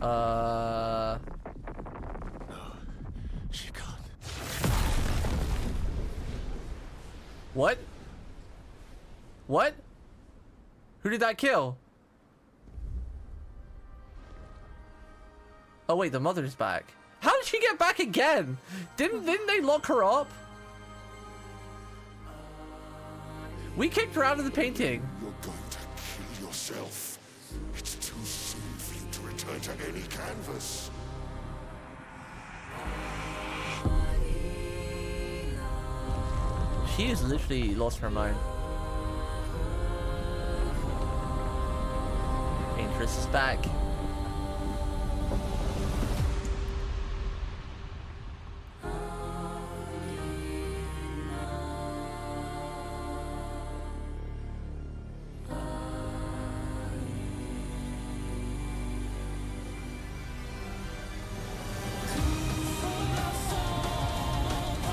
No, she can't. What? What? Who did that kill? Oh wait, the mother's back. How did she get back again? Didn't they lock her up? We kicked her out of the painting. You're going to kill yourself. It's too soon for you to return to any canvas. She has literally lost her mind. Paintress is back.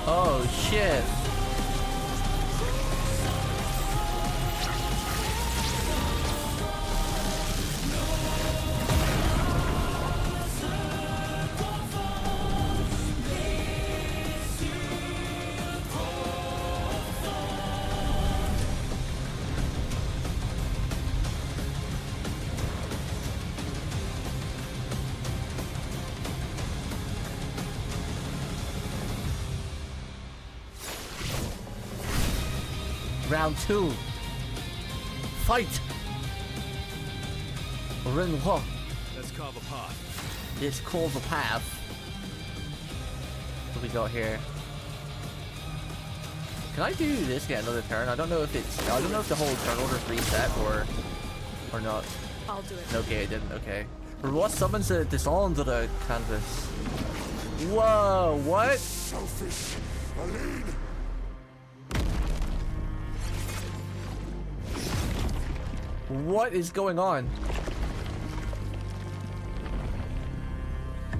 Oh shit. Round 2. Fight! Renhua. Let's carve a path. Let's carve a path. What do we got here? Can I do this? Get another turn? I don't know if the whole turn order's reset or not. I'll do it. Okay, it didn't. Okay. What summons a Descendre canvas? Whoa! What? Selfish, Aline. What is going on?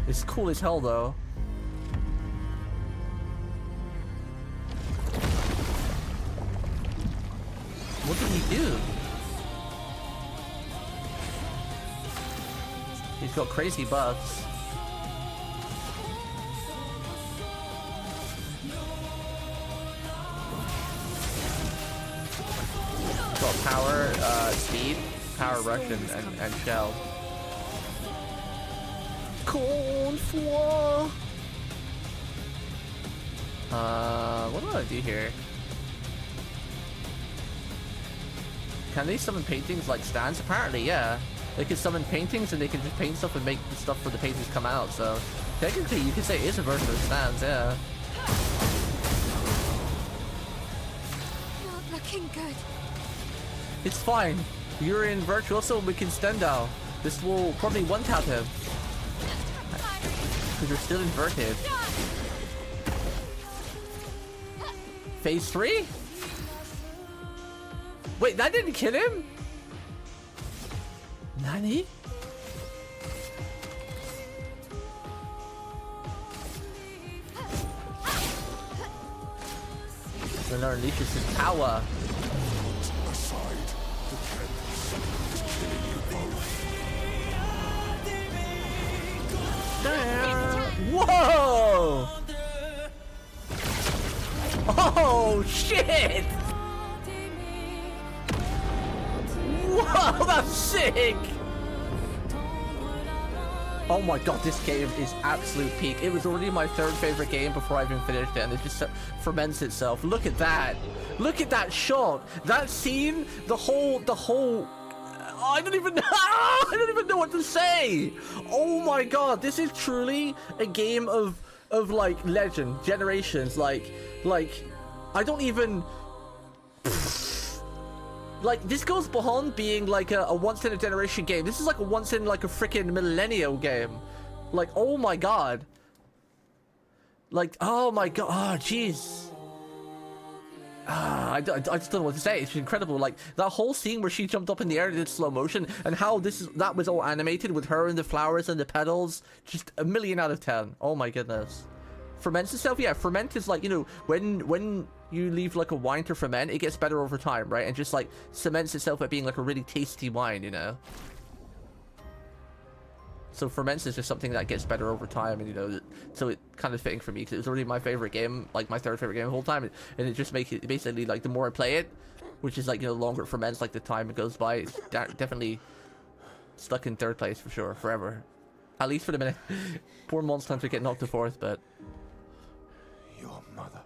It's cool as hell, though. What did he do? He's got crazy buffs. Got power, speed, power rush, and shell. Cornflower. What do I do here? Can they summon paintings like stands? Apparently, yeah. They can summon paintings and they can just paint stuff and make the stuff for the paintings come out, so technically you could say it is a version of stands, yeah. Not looking good. It's fine. You're in Virtuoso, we can stand down. This will probably one-tap him. Because you're still inverted. Phase 3? Wait, that didn't kill him? Nani? Then unleashes his power. Whoa! Oh shit! Whoa, that's sick! Oh my god, this game is absolute peak. It was already my third favorite game before I even finished it, and it just ferments itself. Look at that! Look at that shot! That scene, the whole I don't even know. I don't even know what to say. Oh my god, this is truly a game of like legend, generations. Like I don't even. Like, this goes beyond being like a once in a generation game. This is like a once in like a freaking millennial game. Like, oh my god. Like, oh my god. Oh jeez. I just don't know what to say. It's incredible. Like that whole scene where she jumped up in the air and did slow motion, and how that was all animated with her and the flowers and the petals. Just a million out of 10. Oh my goodness. Ferments itself, yeah. Ferment is like, you know, when you leave like a wine to ferment, it gets better over time, right? And just like cements itself at being like a really tasty wine, you know. So ferments is just something that gets better over time, and you know, so it kind of fitting for me because it was already my favorite game, like my third favorite game the whole time, and it just makes it basically like the more I play it, which is like, you know, longer it ferments, like the time it goes by, it's definitely stuck in third place for sure, forever, at least for the minute. Poor monster hunter get knocked to fourth, but your mother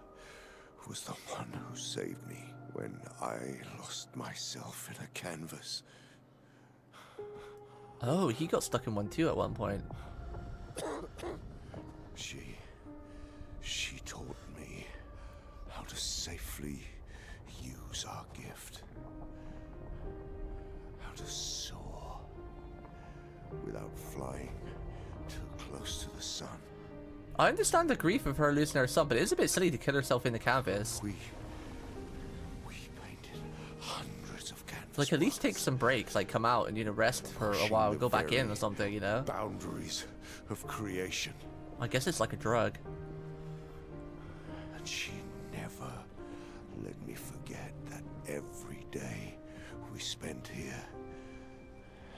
was the one who saved me when I lost myself in a canvas. Oh, he got stuck in one too at one point. She taught me how to safely use our gift. How to soar without flying too close to the sun. I understand the grief of her losing her son, but it is a bit silly to kill herself in the canvas. We painted hundreds of canvas. Like, at least take some breaks, like come out and, you know, rest for a while, go back in or something, you know? Boundaries of creation. I guess it's like a drug. And she never let me forget that every day we spent here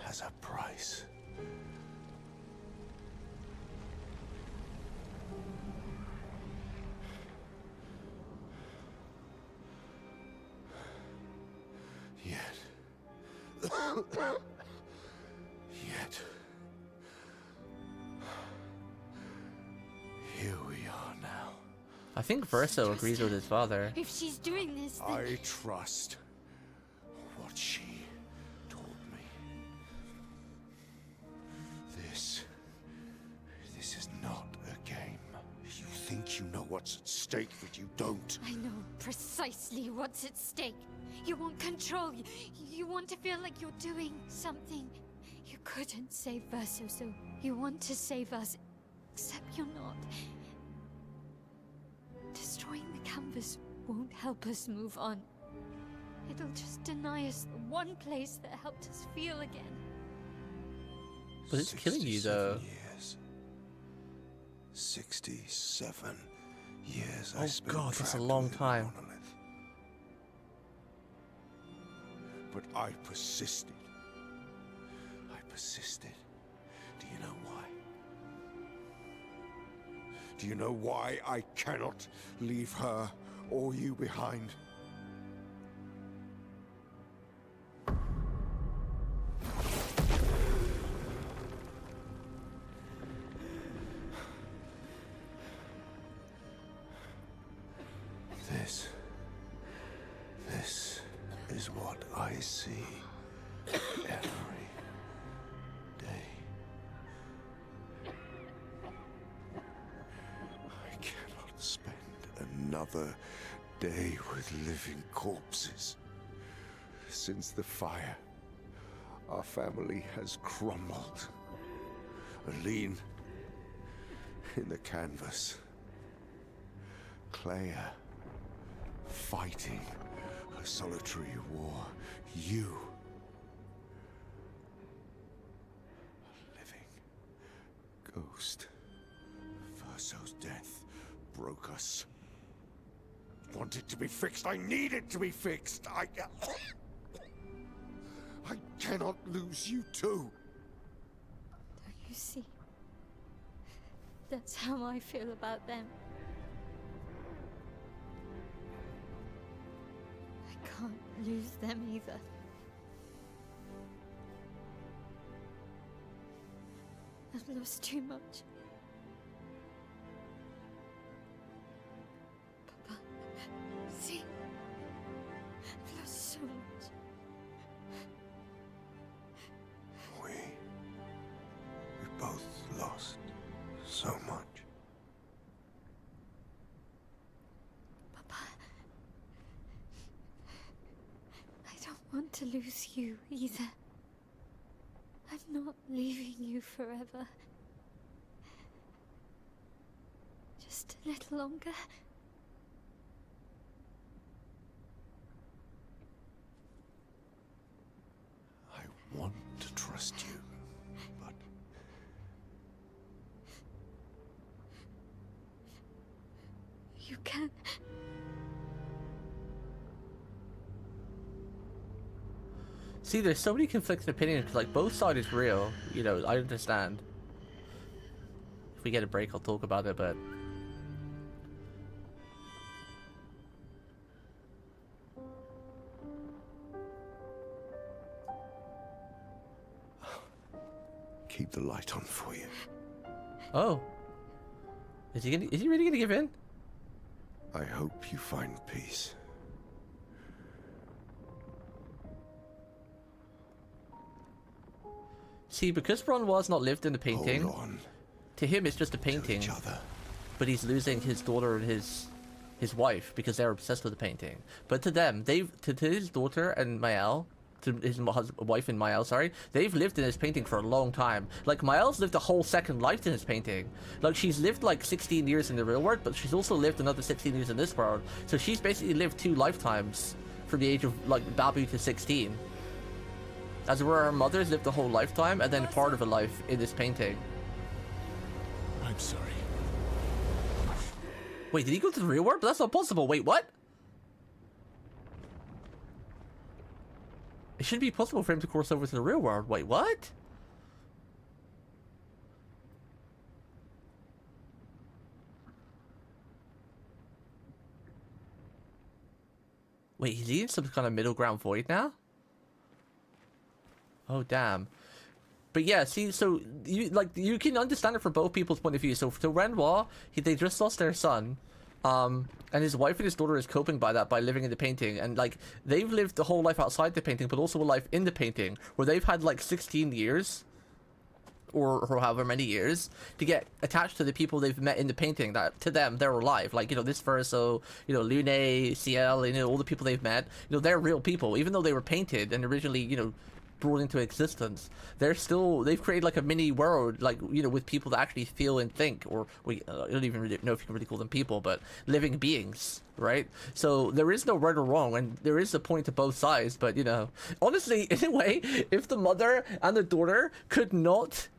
has a price. Yet, here we are now. I think Verso agrees with his father. If she's doing this, then I trust what she told me. This is not a game. You think you know what's at stake, but you don't. I know precisely what's at stake. You want control. You want to feel like you're doing something. You couldn't save Verso, so you want to save us. Except you're not. Destroying the canvas won't help us move on. It'll just deny us the one place that helped us feel again. But it's killing you, though. 67 years. Oh god, that's a long time. But I persisted. Do you know why? Do you know why I cannot leave her or you behind? This is what I see every day. I cannot spend another day with living corpses. Since the fire, our family has crumbled. A lean in the canvas. Clair, fighting a solitary war. You, a living ghost. Verso's death broke us. Wanted to be fixed. I need it to be fixed. I cannot lose you too. Don't you see? That's how I feel about them. I can't lose them either. I've lost too much. Papa, see? I've lost so much. We both lost so much. Papa, I don't want to lose you either. I'm not leaving you forever. Just a little longer. I want to trust you, but you can. See, there's so many conflicting opinions. Like, both sides is real. You know, I understand. If we get a break, I'll talk about it, but... keep the light on for you. Oh. Is he really gonna give in? I hope you find peace. See, because Renoir's not lived in the painting, Hold on to him it's just a painting. to each other. But he's losing his daughter and his wife because they're obsessed with the painting. But to them, to his daughter and Mael, to his wife and Mael, sorry, they've lived in his painting for a long time. Like, Mael's lived a whole second life in his painting. Like, she's lived like 16 years in the real world, but she's also lived another 16 years in this world. So she's basically lived 2 lifetimes from the age of like Babu to 16. As it were, her mother's lived a whole lifetime and then part of a life in this painting. I'm sorry. Wait, did he go to the real world? But that's not possible. Wait, what? It shouldn't be possible for him to cross over to the real world. Wait, what? Wait, is he in some kind of middle ground void now? Oh, damn. But yeah, see, so you can understand it from both people's point of view. So to Renoir, they just lost their son, and his wife and his daughter is coping by that by living in the painting, and like they've lived the whole life outside the painting, but also a life in the painting where they've had like 16 years, or however many years, to get attached to the people they've met in the painting. That to them they're alive. Like, you know, this Verso, you know, Lune, CL, you know, all the people they've met, you know, they're real people, even though they were painted and originally, you know, brought into existence. They've created like a mini world, like, you know, with people that actually feel and think, or I don't even really know if you can really call them people, but living beings, right? So there is no right or wrong, and there is a point to both sides. But, you know, honestly, in a way, if the mother and the daughter could not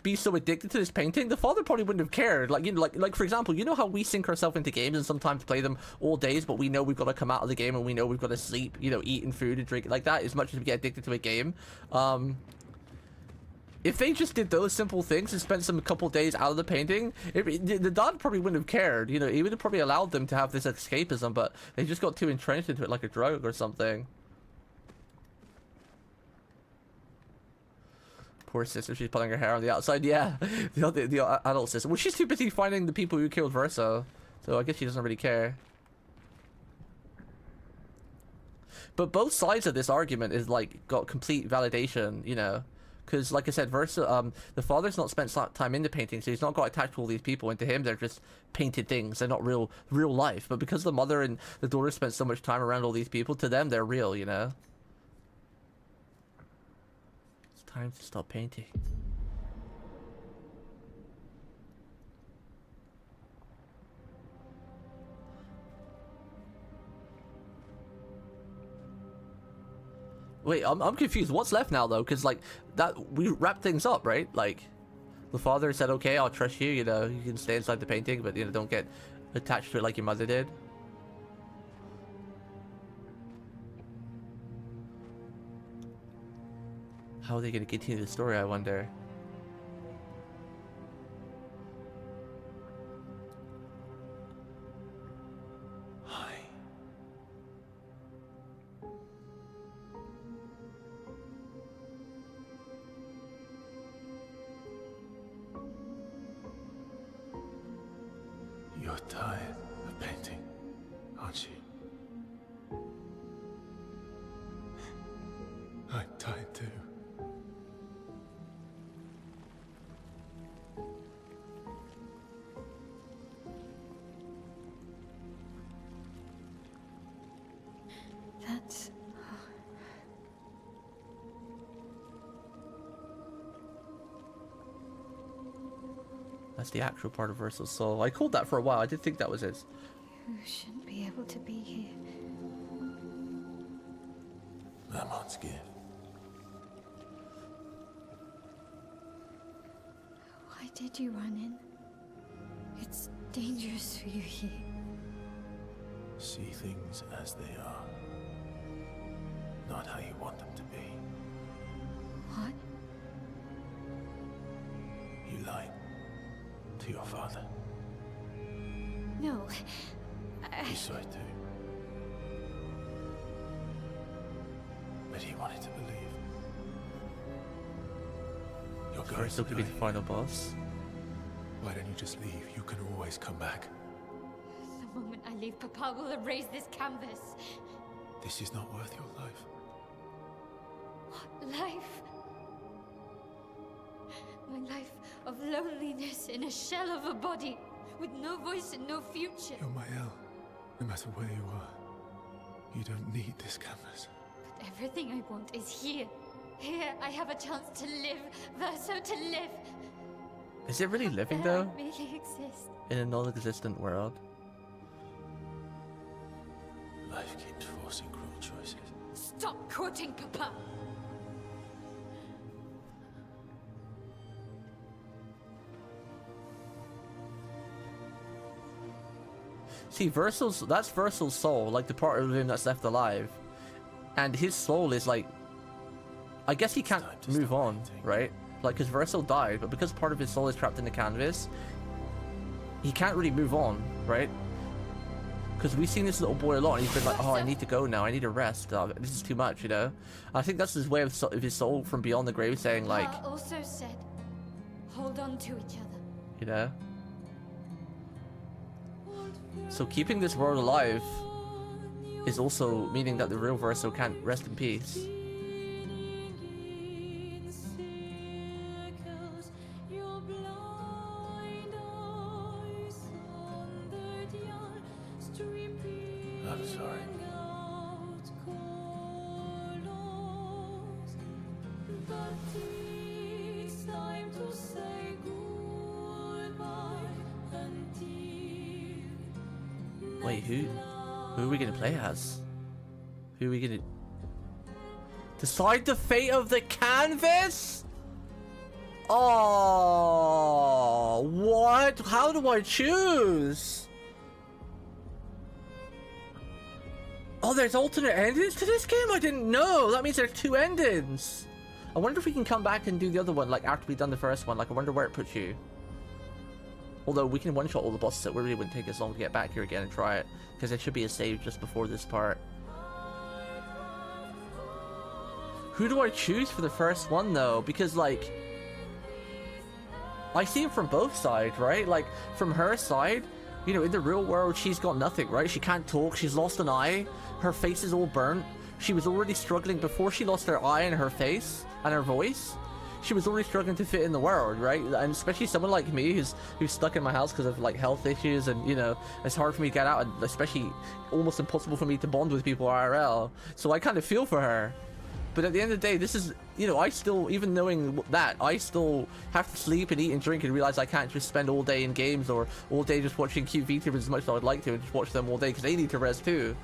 be so addicted to this painting, the father probably wouldn't have cared. Like, you know, like for example, you know how we sink ourselves into games and sometimes play them all days, but we know we've got to come out of the game and we know we've got to sleep, you know, eat and food and drink like that, as much as we get addicted to a game. If they just did those simple things and spent some couple days out of the painting, the dad probably wouldn't have cared. You know, he would have probably allowed them to have this escapism, but they just got too entrenched into it like a drug or something. Poor sister, she's pulling her hair on the outside. Yeah, the adult sister. Well, she's too busy finding the people who killed Verso, so I guess she doesn't really care. But both sides of this argument is like got complete validation, you know, because like I said, Verso, the father's not spent time in the painting, so he's not got attached to all these people. And to him, they're just painted things. They're not real life. But because the mother and the daughter spent so much time around all these people, to them they're real, you know. Time to stop painting. Wait, I'm confused. What's left now though? Because like that, we wrapped things up, right? Like the father said, "Okay, I'll trust you. You know, you can stay inside the painting, but you know, don't get attached to it like your mother did." How are they going to continue the story, I wonder? Hi. You're tired of painting, aren't you? I'm tired too. That's... That's the actual part of Versal's soul. I called that for a while. I did think that was his. You shouldn't be able to be here. Amon's gift. Why did you run in? It's dangerous for you here. See things as they are. Not how you want them to be. What? You lied to your father. No. He saw it too. But he wanted to believe. You're going Verso to could be die. the final boss. Why don't you just leave? You can always come back. The moment I leave, Papa will erase this canvas. This is not worth your life. What life? My life of loneliness in a shell of a body, with no voice and no future. You're my El. No matter where you are, you don't need this canvas. But everything I want is here. Here, I have a chance to live, Verso, to live. Is it really living I though? really exist. In a non-existent world? Life keeps forcing cruel choices. Stop quoting Papa. See, that's Versal's soul, like the part of him that's left alive. And his soul is like, I guess he can't move on, right? Like, because Versal died, but because part of his soul is trapped in the canvas, he can't really move on, right? Because we've seen this little boy a lot, and he's been like, oh, I need to go now, I need a rest, this is too much, you know? I think that's his way of his soul from beyond the grave saying, like... Papa also said, hold on to each other. You know? So keeping this world alive is also meaning that the real Verso can't rest in peace. I'm sorry. Wait, who are we gonna play as? Who are we gonna... Decide the fate of the canvas? Oh, what? How do I choose? Oh, there's alternate endings to this game? I didn't know. That means there's 2 endings. I wonder if we can come back and do the other one, like, after we've done the first one. Like, I wonder where it puts you. Although, we can one-shot all the bosses, it really wouldn't take us long to get back here again and try it. Because there should be a save just before this part. Who do I choose for the first one, though? Because, like... I see it from both sides, right? Like, from her side, you know, in the real world, she's got nothing, right? She can't talk, she's lost an eye, her face is all burnt. She was already struggling before she lost her eye and her face and her voice. She was already struggling to fit in the world, right? And especially someone like me who's stuck in my house because of like health issues, and you know, it's hard for me to get out, and especially almost impossible for me to bond with people IRL. So I kind of feel for her. But at the end of the day, this is, you know, I still, even knowing that, I still have to sleep and eat and drink and realize I can't just spend all day in games or all day just watching cute VTubers as much as I'd like to and just watch them all day because they need to rest too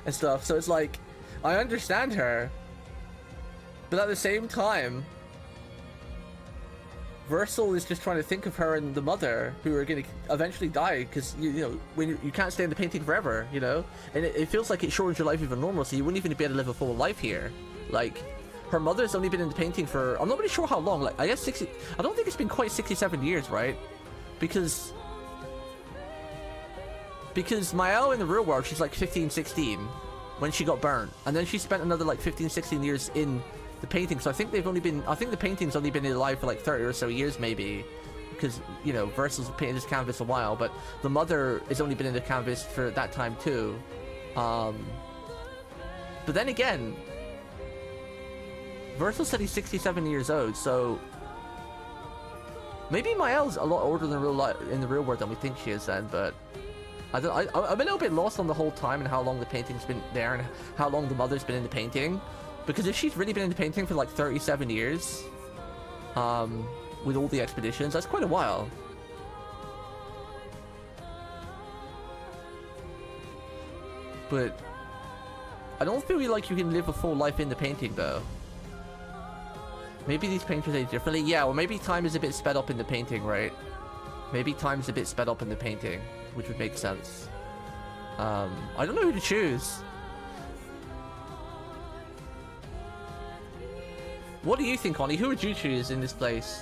and stuff. So it's like, I understand her, but at the same time, Versal is just trying to think of her and the mother who are going to eventually die because, you know, when you can't stay in the painting forever, you know, and it feels like it shortens your life even normal, so you wouldn't even be able to live a full life here. Like, her mother's only been in the painting for, I'm not really sure how long, like, I guess 60, I don't think it's been quite 67 years, right? Because Mael in the real world, she's like 15, 16 when she got burned, and then she spent another like 15, 16 years in the painting, so I think the painting's only been alive for like 30 or so years maybe, because, you know, Versal's painted this canvas a while, but the mother has only been in the canvas for that time too. But then again, Versal said he's 67 years old, so maybe Mael's a lot older in the real world than we think she is then, but I'm a little bit lost on the whole time and how long the painting's been there and how long the mother's been in the painting. Because if she's really been in the painting for like 37 years, with all the expeditions, that's quite a while. But I don't feel like you can live a full life in the painting though. Maybe these painters age differently. Yeah, or maybe time is a bit sped up in the painting, right? Maybe time's a bit sped up in the painting, which would make sense. I don't know who to choose. What do you think, Connie? Who would you choose in this place?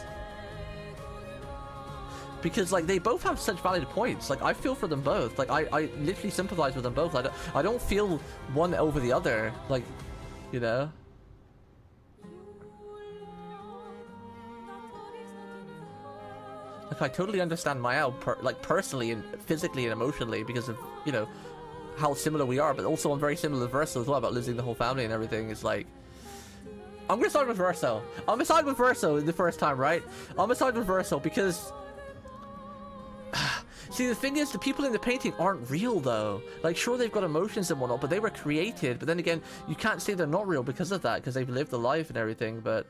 Because, like, they both have such valid points. Like, I feel for them both. Like, I literally sympathize with them both. I don't feel one over the other. Like, you know? Like, I totally understand Mael, personally and physically and emotionally because of, you know, how similar we are. But also, I'm very similar to Verso as well about losing the whole family and everything. It's like, I'm gonna side with Verso. I'm gonna side with Verso the first time, right? I'm gonna side with Verso because... See, the thing is, the people in the painting aren't real, though. Like, sure, they've got emotions and whatnot, but they were created. But then again, you can't say they're not real because of that, because they've lived a life and everything, but...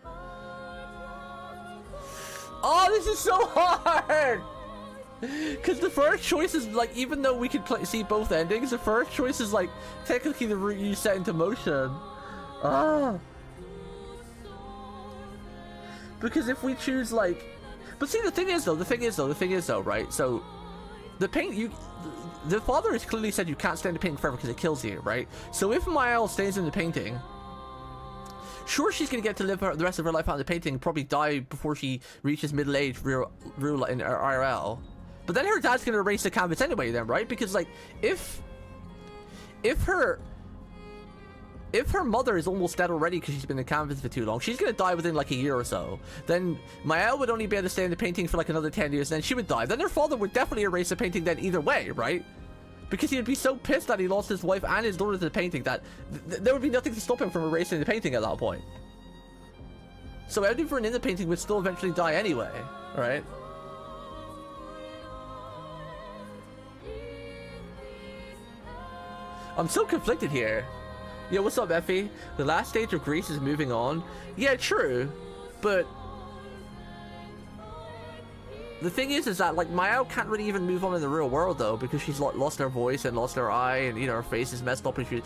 Oh, this is so hard! Because the first choice is, like, even though we could see both endings, the first choice is, like, technically the route you set into motion. Ah... Because if we choose, like... But see, the thing is though, right? So, the father has clearly said you can't stay in the painting forever because it kills you, right? So if Mael stays in the painting, sure, she's going to get to live the rest of her life out in the painting, probably die before she reaches middle age real in IRL. But then her dad's going to erase the canvas anyway then, right? Because, like, if her mother is almost dead already because she's been in the canvas for too long, she's gonna die within like a year or so. Then Mael would only be able to stay in the painting for like another 10 years, and then she would die. Then her father would definitely erase the painting then either way, right? Because he would be so pissed that he lost his wife and his daughter to the painting that there would be nothing to stop him from erasing the painting at that point. So everyone in the painting would still eventually die anyway, right? I'm so conflicted here. Yo, what's up, Effie? The last stage of Greece is moving on. Yeah, true. But the thing is that, like, Mael can't really even move on in the real world, though, because she's lost her voice and lost her eye, and, you know, her face is messed up, and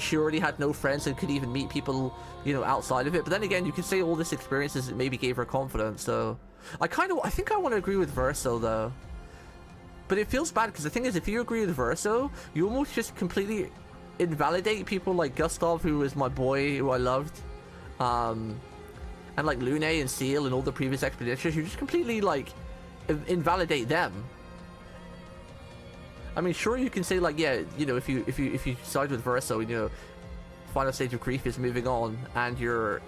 she already had no friends and could even meet people, you know, outside of it. But then again, you can say all this experiences that maybe gave her confidence, so... I think I want to agree with Verso, though. But it feels bad, because the thing is, if you agree with Verso, you almost just completely... invalidate people like Gustav, who was my boy, who I loved, and like Lune and Seal and all the previous expeditions. You just completely like invalidate them. I mean, sure, you can say like, yeah, you know, if you side with Verso, you know, final stage of grief is moving on, and you're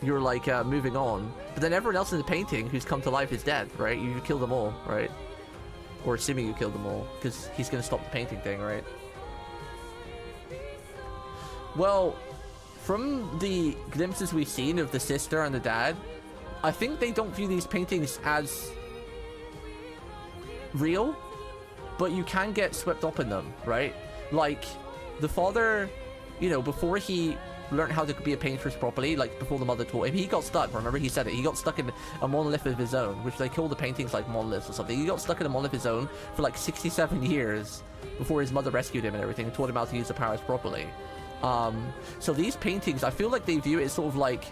like moving on, but then everyone else in the painting who's come to life is dead, right? You kill them all, right? Or assuming you killed them all, because he's going to stop the painting thing, right? Well, from the glimpses we've seen of the sister and the dad, I think they don't view these paintings as real, but you can get swept up in them, right? like the father, you know, before he learned how to be a painteress properly, like before the mother taught him, he got stuck. Remember, he said it. He got stuck in a monolith of his own, which they call the paintings like monoliths or something. He got stuck in a monolith of his own for like 67 years before his mother rescued him and everything and taught him how to use the powers properly. So these paintings, I feel like they view it as sort of like,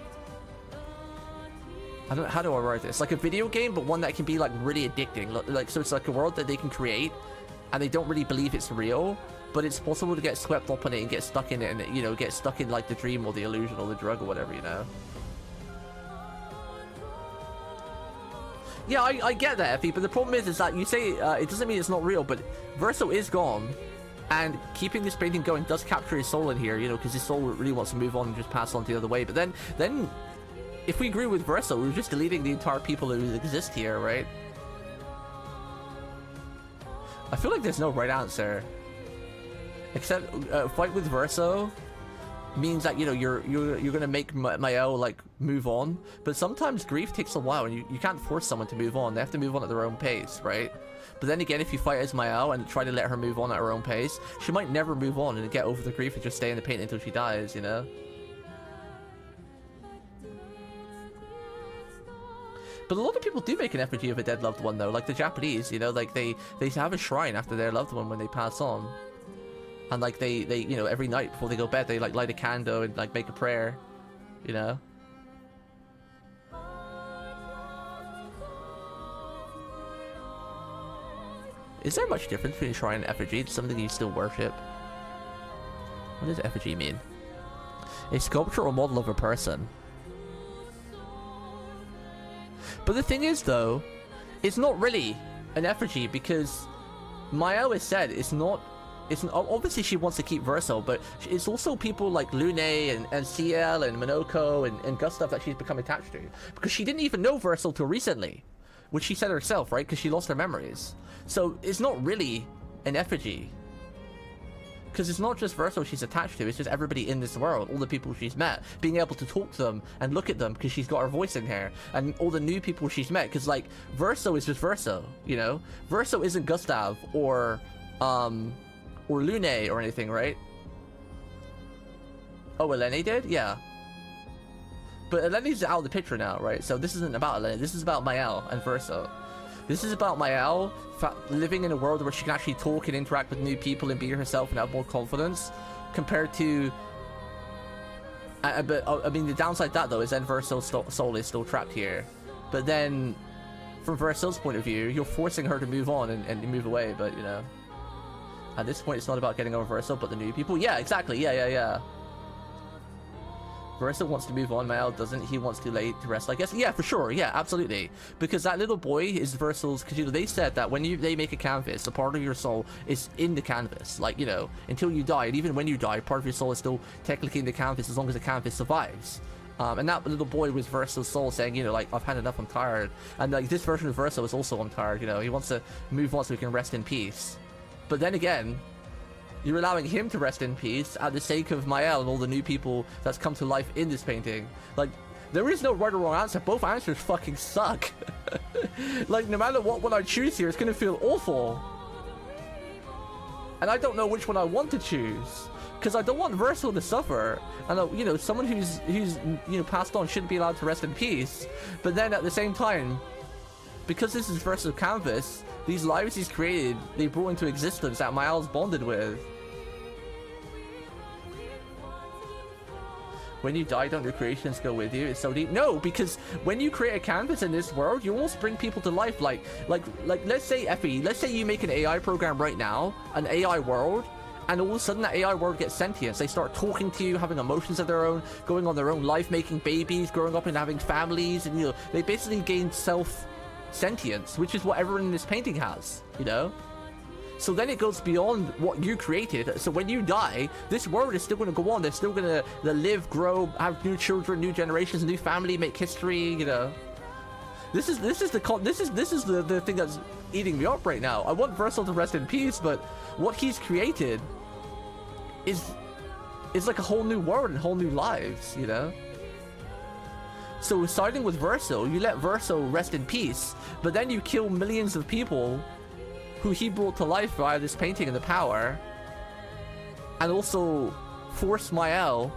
I don't know, how do I write this? Like a video game, but one that can be like really addicting. Like, so it's like a world that they can create and they don't really believe it's real, but it's possible to get swept up in it and get stuck in it and, you know, get stuck in like the dream or the illusion or the drug or whatever, you know? Yeah, I get that, Effie, but the problem is that you say it doesn't mean it's not real, but Verso is gone, and keeping this painting going does capture his soul in here, you know, because his soul really wants to move on and just pass on to the other way. But then if we agree with Verso, we're just deleting the entire people who exist here, right? I feel like there's no right answer. Except fight with Verso means that, you know, you're gonna make Mael like move on, but sometimes grief takes a while and you can't force someone to move on. They have to move on at their own pace, right? But then again, if you fight as Mael and try to let her move on at her own pace, she might never move on and get over the grief and just stay in the paint until she dies, you know? But a lot of people do make an effigy of a dead loved one though, like the Japanese, you know, like they have a shrine after their loved one when they pass on. And like they you know, every night before they go to bed, they like light a candle and like make a prayer, you know? Is there much difference between shrine and effigy? It's something you still worship. What does effigy mean? A sculpture or model of a person. But the thing is though, it's not really an effigy because Mael has said it's not, obviously she wants to keep Verso, but it's also people like Lune and Ciel and Minoko and Gustav that she's become attached to. Because she didn't even know Verso till recently, which she said herself, right? Because she lost her memories. So it's not really an effigy. Because it's not just Verso she's attached to, it's just everybody in this world, all the people she's met, being able to talk to them and look at them because she's got her voice in here, and all the new people she's met, because like, Verso is just Verso, you know? Verso isn't Gustav or Lune or anything, right? Oh, Eleni did? Yeah. But Eleni's out of the picture now, right? So this isn't about Eleni, this is about Mael and Verso. This is about Mael living in a world where she can actually talk and interact with new people and be herself and have more confidence, compared to... but I mean, the downside of that though is then Verso's soul is still trapped here. But then, from Verso's point of view, you're forcing her to move on and move away, but you know... At this point, it's not about getting over Verso, but the new people. Yeah, exactly. Yeah. Verso wants to move on, Mael doesn't. He wants to lay to rest, I guess. Yeah, for sure. Yeah, absolutely. Because that little boy is Verso's. Because, you know, they said that when they make a canvas, a part of your soul is in the canvas. Like, you know, until you die. And even when you die, part of your soul is still technically in the canvas as long as the canvas survives. And that little boy was Verso's soul saying, you know, like, I've had enough, I'm tired. And, like, this version of Verso is also, I'm tired, you know. He wants to move on so he can rest in peace. But then again, you're allowing him to rest in peace at the sake of Mael and all the new people that's come to life in this painting. Like, there is no right or wrong answer. Both answers fucking suck. Like, no matter what one I choose here, it's gonna feel awful. And I don't know which one I want to choose. Because I don't want Verso to suffer. And, you know, someone who's you know, passed on shouldn't be allowed to rest in peace. But then at the same time, because this is Verso's canvas, these lives he's created, they brought into existence that Mael's bonded with. When you die, don't your creations go with you? It's so deep. No, because when you create a canvas in this world, you almost bring people to life. Like let's say, Effie, let's say you make an AI program right now, an AI world, and all of a sudden that AI world gets sentience. They start talking to you, having emotions of their own, going on their own life, making babies, growing up and having families, and, you know, they basically gain self-sentience, which is what everyone in this painting has, you know? So then it goes beyond what you created. So when you die, this world is still going to go on. They're still going to live, grow, have new children, new generations, new family, make history. You know, this is the thing that's eating me up right now. I want Verso to rest in peace, but what he's created is like a whole new world and whole new lives. You know. So siding with Verso, you let Verso rest in peace, but then you kill millions of people who he brought to life via this painting and the power. and also force Mael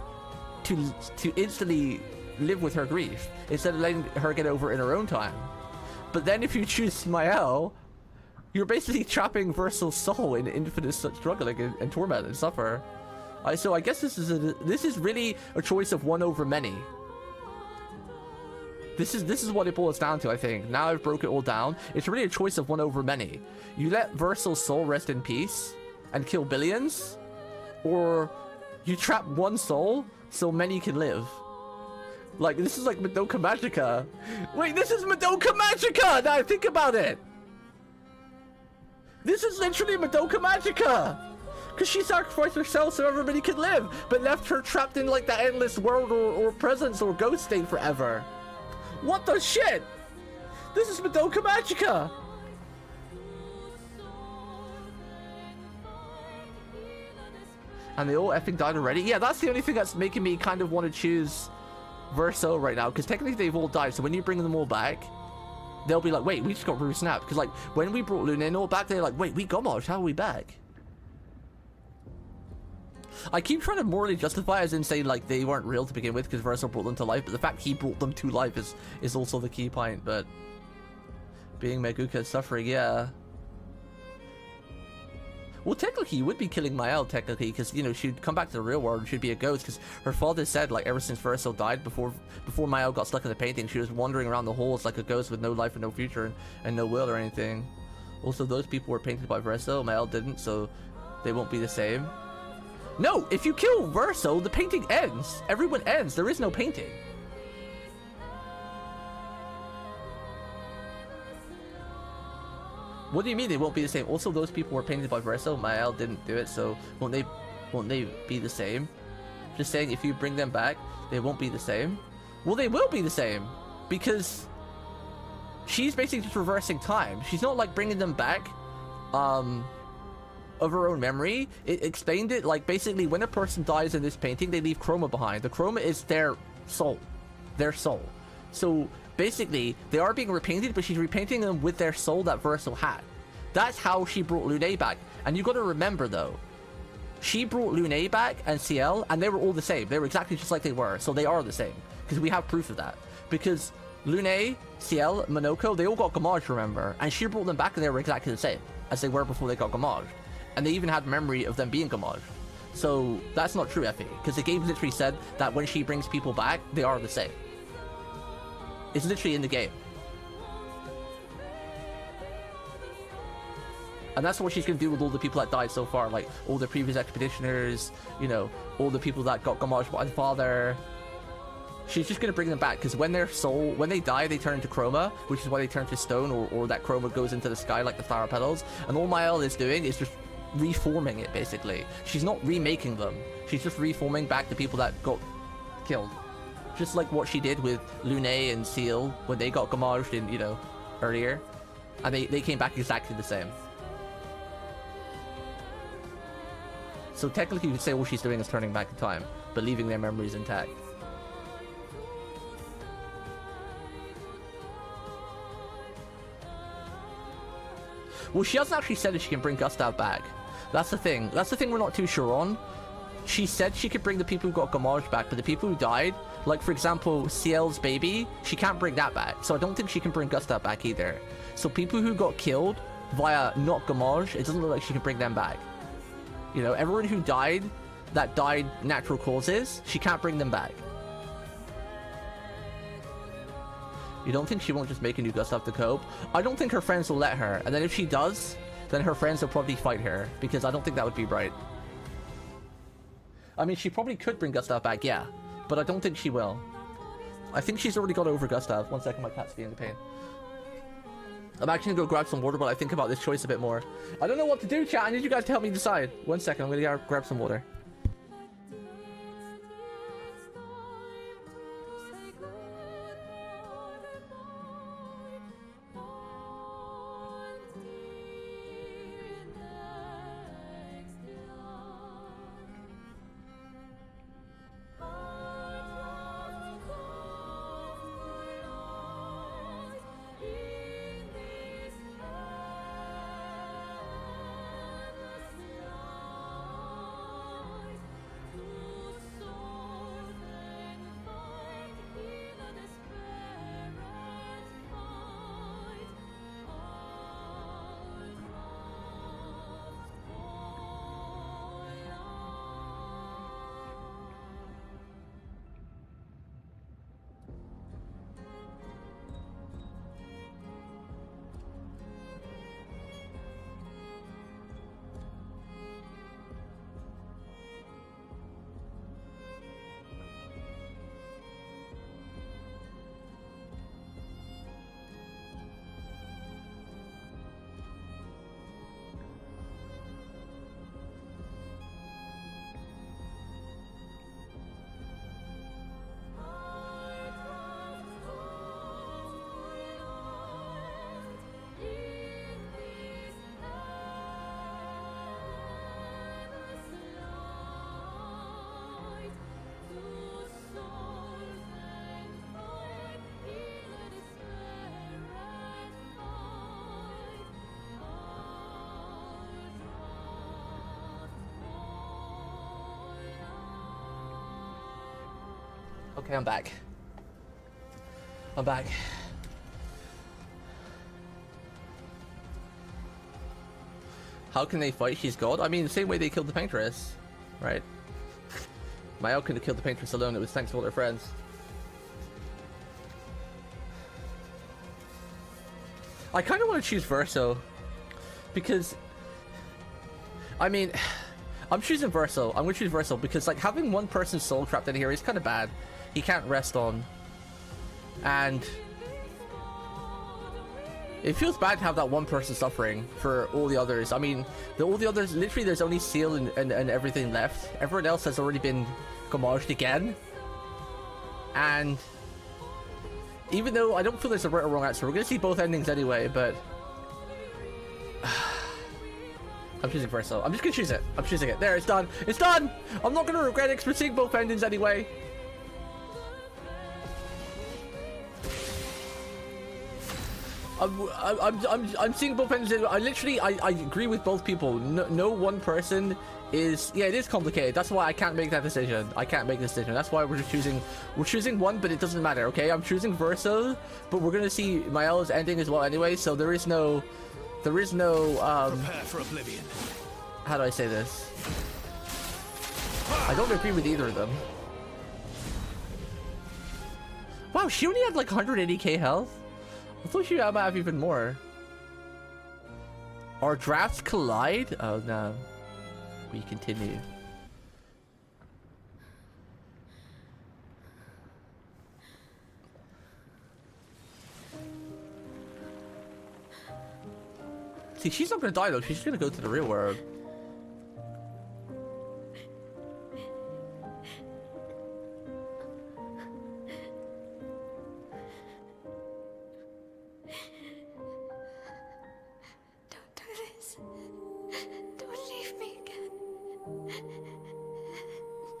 to instantly live with her grief instead of letting her get over it in her own time. But then if you choose Mael, you're basically trapping Versal's soul in infinite struggling and torment and suffer. So I guess this is really a choice of one over many. This is what it boils down to, I think. Now I've broke it all down. It's really a choice of one over many. You let Versal's soul rest in peace and kill billions, or you trap one soul so many can live. Like, this is like Madoka Magica. Wait, this is Madoka Magica! Now I think about it! This is literally Madoka Magica! Because she sacrificed herself so everybody could live, but left her trapped in like that endless world or presence or ghost state forever. What the shit? This is Madoka Magica! And they all effing died already? Yeah, that's the only thing that's making me kind of want to choose Verso right now, because technically they've all died, so when you bring them all back, they'll be like, wait, we just got re-snapped. Because like, when we brought Lune all back, they're like, wait, we got Marsh, how are we back? I keep trying to morally justify as in say like they weren't real to begin with because Verso brought them to life, but the fact he brought them to life is also the key point. But being Meguka is suffering, yeah. Well, technically, you would be killing Mael, technically, because, you know, she'd come back to the real world and she'd be a ghost, because her father said, like, ever since Verso died, before Mael got stuck in the painting, she was wandering around the halls like a ghost with no life and no future and no will or anything. Also, those people were painted by Verso, Mael didn't, so they won't be the same. No, if you kill Verso, the painting ends. Everyone ends. There is no painting. What do you mean they won't be the same? Also, those people were painted by Verso. Mael didn't do it, so won't they be the same? Just saying, if you bring them back, they won't be the same. Well, they will be the same, because she's basically just reversing time. She's not like bringing them back, of her own memory. It explained it like basically when a person dies in this painting, they leave chroma behind. The chroma is their soul, So basically, they are being repainted, but she's repainting them with their soul that Verso had. That's how she brought Lune back. And you got to remember, though, she brought Lune back and CL, and they were all the same. They were exactly just like they were, so they are the same. Because we have proof of that. Because Lune, CL, Monoko, they all got Gamaged, remember? And she brought them back, and they were exactly the same as they were before they got Gamaged. And they even had memory of them being Gamaged. So that's not true, Effie. Because the game literally said that when she brings people back, they are the same. It's literally in the game. And that's what she's going to do with all the people that died so far. Like, all the previous expeditioners, you know, all the people that got Gamaged by the father. She's just going to bring them back, because when their soul, when they die, they turn into chroma, which is why they turn to stone, or that chroma goes into the sky like the flower petals. And all Mael is doing is just reforming it, basically. She's not remaking them. She's just reforming back the people that got killed. Just like what she did with Lune and Seal when they got Gamaged in, you know, earlier. And they came back exactly the same. So technically you could say all she's doing is turning back in time, but leaving their memories intact. Well, she hasn't actually said if she can bring Gustav back. That's the thing. That's the thing we're not too sure on. She said she could bring the people who got Gamaged back, but the people who died, like for example, CL's baby, she can't bring that back. So I don't think she can bring Gustav back either. So people who got killed via not Gamaged, it doesn't look like she can bring them back. You know, everyone who died, that died natural causes, she can't bring them back. You don't think she won't just make a new Gustav to cope? I don't think her friends will let her. And then if she does, then her friends will probably fight her, because I don't think that would be right. I mean, she probably could bring Gustav back, yeah, but I don't think she will. I think she's already got over Gustav. One second, my cat's being in pain. I'm actually gonna go grab some water, but I think about this choice a bit more. I don't know what to do, chat. I need you guys to help me decide. One second, I'm gonna grab some water. Okay, I'm back. I'm back. How can they fight? She's God? I mean, the same way they killed the Paintress, right? Mael could have killed the Paintress alone. It was thanks to all their friends. I kind of want to choose Verso. Because... I mean... I'm choosing Verso. I'm going to choose Verso because, like, having one person soul trapped in here is kind of bad. He can't rest on. And... it feels bad to have that one person suffering for all the others. I mean, all the others, literally there's only Seal and everything left. Everyone else has already been gommaged again. And even though I don't feel there's a right or wrong answer, we're going to see both endings anyway, but... I'm choosing Verso. I'm just going to choose it. I'm choosing it. There, it's done. It's done! I'm not going to regret it because we're seeing both endings anyway. I'm seeing both endings. I agree with both people. No one person is... yeah, it is complicated. That's why I can't make that decision. I can't make the decision. That's why we're choosing one, but it doesn't matter, okay? I'm choosing Verso, but we're gonna see Mael's ending as well anyway, so there is no prepare for oblivion. How do I say this? I don't agree with either of them. Wow, she only had like 180k health? I thought she might have even more. Our drafts collide? Oh no. We continue. See, she's not gonna die though. She's gonna go to the real world.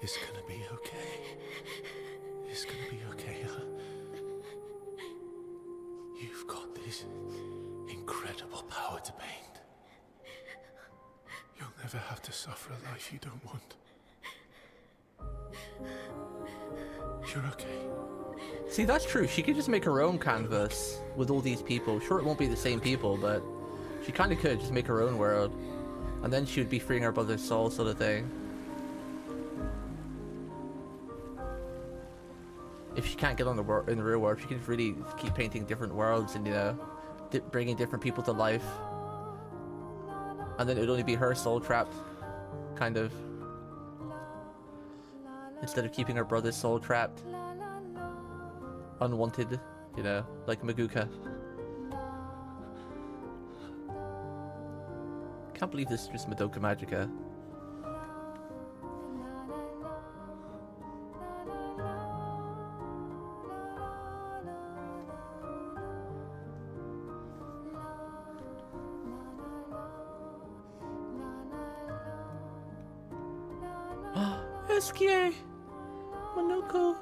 It's gonna be okay. It's gonna be okay, huh? You've got this incredible power to paint. You'll never have to suffer a life you don't want. You're okay. See, that's true. She could just make her own canvas with all these people. Sure, it won't be the same people, but she kind of could just make her own world. And then she would be freeing her brother's soul, sort of thing. If she can't get on in the real world, she can really keep painting different worlds and, you know, bringing different people to life. And then it would only be her soul trapped, kind of. Instead of keeping her brother's soul trapped. Unwanted, you know, like Maguka. Can't believe this is just Madoka Magica. Eskie! Monoko!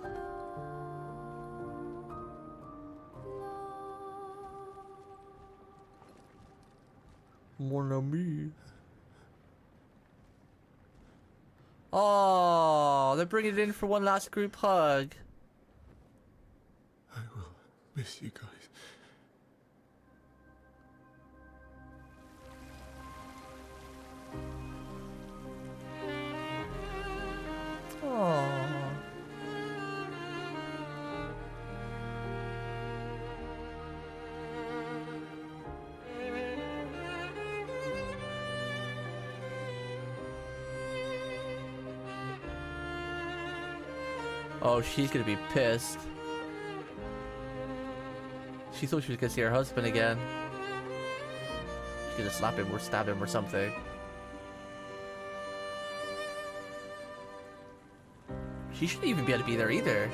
Mon ami. Oh, they're bringing it in for one last group hug. I will miss you guys. Oh. Oh, she's gonna be pissed. She thought she was gonna see her husband again. She's gonna slap him or stab him or something. She shouldn't even be able to be there either.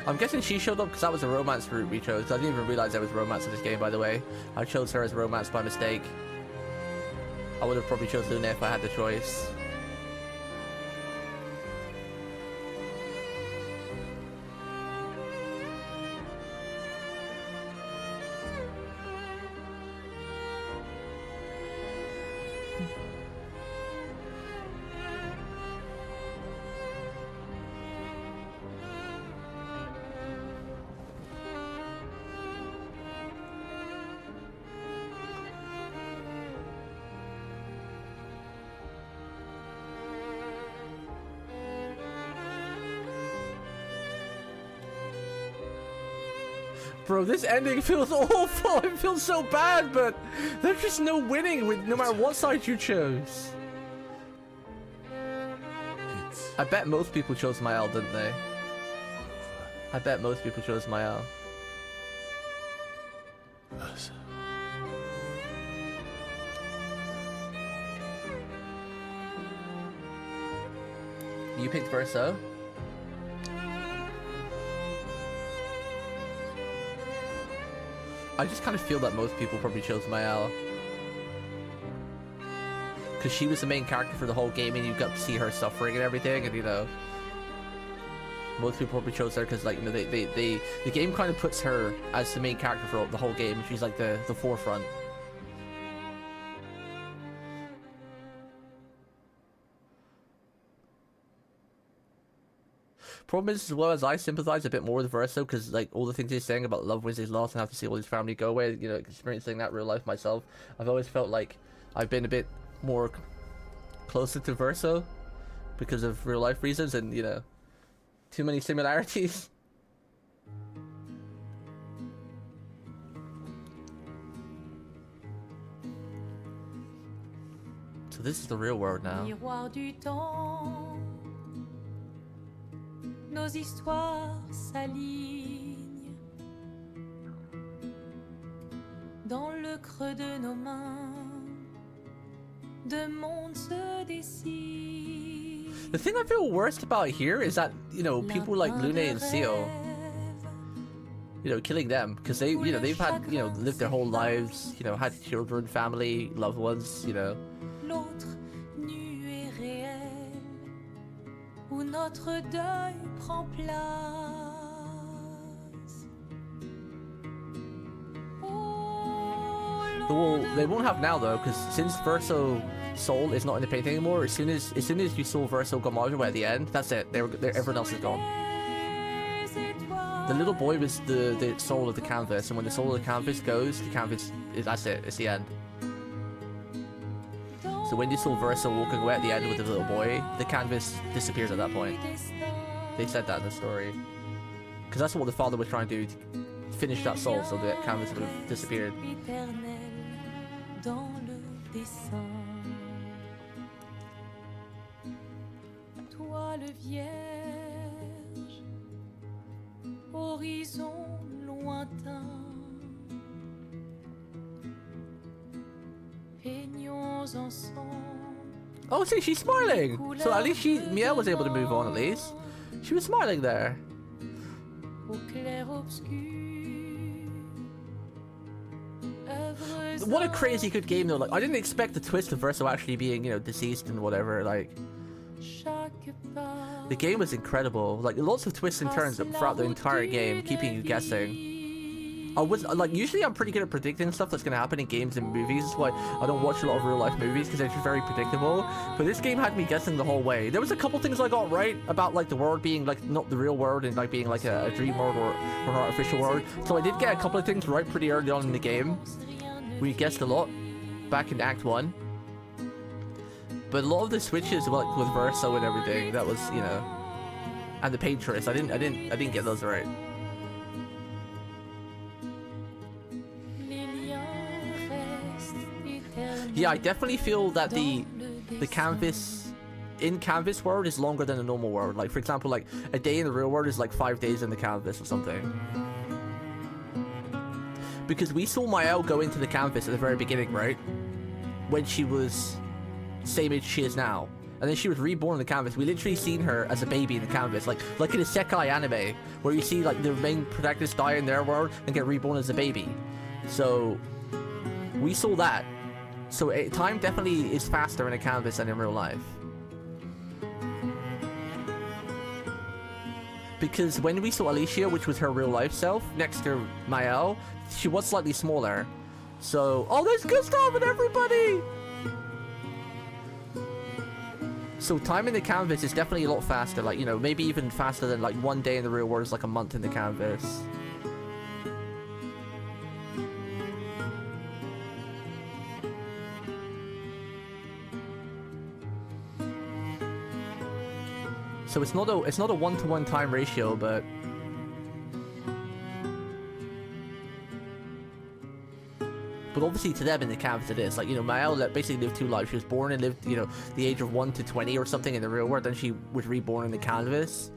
I'm guessing she showed up because that was a romance route we chose. I didn't even realize there was romance in this game, by the way. I chose her as romance by mistake. I would have probably chose Luna if I had the choice. Bro, this ending feels awful. It feels so bad, but there's just no winning with no matter what side you chose. I bet most people chose Mael, didn't they? I bet most people chose Mael. You picked Verso? I just kind of feel that most people probably chose Mael. Because she was the main character for the whole game and you got to see her suffering and everything, and you know. Most people probably chose her because, like, you know, the game kind of puts her as the main character for the whole game, and she's like the forefront. Problem is, as well as I sympathize a bit more with Verso, because like all the things he's saying about love wins his loss and have to see all his family go away, you know, experiencing that real life myself, I've always felt like I've been a bit more closer to Verso because of real life reasons, and you know, too many similarities. So this is the real world now. Nos histoires s'alignent dans le creux de nos mains. Deux mondes se dessinent. The thing I feel worst about here is that, you know, people like Lune and Seal, you know, killing them because they, you know, they've had, you know, lived their whole lives, you know, had children, family, loved ones, you know. L'autre nu et réel, où notre deuil prend place. Well, they won't have now though, because since Verso Soul is not in the painting anymore, as soon as you saw Verso Gamajo at the end, that's it. Everyone else is gone. The little boy was the soul of the canvas, and when the soul of the canvas goes, the canvas that's it. It's the end. So when you saw Verso walking away at the end with the little boy, the canvas disappears at that point. They said that in the story, because that's what the father was trying to do, to finish that soul, so the canvas would have disappeared. Dans le dessin, toi le vierge, horizon lointain, peignons ensemble. Oh, see, she's smiling. So at least Miel was able to move on. At least she was smiling there. Au clair obscur. What a crazy good game though. Like, I didn't expect the twist of Verso actually being, you know, deceased and whatever. Like, the game was incredible. Like, lots of twists and turns throughout the entire game, keeping you guessing. Usually I'm pretty good at predicting stuff that's gonna happen in games and movies. That's why I don't watch a lot of real life movies, because they're just very predictable. But this game had me guessing the whole way. There was a couple things I got right about, like, the world being like not the real world and like being like a dream world or an artificial world. So I did get a couple of things right pretty early on in the game. We guessed a lot back in Act 1. But a lot of the switches, like with Verso and everything, that was, you know, and the Paintress, I didn't get those right. Yeah, I definitely feel that the canvas in Canvas world is longer than the normal world. Like, for example, like a day in the real world is like 5 days in the canvas or something. Because we saw Mael go into the canvas at the very beginning, right? When she was same age she is now. And then she was reborn in the canvas. We literally seen her as a baby in the canvas. Like in a Sekai anime, where you see like the main protagonists die in their world and get reborn as a baby. So we saw that. So time definitely is faster in a canvas than in real life. Because when we saw Alicia, which was her real life self, next to Mael, she was slightly smaller. So, oh, there's Gustav and everybody! So time in the canvas is definitely a lot faster, like, you know, maybe even faster than like 1 day in the real world is like a month in the canvas. So it's not a 1-to-1 time ratio, but But obviously to them in the canvas it is. Like, you know, Mael basically lived 2 lives. She was born and lived, you know, the age of 1 to 20 or something in the real world. Then she was reborn in the canvas.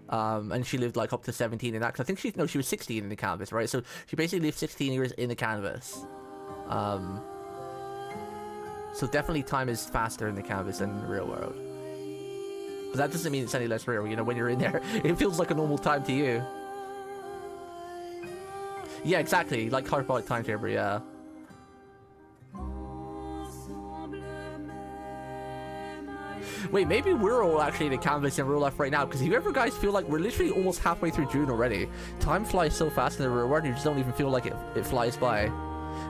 And she lived like up to 17 in that. Cause I think she was 16 in the canvas, right? So she basically lived 16 years in the canvas. So definitely time is faster in the canvas than in the real world. But that doesn't mean it's any less real. You know, when you're in there, it feels like a normal time to you. Yeah, exactly. Like hyperbolic time chamber, yeah. Wait, maybe we're all actually in a canvas in real life right now, because if you ever guys feel like we're literally almost halfway through June already. Time flies so fast in the real world, you just don't even feel like it flies by.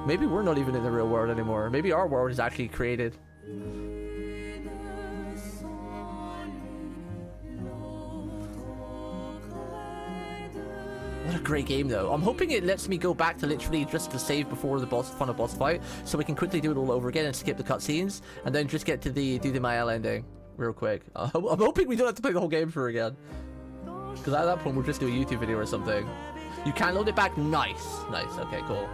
Maybe we're not even in the real world anymore. Maybe our world is actually created. What a great game, though. I'm hoping it lets me go back to literally just to save before the final boss fight, so we can quickly do it all over again and skip the cutscenes, and then just get to do the Mael ending real quick. I'm hoping we don't have to play the whole game through again, because at that point we'll just do a YouTube video or something. You can load it back. Nice. Okay, cool.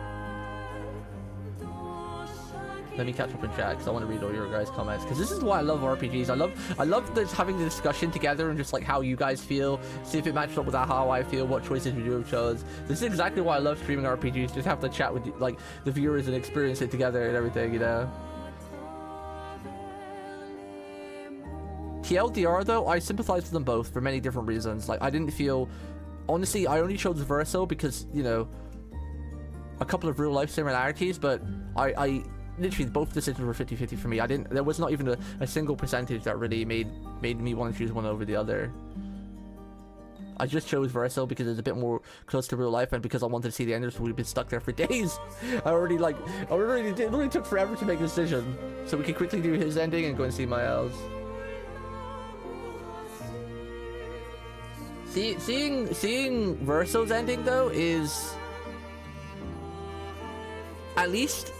Let me catch up in chat, because I want to read all your guys' comments, because this is why I love RPGs. I love this, having the discussion together and just like how you guys feel, see if it matches up with how I feel, what choices you have chose. This is exactly why I love streaming RPGs, just have to chat with like the viewers and experience it together and everything, you know. TLDR though, I sympathize with them both for many different reasons. Like, I didn't feel, honestly, I only chose Verso because, you know, a couple of real life similarities, but I literally both decisions were 50-50 for me. There was not even a single percentage that really made me want to choose one over the other. I just chose Verso because it's a bit more close to real life, and because I wanted to see the enders. We've been stuck there for days. It really took forever to make a decision, so we could quickly do his ending and go and see Mael's. Seeing Verso's ending though is at least.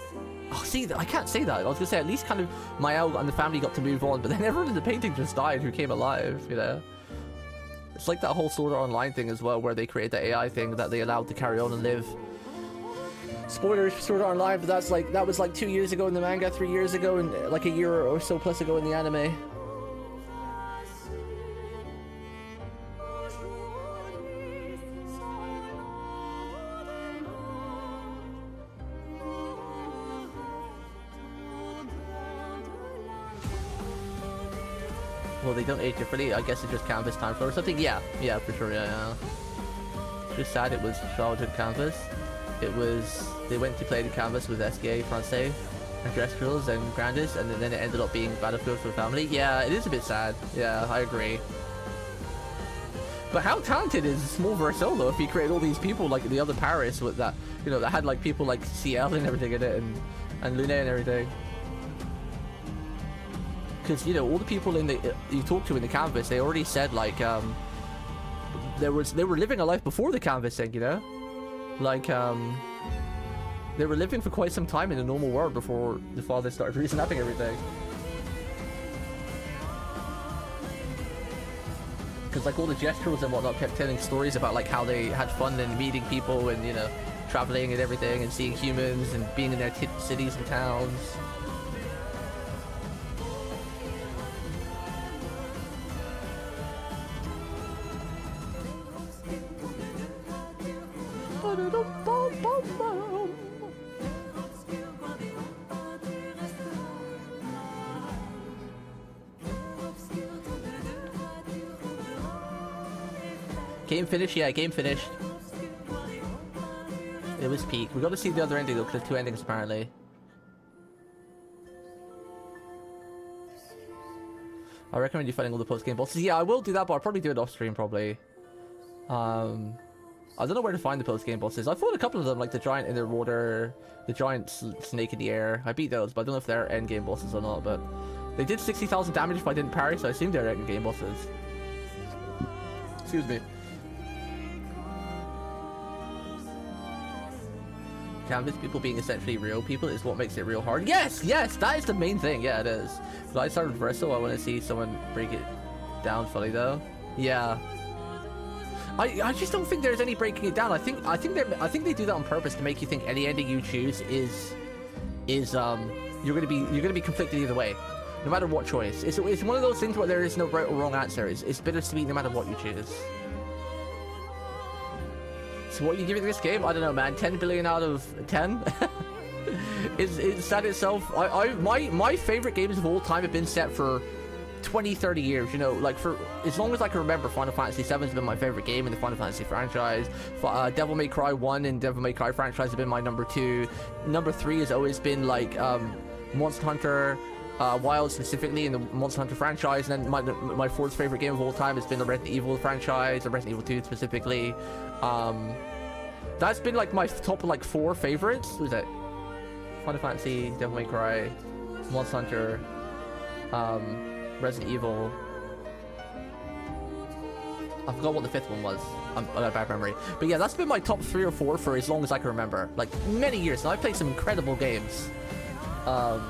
Oh, see, I can't say that. I was gonna say at least kind of Mael and the family got to move on, but then everyone in the painting just died who came alive, you know? It's like that whole Sword Art Online thing as well, where they created the AI thing that they allowed to carry on and live. Spoilers for Sword Art Online, but that was like 2 years ago in the manga, 3 years ago, and like a year or so plus ago in the anime. Well, they don't age differently. I guess it's just canvas time for or something. Yeah, for sure. Yeah. Just sad it was childhood canvas. It was, they went to play the canvas with SGA, Francais, and Dress Girls and Grandis, and then it ended up being Battlefield for the family. Yeah, it is a bit sad. Yeah, I agree. But how talented is Small Verso though if he created all these people like the other Paris with that, you know, that had like people like CL and everything in it, and Lune and everything. Because, you know, all the people you talk to in the canvas, they already said like they were living a life before the canvassing, you know, like they were living for quite some time in the normal world before the father started resnapping everything. Because like all the gestures and whatnot kept telling stories about like how they had fun and meeting people and, you know, traveling and everything and seeing humans and being in their cities and towns. Game finished? Yeah, game finished. It was peak. We got to see the other ending though, because there's 2 endings apparently. I recommend you fighting all the post-game bosses. Yeah, I will do that, but I'll probably do it off stream probably. I don't know where to find the post-game bosses. I fought a couple of them, like the giant in the water, the giant snake in the air. I beat those, but I don't know if they're end-game bosses or not, but they did 60,000 damage if I didn't parry, so I assume they're end-game bosses. Excuse me. Canvas people being essentially real people is what makes it real hard. Yes, that is the main thing. Yeah, it is. But I started Verso. I want to see someone break it down fully though. Yeah. I just don't think there's any breaking it down. I think they do that on purpose to make you think any ending you choose is is you're gonna be conflicted either way, no matter what choice. It's one of those things where there is no right or wrong answer. It's bittersweet no matter what you choose. So what you give it this game? I don't know, man. 10 billion out of 10. It's that itself. My favorite games of all time have been set for 20, 30 years, you know, like for as long as I can remember. Final Fantasy 7 has been my favorite game in the Final Fantasy franchise. Devil May Cry 1 and Devil May Cry franchise have been my number 2. Number 3 has always been like Monster Hunter Wild, specifically in the Monster Hunter franchise. And then my fourth favorite game of all time has been the Resident Evil franchise, or Resident Evil 2 specifically. That's been like my top like 4 favorites. Who's that? Final Fantasy, Devil May Cry, Monster Hunter, Resident Evil. I forgot what the 5th one was. I got a bad memory. But yeah, that's been my top 3 or 4 for as long as I can remember. Like, many years. And I've played some incredible games. But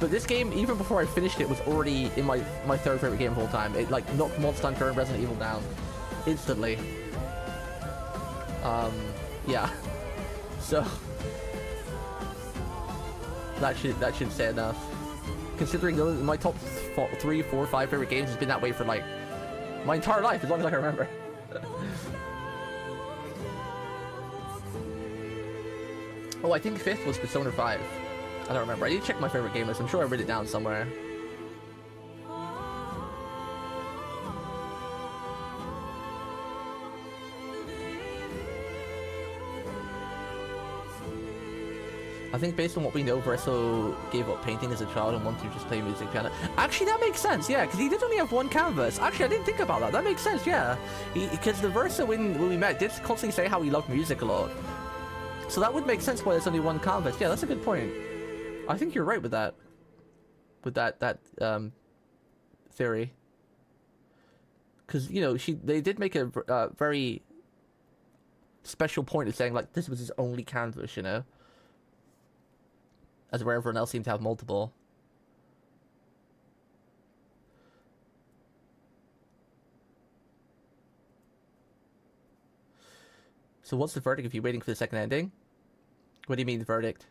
this game, even before I finished it, was already in my 3rd favorite game of all time. It, like, knocked Monster Hunter and Resident Evil down instantly. Yeah. So... That should say enough. Considering those, my top 3, 4, 5 favorite games has been that way for like my entire life, as long as I can remember. Oh, I think 5th was Persona 5. I don't remember. I need to check my favorite game list. I'm sure I wrote it down somewhere. I think based on what we know, Verso gave up painting as a child and wanted to just play music piano. Actually, that makes sense, yeah, because he did only have 1 canvas. Actually, I didn't think about that. That makes sense, yeah. Because the Verso, when we met, did constantly say how he loved music a lot. So that would make sense why there's only 1 canvas. Yeah, that's a good point. I think you're right with that. With that theory. Because, you know, they did make a very special point of saying, like, this was his only canvas, you know? As where everyone else seemed to have multiple. So what's the verdict if you're waiting for the second ending? What do you mean the verdict?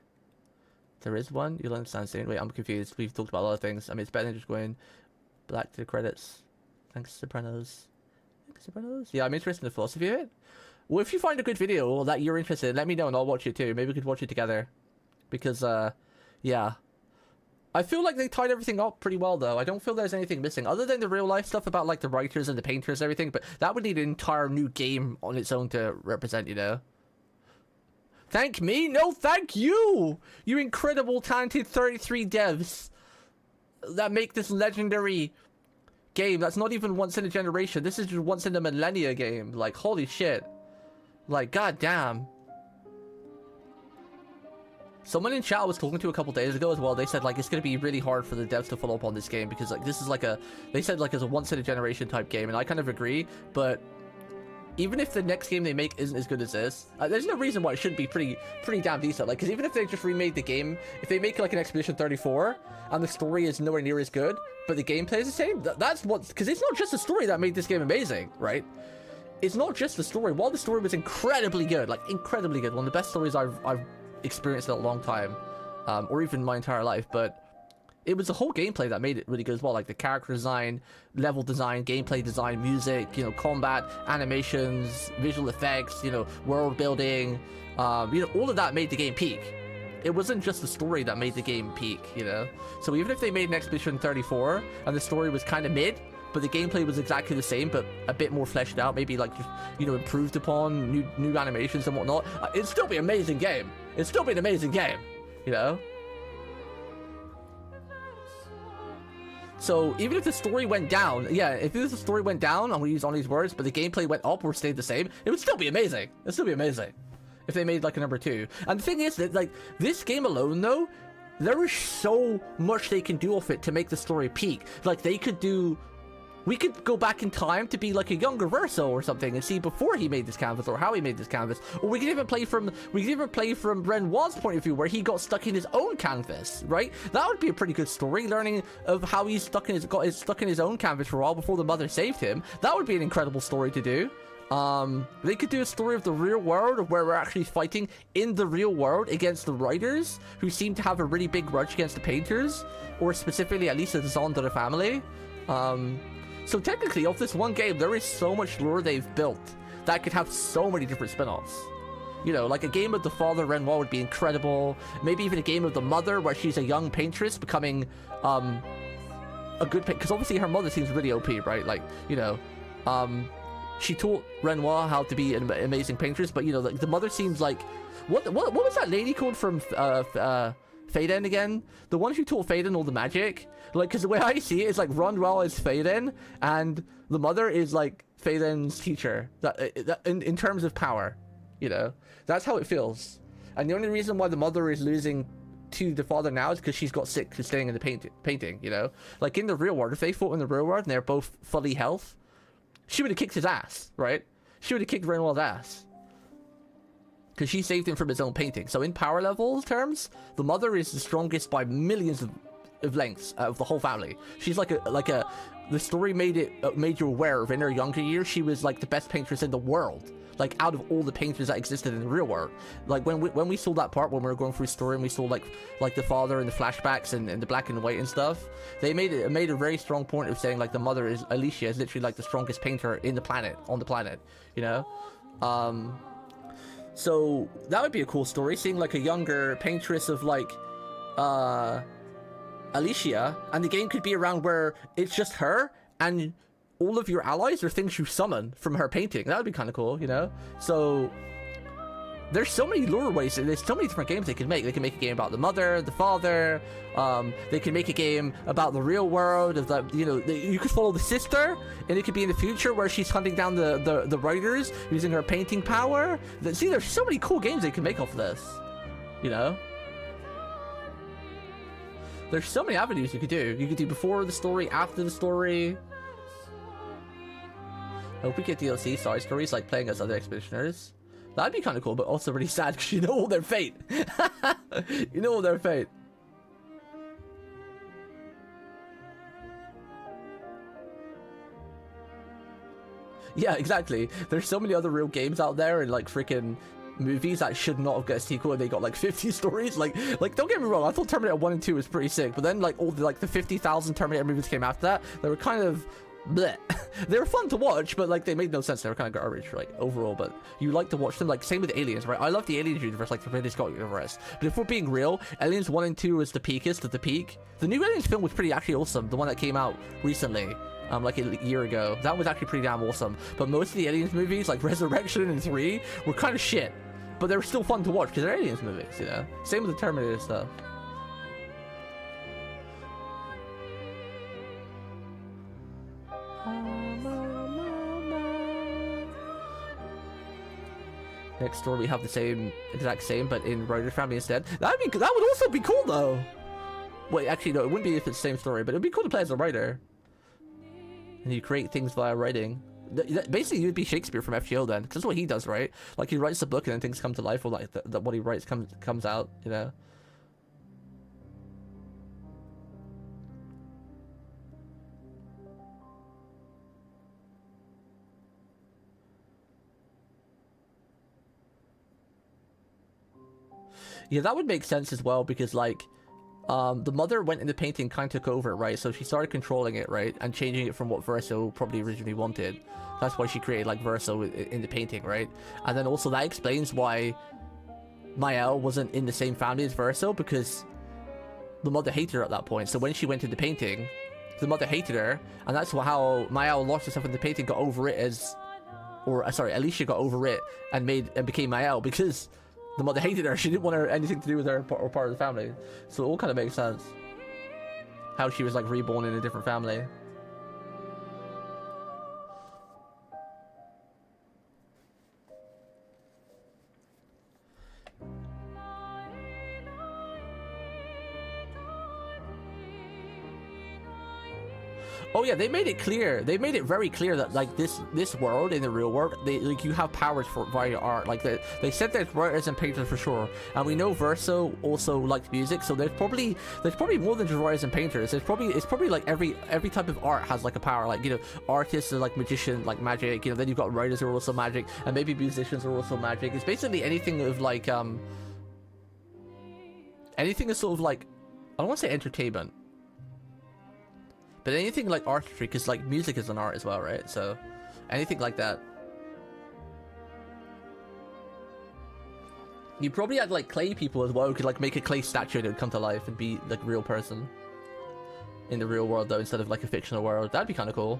There is one? You'll understand soon. Wait, I'm confused. We've talked about a lot of things. I mean, it's better than just going black to the credits. Thanks, Sopranos. Thanks, Sopranos. Yeah, I'm interested in the philosophy of it. Well, if you find a good video that you're interested in, let me know and I'll watch it too. Maybe we could watch it together. Because, yeah. I feel like they tied everything up pretty well, though. I don't feel there's anything missing, other than the real-life stuff about, like, the writers and the painters and everything, but that would need an entire new game on its own to represent, you know? Thank me? No, thank you! You incredible, talented 33 devs that make this legendary game that's not even once in a generation. This is just once in a millennia game. Like, holy shit. Like, goddamn. Someone in chat I was talking to a couple days ago as well, they said, like, it's going to be really hard for the devs to follow up on this game because, like, this is like a... They said, like, it's a once-in-a-generation type game, and I kind of agree, but even if the next game they make isn't as good as this, there's no reason why it shouldn't be pretty damn decent. Like, because even if they just remade the game, if they make, like, an Expedition 34, and the story is nowhere near as good, but the gameplay is the same, that's what... Because it's not just the story that made this game amazing, right? It's not just the story. While the story was incredibly good, like, incredibly good, one of the best stories I've experienced in a long time, or even my entire life, but it was the whole gameplay that made it really good as well, like the character design, level design, gameplay design, music, you know, combat, animations, visual effects, you know, world building, you know, all of that made the game peak. It wasn't just the story that made the game peak, you know? So even if they made an Expedition 34 and the story was kind of mid, but the gameplay was exactly the same, but a bit more fleshed out, maybe like just, you know, improved upon, new animations and whatnot, it'd still be an amazing game. It'd still be an amazing game, you know? So even if the story went down, yeah, if the story went down, I'm gonna use all these words, but the gameplay went up or stayed the same, it would still be amazing. It'd still be amazing if they made like a number 2. And the thing is that, like, this game alone though, there is so much they can do with it to make the story peak. Like, they could do... We could go back in time to be like a younger Verso or something and see before he made this canvas or how he made this canvas. Or we could even play from Renoir's point of view where he got stuck in his own canvas, right? That would be a pretty good story, learning of how he's got stuck in his own canvas for a while before the mother saved him. That would be an incredible story to do. They could do a story of the real world where we're actually fighting in the real world against the writers who seem to have a really big grudge against the painters, or specifically at least the Zondra family. So technically, of this one game, there is so much lore they've built that could have so many different spin-offs. You know, like a game of the father Renoir would be incredible. Maybe even a game of the mother where she's a young paintress becoming a good painter. Because obviously her mother seems really OP, right? Like, you know, she taught Renoir how to be an amazing paintress, but you know, like the mother seems like what was that lady called from Faden again? The one who taught Faden all the magic. Like, because the way I see it is like Renoir is Faden, and the mother is like Faden's teacher. That in terms of power, you know, that's how it feels. And the only reason why the mother is losing to the father now is because she's got sick to staying in the painting. You know, like in the real world, if they fought in the real world and they're both fully health, she would have kicked his ass, right? She would have kicked Renoir's ass. Because she saved him from his own painting. So in power level terms, the mother is the strongest by millions of lengths of the whole family. She's like the story made you aware of in her younger years, she was like the best paintress in the world. Like out of all the painters that existed in the real world. Like when we saw that part when we were going through story and we saw like the father and the flashbacks and the black and white and stuff, they made a very strong point of saying like the mother is Alicia is literally like the strongest painter on the planet, you know. So that would be a cool story, seeing like a younger paintress of like Alicia, and the game could be around where it's just her and all of your allies are things you summon from her painting. That would be kind of cool, you know? So there's so many lore ways, there's so many different games they could make. They can make a game about the mother, the father, they can make a game about the real world, of the, you know, you could follow the sister, and it could be in the future where she's hunting down the writers using her painting power. See, there's so many cool games they can make off of this, you know? There's so many avenues you could do. You could do before the story, after the story. I hope we get DLC side stories like playing as other expeditioners. That'd be kind of cool, but also really sad because you know all their fate. You know all their fate. Yeah, exactly. There's so many other real games out there and like freaking movies that should not have got a sequel, and they got like 50 stories. Like don't get me wrong, I thought Terminator 1 and 2 was pretty sick, but then like all the 50,000 Terminator movies came after that. They were kind of bleh. They were fun to watch, but like they made no sense. They were kind of garbage, like overall. But you like to watch them. Like same with Aliens, right? I love the Aliens universe, like the Ridley Scott universe. But if we're being real, Aliens 1 and 2 is the peakest of the peak. The new Aliens film was pretty actually awesome. The one that came out recently, like a year ago, that was actually pretty damn awesome. But most of the Aliens movies, like Resurrection and 3, were kind of shit. But they were still fun to watch because they're Aliens movies, you know. Same with the Terminator stuff. Next door we have the exact same, but in Writer Family instead. That would also be cool though. Wait, actually no, it wouldn't be if it's the same story, but it'd be cool to play as a writer. And you create things via writing. Basically, you'd be Shakespeare from FGO then, because that's what he does, right? Like he writes a book and then things come to life, or like what he writes comes out, you know. Yeah, that would make sense as well, because like the mother went into painting, kind of took over, right? So she started controlling it, right, and changing it from what Verso probably originally wanted. That's why she created like Verso in the painting, right? And then also that explains why Mael wasn't in the same family as Verso, because the mother hated her at that point. So when she went into painting, the mother hated her, and that's how Mael lost herself in the painting, got over it as, or sorry, Alicia got over it and became Mael, because the mother hated her. She didn't want anything to do with her or part of the family. So it all kind of makes sense. How she was like reborn in a different family. Oh yeah, they made it clear. They made it very clear that like this world in the real world, like you have powers for via art. Like they said there's writers and painters for sure, and we know Verso also liked music, so there's probably more than just writers and painters. It's probably like every type of art has like a power. Like, you know, artists are like magician, like magic. You know, then you've got writers who are also magic, and maybe musicians are also magic. It's basically anything of like anything is sort of like, I don't want to say entertainment, but anything like artistry, because like music is an art as well, right? So anything like that. You probably had like clay people as well who could like make a clay statue that would come to life and be like a real person in the real world though, instead of like a fictional world. That'd be kind of cool.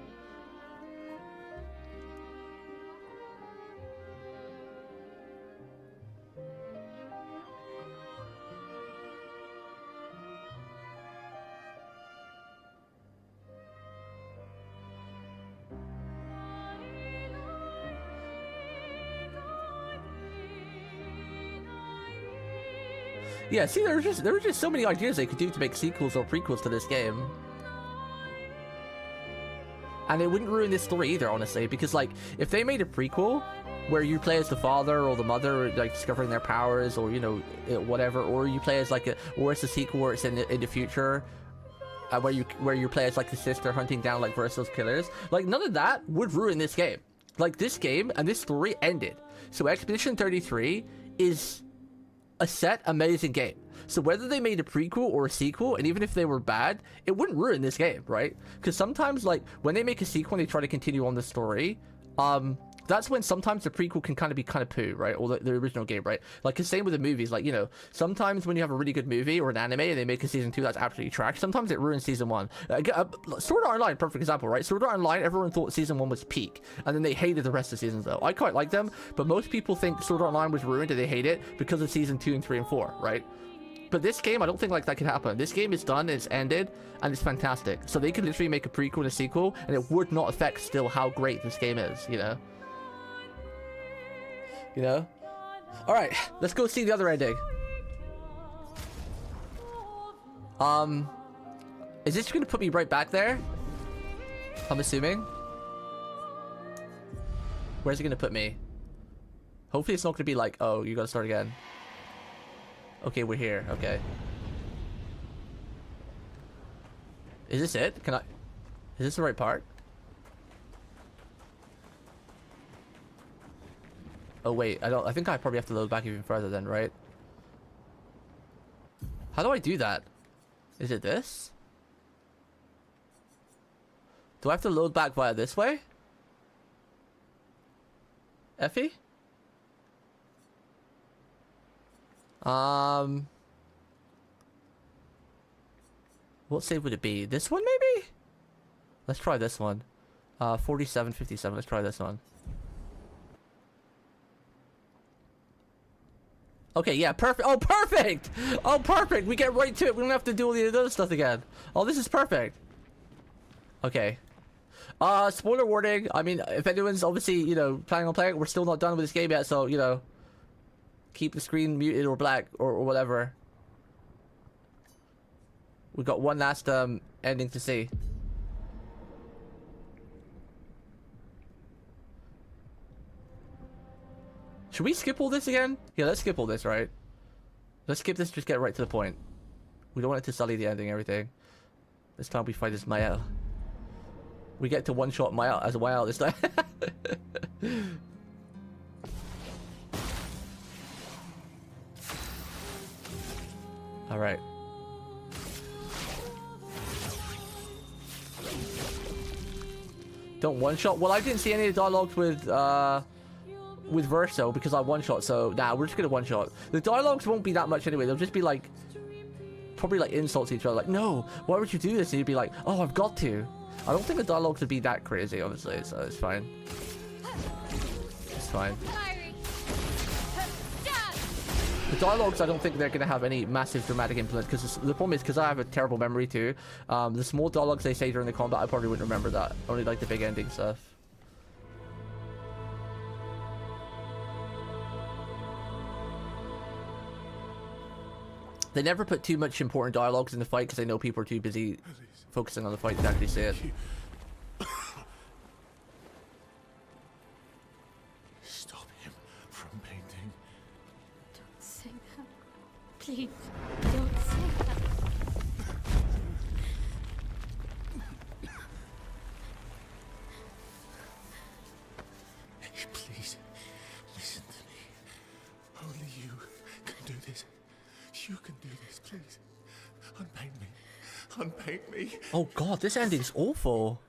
Yeah, see, there were just so many ideas they could do to make sequels or prequels to this game. And it wouldn't ruin this story either, honestly, because like if they made a prequel where you play as the father or the mother, like discovering their powers, or you know, whatever, or you play as like or it's a sequel where it's in the future, where you play as like the sister hunting down like Verso's killers, like none of that would ruin this game. Like this game and this story ended. So Expedition 33 is a set amazing game. So whether they made a prequel or a sequel, and even if they were bad, it wouldn't ruin this game, right? Because sometimes like when they make a sequel and they try to continue on the story, that's when sometimes the prequel can kind of be kind of poo, right? Or the original game, right? Like the same with the movies. Like, you know, sometimes when you have a really good movie or an anime and they make a season 2 that's absolutely trash, sometimes it ruins season 1. Sword Art Online, perfect example, right? Sword Art Online, everyone thought season 1 was peak, and then they hated the rest of the seasons though. I quite like them, but most people think Sword Art Online was ruined and they hate it because of season 2 and 3 and 4, right? But this game, I don't think like that could happen. This game is done, it's ended, and it's fantastic. So they could literally make a prequel and a sequel, and it would not affect still how great this game is, you know? You know? Alright, let's go see the other ending. Is this gonna put me right back there? I'm assuming. Where's it gonna put me? Hopefully it's not gonna be like, oh, you gotta start again. Okay, we're here. Okay. Is this it? Can I... Is this the right part? Oh wait, I think I probably have to load back even further then, right? How do I do that? Is it this? Do I have to load back via this way? Effie? What save would it be? This one maybe? Let's try this one. 4757, let's try this one. Okay, yeah, perfect. Oh, perfect! Oh, perfect! We get right to it. We don't have to do all the other stuff again. Oh, this is perfect. Okay. Spoiler warning. I mean, if anyone's obviously, you know, planning on playing it, we're still not done with this game yet, so, you know, keep the screen muted or black or whatever. We've got one last ending to see. Should we skip all this again? Yeah, let's skip all this, right? Let's skip this, just get right to the point. We don't want it to sully the ending and everything. This time we fight as Mael. We get to one-shot Mael as Mael this time. Alright. Don't one-shot? Well, I didn't see any of the dialogues with Verso because I one-shot, so nah, we're just gonna one-shot. The dialogues won't be that much anyway. They'll just be like, probably like insults to each other, like, no, why would you do this? And you'd be like, oh, I've got to. I don't think the dialogues would be that crazy, honestly, so it's fine. It's fine. The dialogues, I don't think they're gonna have any massive dramatic influence, because the problem is, because I have a terrible memory too, the small dialogues they say during the combat, I probably wouldn't remember that. Only like the big ending stuff. They never put too much important dialogues in the fight because they know people are too busy focusing on the fight to actually see it. Stop him from painting. Don't say that. Please, don't say that. Hey, please, listen to me. Only you can do this. You can do this, please. Unpaint me. Unpaint me. Oh god, this ending's awful.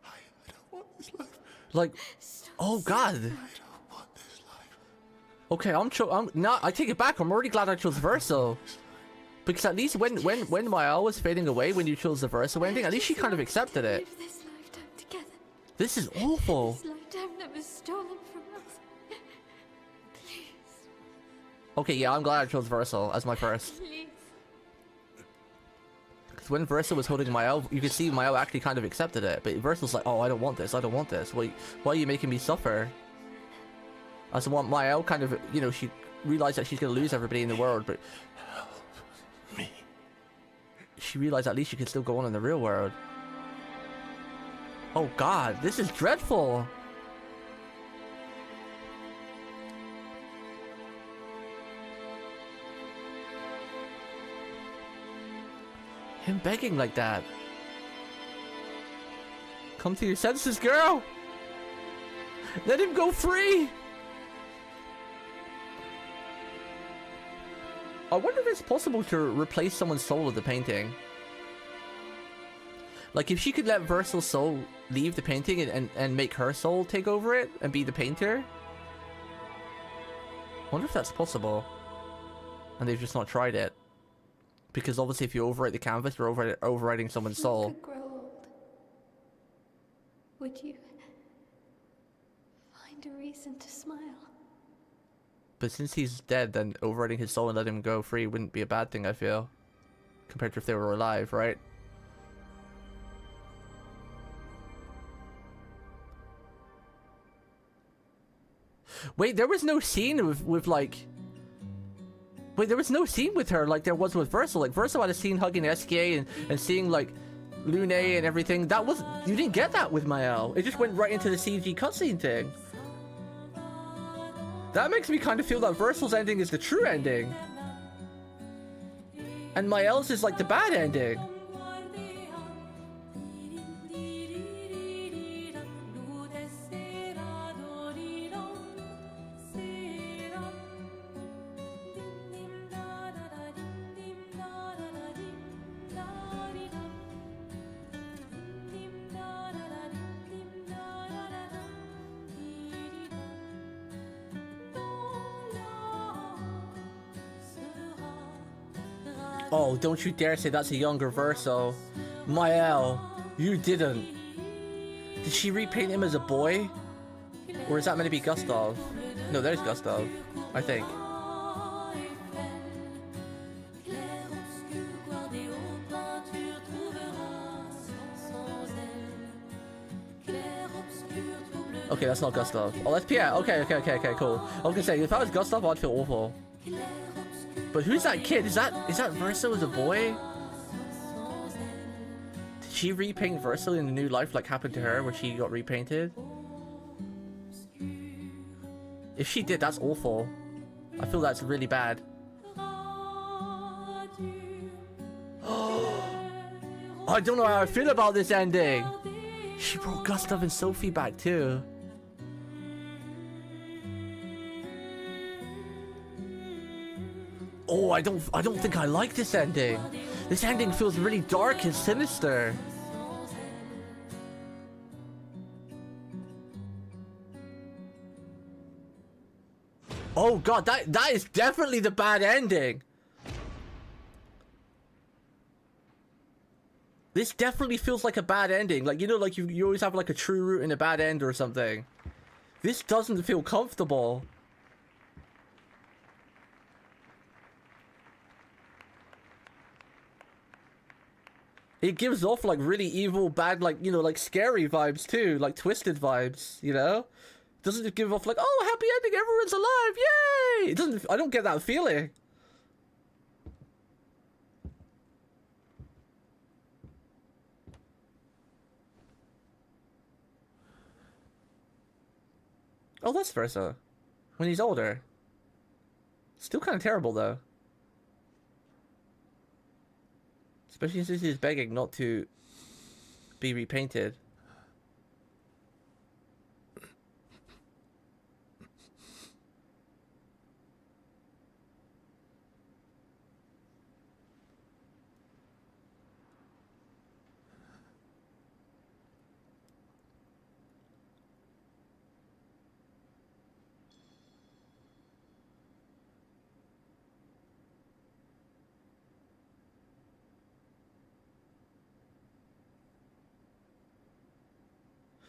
I don't want this life. Like, oh god. I don't want this life. Okay, I'm not. I take it back. I'm already glad I chose Verso, because at least when Mael was fading away, when you chose the Verso ending, at least she kind of accepted it. Live this lifetime together. This is awful. This lifetime that was stolen from us. Please, Okay, yeah, I'm glad I chose Verso as my first. please. Because when Verso was holding Mael, you could see Mael actually kind of accepted it, but Verso's like, oh, I don't want this. I don't want this. Why are you making me suffer? As I want Mael kind of, you know, she realized that she's gonna lose everybody in the world, but Me. she realized at least she could still go on in the real world. Oh god, this is dreadful. Him begging like that. Come to your senses, girl. Let him go free. I wonder if it's possible to replace someone's soul with the painting. Like, if she could let Versal's soul leave the painting and make her soul take over it and be the painter. I wonder if that's possible. And they've just not tried it. Because obviously if you overwrite the canvas, you're overwriting someone's soul. If you could grow old, would you find a reason to smile? But since he's dead, then overwriting his soul and letting him go free wouldn't be a bad thing, I feel. Compared to if they were alive, right? Wait, there was no scene with like... Wait, there was no scene with her like there was with Verso. Like, Verso had a scene hugging SKA and seeing, like, Lune and everything. That was... You didn't get that with Mael. It just went right into the CG cutscene thing. That makes me kind of feel that Versal's ending is the true ending. And Mael's is, like, the bad ending. Oh, don't you dare say that's a younger Verso. Mael, you didn't. Did she repaint him as a boy? Or is that meant to be Gustav? No, there's Gustav, I think. Okay, that's not Gustav. Oh, that's Pierre. Okay, cool. I was gonna say, if that was Gustav, I'd feel awful. But who's that kid? Is that Verso as a boy? Did she repaint Verso in the new life like happened to her where she got repainted? If she did, that's awful. I feel that's really bad. I don't know how I feel about this ending. She brought Gustav and Sophie back too. Oh, I don't think I like this ending. This ending feels really dark and sinister. Oh god, that is definitely the bad ending. This definitely feels like a bad ending. Like, you know, like you always have like a true root and a bad end or something. This doesn't feel comfortable. It gives off like really evil, bad, like, you know, like scary vibes too, like twisted vibes, you know? Doesn't it give off like, oh, happy ending, everyone's alive, yay! It doesn't. I don't get that feeling. Oh, that's Versa. When he's older. Still kind of terrible, though. Especially since he's begging not to be repainted.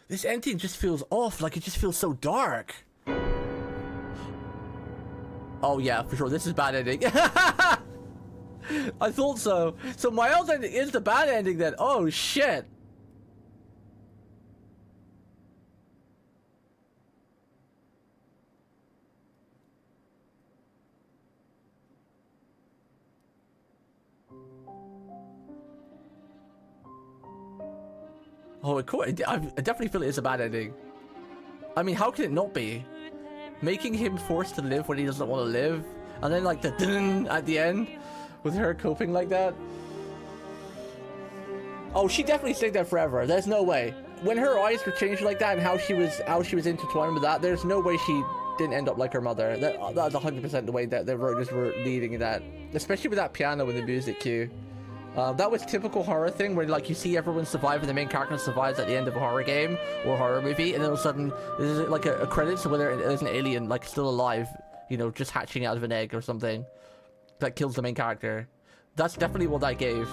This ending just feels off, like it just feels so dark. Oh yeah, for sure, this is bad ending. I thought so. So Miles' ending is the bad ending then. Oh shit. Oh, of course. I definitely feel it is a bad ending. I mean, how can it not be? Making him forced to live when he doesn't want to live, and then like the ding at the end, with her coping like that. Oh, she definitely stayed there forever. There's no way. When her eyes were changed like that, and how she was intertwined with that, there's no way she didn't end up like her mother. That's 100% the way that the writers were leading that, especially with that piano and the music cue. That was typical horror thing where like you see everyone survive and the main character survives at the end of a horror game or horror movie, and then all of a sudden there's like a credits where there's an alien like still alive, you know, just hatching out of an egg or something that kills the main character. That's definitely what that gave.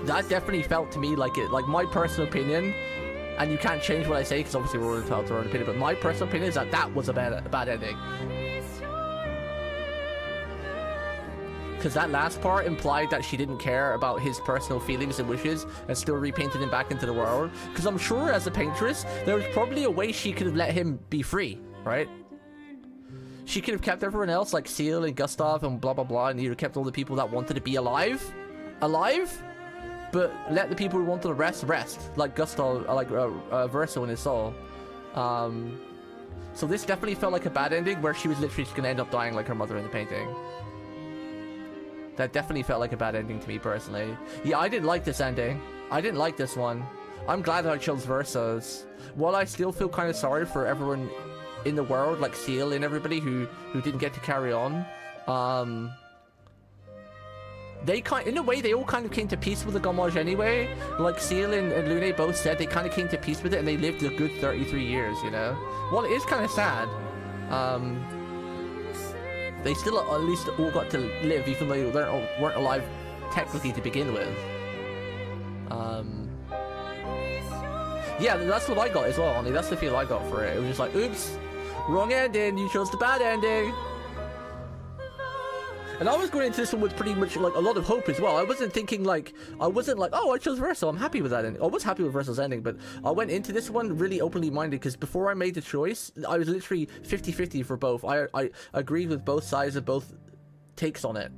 That definitely felt to me like it, like my personal opinion. And you can't change what I say because obviously we're all entitled to our own opinion, but my personal opinion is that that was a bad ending. Because that last part implied that she didn't care about his personal feelings and wishes and still repainted him back into the world. Because I'm sure as a paintress, there was probably a way she could have let him be free, right? She could have kept everyone else like Seal and Gustav and blah blah blah, and you kept all the people that wanted to be alive, but let the people who wanted to rest, like Gustav, like Versa in his soul. So this definitely felt like a bad ending where she was literally just gonna end up dying like her mother in the painting. That definitely felt like a bad ending to me personally. Yeah, I didn't like this ending. I didn't like this one. I'm glad that I chose Versa's. While I still feel kind of sorry for everyone in the world, like Seal and everybody who didn't get to carry on. They in a way, they all kind of came to peace with the Gamage anyway. Like Seal and Lune both said they kind of came to peace with it and they lived a good 33 years, you know? Well, it is kind of sad. They still at least all got to live, even though they weren't alive technically to begin with. Yeah, that's what I got as well, Ollie. That's the feel I got for it. It was just like, oops, wrong ending, you chose the bad ending. And I was going into this one with pretty much like a lot of hope as well. I wasn't like, oh, I chose Versa, I'm happy with that ending. I was happy with Versa's ending, but I went into this one really openly minded because before I made the choice, I was literally 50-50 for both. I agreed with both sides of both takes on it.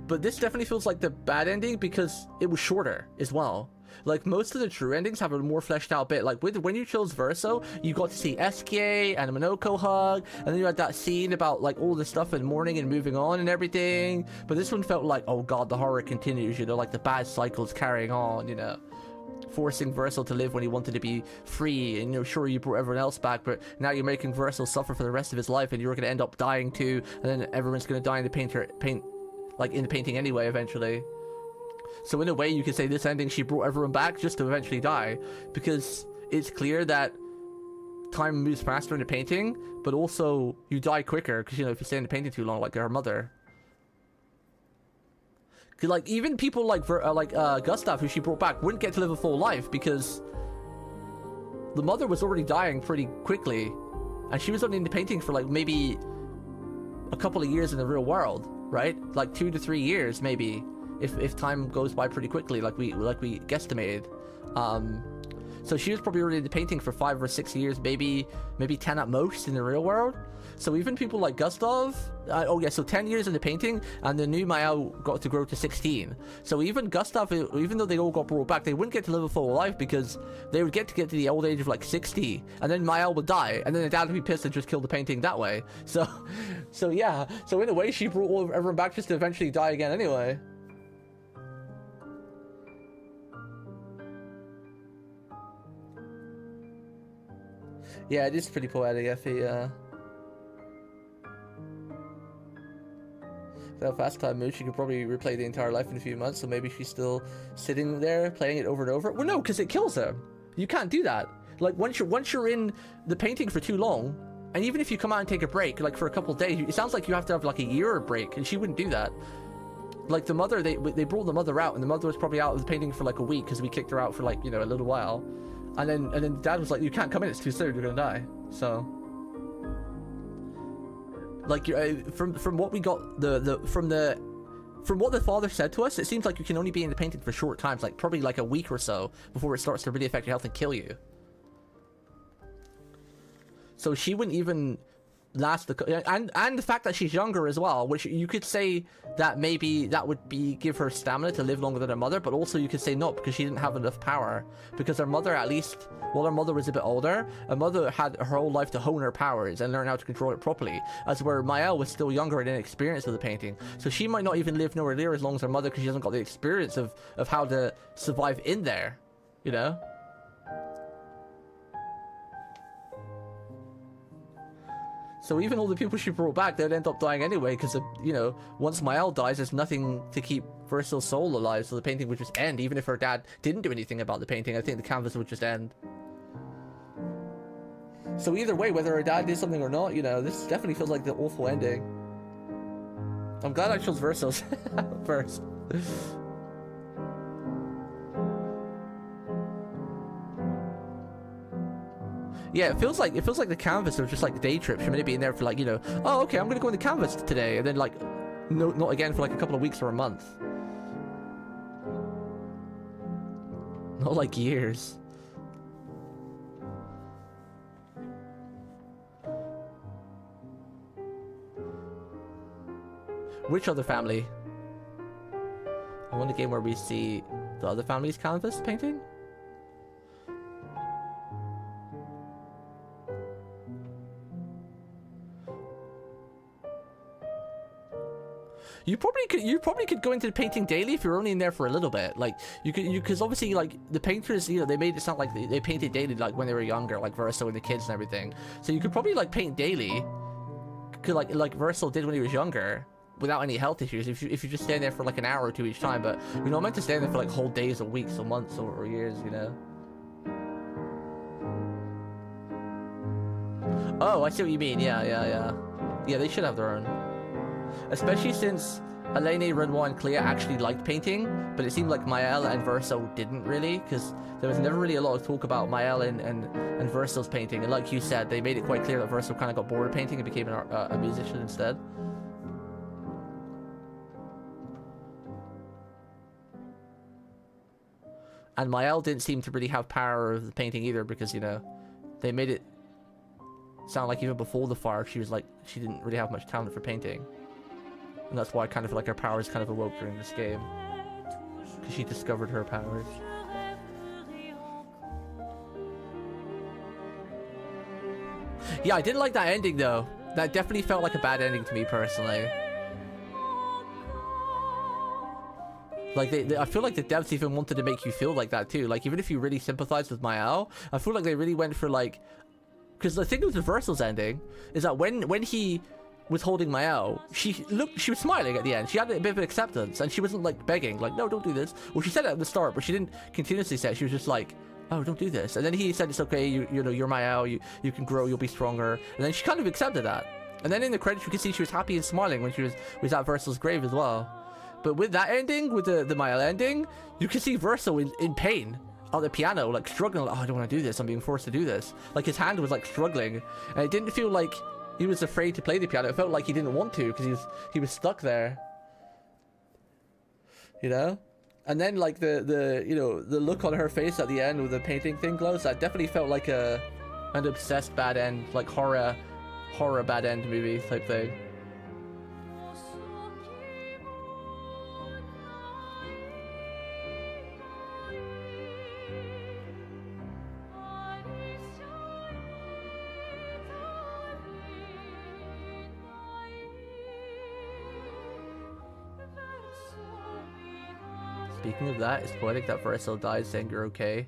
But this definitely feels like the bad ending because it was shorter as well. Like, most of the true endings have a more fleshed out bit. Like, when you chose Verso, you got to see Eskie and a Minoko hug, and then you had that scene about, like, all the stuff in mourning and moving on and everything. But this one felt like, oh god, the horror continues, you know, like the bad cycle's carrying on, you know. Forcing Verso to live when he wanted to be free, and, you know, sure, you brought everyone else back, but now you're making Verso suffer for the rest of his life, and you're going to end up dying too, and then everyone's going to die in the painting anyway, eventually. So in a way, you could say this ending, she brought everyone back just to eventually die. Because it's clear that time moves faster in the painting, but also you die quicker. Because, you know, if you stay in the painting too long, like her mother. Because, like, even people like Gustav, who she brought back, wouldn't get to live a full life. Because the mother was already dying pretty quickly. And she was only in the painting for, like, maybe a couple of years in the real world. right? Like 2 to 3 years, maybe, if time goes by pretty quickly, like we guesstimated. So she was probably already into painting for 5 or 6 years, maybe 10 at most in the real world. So even people like Gustav, so 10 years into painting, and the new Mael got to grow to 16. So even Gustav, even though they all got brought back, they wouldn't get to live a full life because they would get to the old age of like 60, and then Mael would die, and then the dad would be pissed and just kill the painting that way. So yeah, so in a way she brought everyone back just to eventually die again anyway. Yeah, it is pretty poetic, Effie, Without fast time moves, she could probably replay the entire life in a few months, so maybe she's still sitting there playing it over and over. Well, no, because it kills her. You can't do that. Like, once you're in the painting for too long, and even if you come out and take a break, like for a couple of days, it sounds like you have to have like a year break, and she wouldn't do that. Like the mother, they brought the mother out, and the mother was probably out of the painting for like a week because we kicked her out for like, you know, a little while. And then dad was like, you can't come in, it's too soon, you're gonna die. So like, from what we got, from what the father said to us, it seems like you can only be in the painting for short times, like probably like a week or so before it starts to really affect your health and kill you. So she wouldn't even last and the fact that she's younger as well, which you could say that maybe that would give her stamina to live longer than her mother, but also you could say not, because she didn't have enough power, because her mother, at least while her mother was a bit older, her mother had her whole life to hone her powers and learn how to control it properly, as where Mael was still younger and inexperienced with the painting, so she might not even live nowhere near as long as her mother because she hasn't got the experience of how to survive in there, you know. So even all the people she brought back, they'd end up dying anyway, because, you know, once Mael dies, there's nothing to keep Versal's soul alive, so the painting would just end. Even if her dad didn't do anything about the painting, I think the canvas would just end. So either way, whether her dad did something or not, you know, this definitely feels like the awful ending. I'm glad I chose Versal's first. Yeah, it feels like the canvas was just like the day trip. She may be in there for like, you know, oh, okay, I'm gonna go in the canvas today, and then like, no, not again for like a couple of weeks or a month. Not like years. Which other family? I want a game where we see the other family's canvas painting. You probably could go into the painting daily if you're only in there for a little bit. Like because obviously like the painters, you know, they made it sound like they painted daily like when they were younger, like Verso and the kids and everything. So you could probably like paint daily, like Verso did when he was younger, without any health issues. If you just stand there for like an hour or two each time, but you're not meant to stand there for like whole days or weeks or months or years, you know. Oh, I see what you mean. Yeah, they should have their own. Especially since Elena, Renoir, and Claire actually liked painting, but it seemed like Mael and Verso didn't really, because there was never really a lot of talk about Mael and Verso's painting. And like you said, they made it quite clear that Verso kind of got bored of painting and became a musician instead. And Mael didn't seem to really have power of the painting either, because, you know, they made it sound like even before the fire, she didn't really have much talent for painting. And that's why I kind of feel like her powers kind of awoke during this game, because she discovered her powers. Yeah, I didn't like that ending though. That definitely felt like a bad ending to me personally. Like I feel like the devs even wanted to make you feel like that too. Like even if you really sympathize with Mael, I feel like they really went for like, because the thing with Reversal's ending is that when he was holding Mael, she was smiling at the end. She had a bit of acceptance, and she wasn't like begging, like, no, don't do this. Well, she said it at the start, but she didn't continuously say it. She was just like, oh, don't do this. And then he said, it's okay, you know, you're Mael, you can grow, you'll be stronger. And then she kind of accepted that. And then in the credits, you can see she was happy and smiling when she was at Versal's grave as well. But with that ending, with the Mael ending, you can see Verso in pain on the piano, like struggling, like, oh, I don't want to do this, I'm being forced to do this. Like his hand was like struggling, and it didn't feel like He was afraid to play the piano. It felt like he didn't want to because he was stuck there. You know? And then like the you know, the look on her face at the end with the painting thing glows, that definitely felt like an obsessed bad end, like horror bad end movie type thing. Speaking of that, it's poetic that Verso died saying you're okay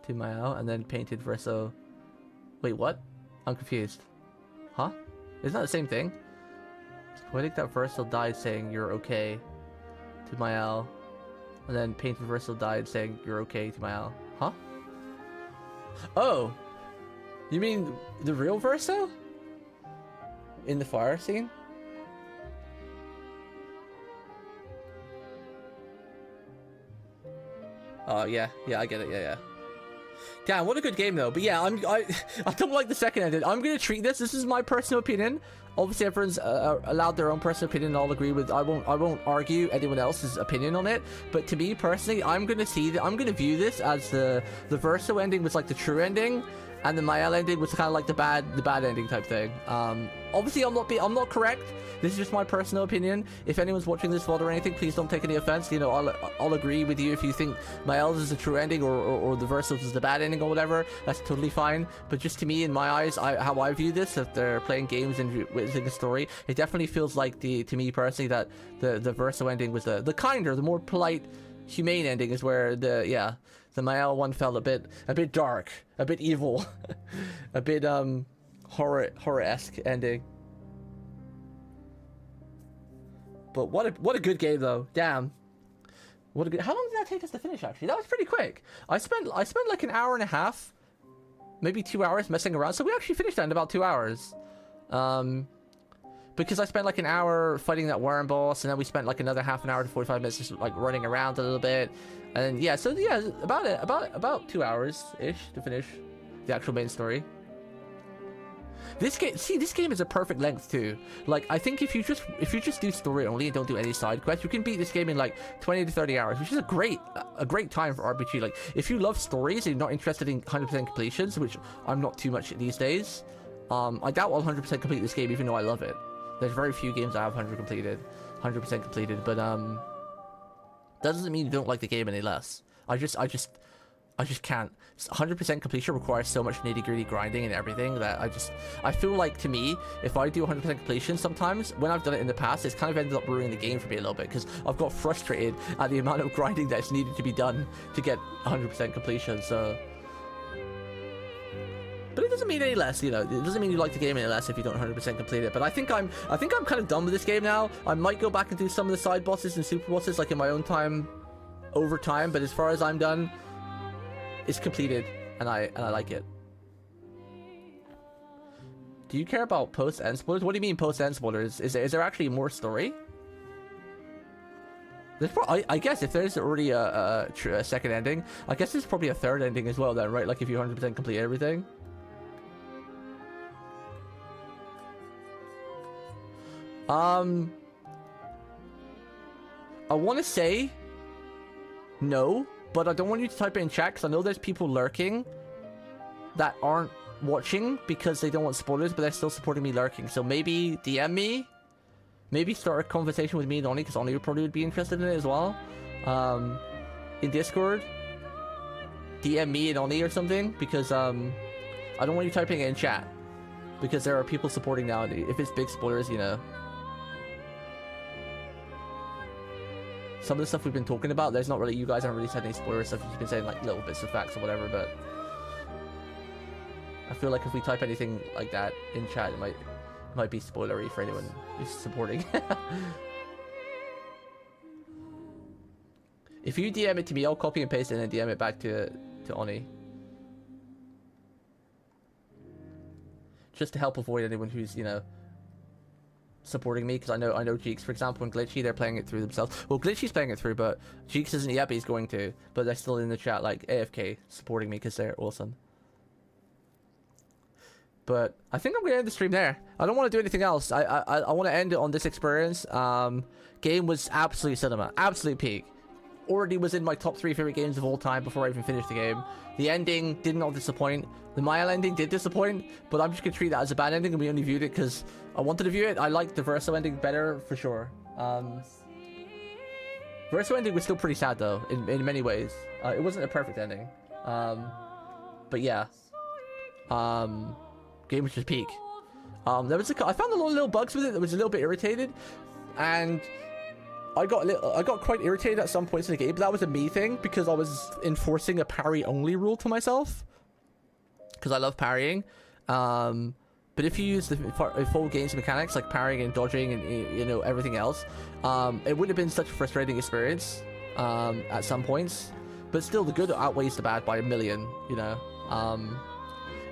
to Mao, and then painted Verso. Wait, what? I'm confused. Huh? Isn't that the same thing? It's poetic that Verso died saying you're okay to Mao, and then painted Verso died saying you're okay to Mao. Huh? Oh! You mean the real Verso? In the fire scene? Oh yeah, I get it. Yeah. Damn, what a good game though. But yeah, I don't like the second ending. I'm gonna treat this. This is my personal opinion. Obviously, everyone's allowed their own personal opinion, and I'll agree with. I won't argue anyone else's opinion on it. But to me personally, I'm gonna view this as the Verso ending was like the true ending, and the Mael ending was kind of like the bad ending type thing. Obviously, I'm not correct. This is just my personal opinion. If anyone's watching this VOD or anything, please don't take any offense. You know, I'll agree with you if you think Mael's is the true ending or the Verso's is the bad ending or whatever. That's totally fine. But just to me, in my eyes, how I view this, if they're playing games and witnessing a story, it definitely feels like to me personally that the Verso ending was the kinder, the more polite, humane ending is where the Mael one felt a bit dark, a bit evil, a bit horror-esque ending. But what a good game though. Damn. What a good. How long did that take us to finish actually? That was pretty quick. I spent like an hour and a half, maybe 2 hours messing around. So we actually finished that in about 2 hours. Because I spent like an hour fighting that worm boss, and then we spent like another half an hour to 45 minutes just like running around a little bit. And yeah, so yeah, about 2 hours ish to finish the actual main story. This game is a perfect length too. Like, I think if you just do story only and don't do any side quests, you can beat this game in like 20 to 30 hours, which is a great time for RPG. Like, if you love stories and you're not interested in 100% completions, which I'm not too much these days, I doubt I'll 100% complete this game even though I love it. There's very few games I have 100% completed, but that doesn't mean you don't like the game any less. I just can't. 100% completion requires so much nitty-gritty grinding and everything that I feel like, to me, if I do 100% completion sometimes, when I've done it in the past, it's kind of ended up ruining the game for me a little bit, because I've got frustrated at the amount of grinding that's needed to be done to get 100% completion, so... But it doesn't mean any less, you know. It doesn't mean you like the game any less if you don't 100% complete it. But I think I'm kind of done with this game now. I might go back and do some of the side bosses and super bosses, like in my own time, over time. But as far as I'm done, it's completed, and I like it. Do you care about post-end spoilers? What do you mean post-end spoilers? Is there actually more story? I guess if there's already a second ending, I guess there's probably a third ending as well then, right? Like if you 100% complete everything. I want to say no, but I don't want you to type it in chat because I know there's people lurking that aren't watching because they don't want spoilers, but they're still supporting me lurking. So maybe DM me, maybe start a conversation with me and Oni, because Oni probably would be interested in it as well. In Discord, DM me and Oni or something, because I don't want you typing it in chat because there are people supporting now. If it's big spoilers, you know. Some of the stuff we've been talking about, there's not really, you guys haven't really said any spoiler stuff, you've been saying like little bits of facts or whatever, but I feel like if we type anything like that in chat, it might be spoilery for anyone who's supporting. If you DM it to me, I'll copy and paste it and then DM it back to Oni. Just to help avoid anyone who's, you know, supporting me, because I know Jeeks, for example, and Glitchy, they're playing it through themselves. Well, Glitchy's playing it through, but Jeeks isn't yet, but he's going to. But they're still in the chat, like, AFK, supporting me, because they're awesome. But I think I'm gonna end the stream there. I don't want to do anything else. I want to end it on this experience. Game was absolute cinema, absolute peak. Already was in my top 3 favorite games of all time before I even finished the game. The ending did not disappoint. The Mile ending did disappoint, but I'm just gonna treat that as a bad ending, and we only viewed it because I wanted to view it. I liked the Verso ending better for sure. Verso ending was still pretty sad though, in many ways. It wasn't a perfect ending. But yeah. Game was just peak. I found a lot of little bugs with it that was a little bit irritated, and I got quite irritated at some points in the game, but that was a me thing because I was enforcing a parry only rule to myself because I love parrying. But if you use the full game's mechanics like parrying and dodging and, you know, everything else, it would have been such a frustrating experience at some points. But still, the good outweighs the bad by a million, you know.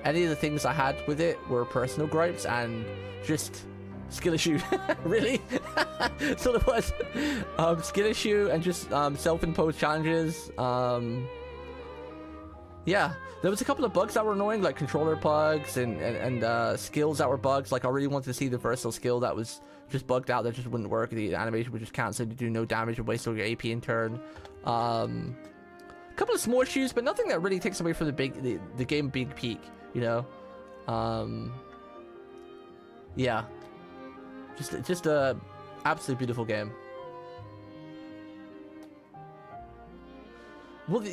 Any of the things I had with it were personal gripes and just skill issue. Really? So it was skill issue and just self-imposed challenges. Yeah, there was a couple of bugs that were annoying, like controller bugs and skills that were bugs. Like I really wanted to see the versatile skill that was just bugged out, that just wouldn't work. The animation would just cancel, to do no damage and waste all your AP in turn. Couple of small issues, but nothing that really takes away from the game being peak, you know. Yeah, just a absolutely beautiful game. Well,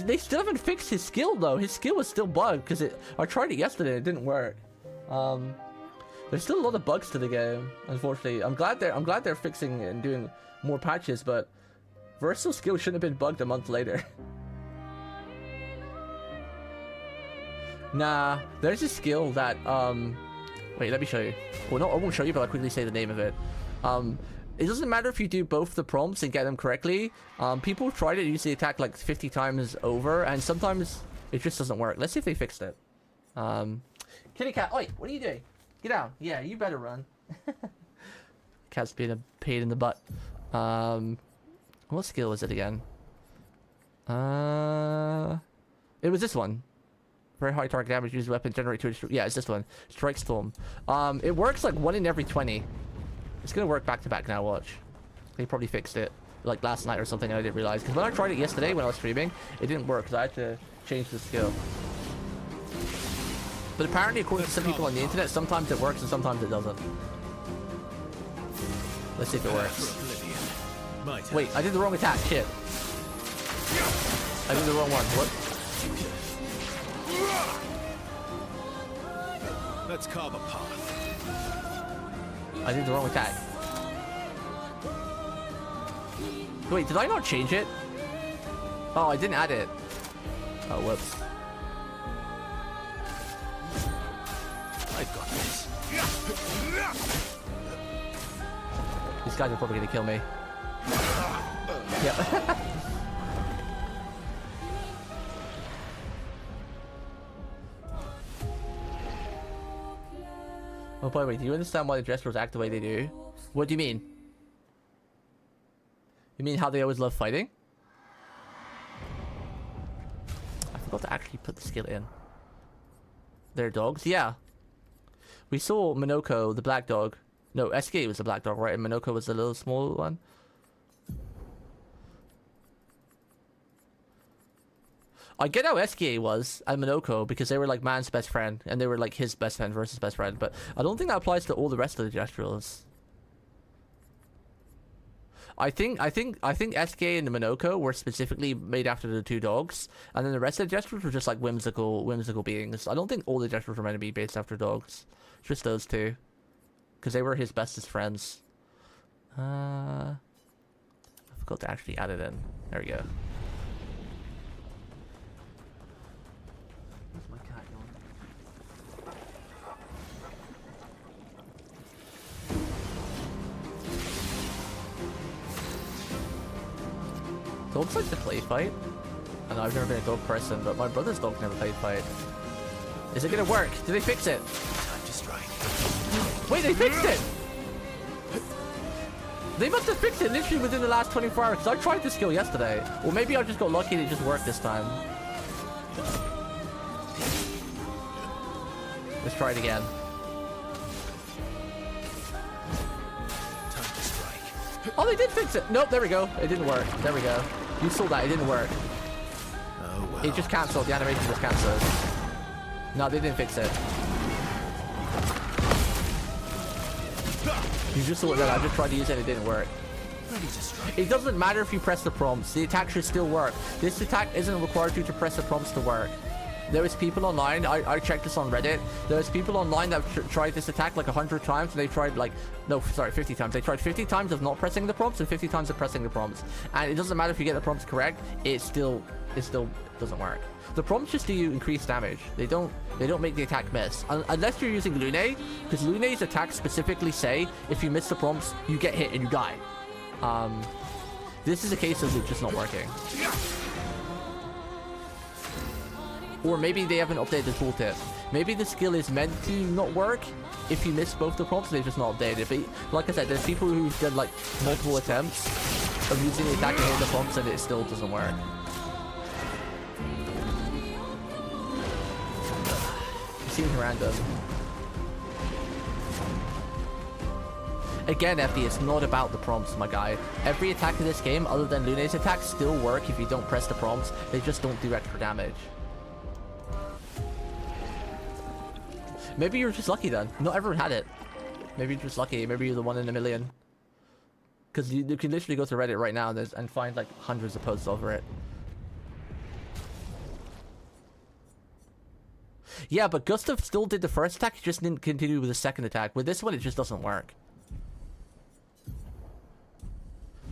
they still haven't fixed his skill though. His skill was still bugged because I tried it yesterday and it didn't work. There's still a lot of bugs to the game, unfortunately. I'm glad they're fixing and doing more patches, but versatile skill shouldn't have been bugged a month later. Nah, there's a skill that wait, let me show you. Well, no, I won't show you, but I'll quickly say the name of it. It doesn't matter if you do both the prompts and get them correctly. People try to use the attack like 50 times over, and sometimes it just doesn't work. Let's see if they fixed it. Kitty cat, oi, what are you doing? Get down. Yeah, you better run. Cat's being a pain in the butt. What skill was it again? It was this one. Very high target damage, use weapon, generate 2. Yeah, it's this one. Strike Storm. It works like 1 in every 20. It's gonna work back to back now, watch. They probably fixed it like last night or something and I didn't realize. Because when I tried it yesterday when I was streaming, it didn't work because I had to change the skill. But apparently, according to some people on the internet, sometimes it works and sometimes it doesn't. Let's see if it works. Wait, I did the wrong attack, shit. I did the wrong one, what? Let's carve a path. I did the wrong attack. Wait, did I not change it? Oh, I didn't add it. Oh, whoops. I've got this. These guys are probably gonna kill me. Yep. Oh, by the way, do you understand why the dress act the way they do? What do you mean? You mean how they always love fighting? I forgot to actually put the skill in. They're dogs? Yeah. We saw Minoko, the black dog. No, SK was the black dog, right? And Minoko was the little small one. I get how SK was and Minoko because they were like man's best friend and they were like his best friend versus best friend, but I don't think that applies to all the rest of the Gestrels. I think SK and Minoko were specifically made after the 2 dogs, and then the rest of the Gestrels were just like whimsical beings. I don't think all the Gestrels were meant to be based after dogs. Just those 2. Because they were his bestest friends. I forgot to actually add it in. There we go. Where's my cat going? Dogs like to play fight. And I've never been a dog person, but my brother's dog never played fight. Is it gonna work? Did they fix it? Time to strike. Wait, they fixed it! They must have fixed it literally within the last 24 hours, because I tried the skill yesterday. Or maybe I just got lucky and it just worked this time. Let's try it again. Time to strike. Oh, they did fix it. Nope, there we go. It didn't work. There we go. You saw that. It didn't work. Oh well. It just cancelled. The animation just cancelled. No, they didn't fix it. You just saw that. I just tried to use it and it didn't work. Ready to strike. It doesn't matter if you press the prompts. The attack should still work. This attack isn't required you to press the prompts to work. There was people online, I checked this on Reddit. There was people online that tried this attack like 100 times, and they tried like, no, sorry, 50 times. They tried 50 times of not pressing the prompts and 50 times of pressing the prompts. And it doesn't matter if you get the prompts correct, it still doesn't work. The prompts just do you increased damage. They don't make the attack miss. Unless you're using Lune, because Lune's attacks specifically say if you miss the prompts, you get hit and you die. This is a case of it just not working. Or maybe they haven't updated the tooltip. Maybe the skill is meant to not work if you miss both the prompts, they've just not updated it. But like I said, there's people who've done like multiple attempts of using the attack and hitting the prompts and it still doesn't work. It seems random. Again, FD, it's not about the prompts, my guy. Every attack in this game, other than Lune's attacks, still work if you don't press the prompts. They just don't do extra damage. Maybe you're just lucky then. Not everyone had it. Maybe you're just lucky. Maybe you're the 1 in a million. Because you can literally go to Reddit right now and find like hundreds of posts over it. Yeah, but Gustav still did the first attack. He just didn't continue with the second attack. With this one, it just doesn't work.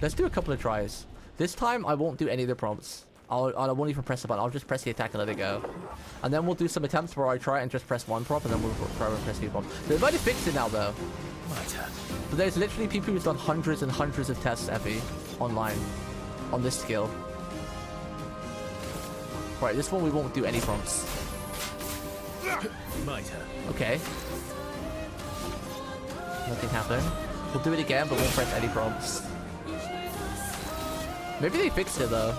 Let's do a couple of tries. This time, I won't do any of the prompts. I won't even press the button. I'll just press the attack and let it go. And then we'll do some attempts where I try and just press one prompt and then we'll try and press two prompts. They've already fixed it now though. My turn. But there's literally people who've done hundreds and hundreds of tests, Effie, online on this skill. Right, this one we won't do any prompts. My turn. Okay. Nothing happened. We'll do it again, but won't press any prompts. Maybe they fixed it though.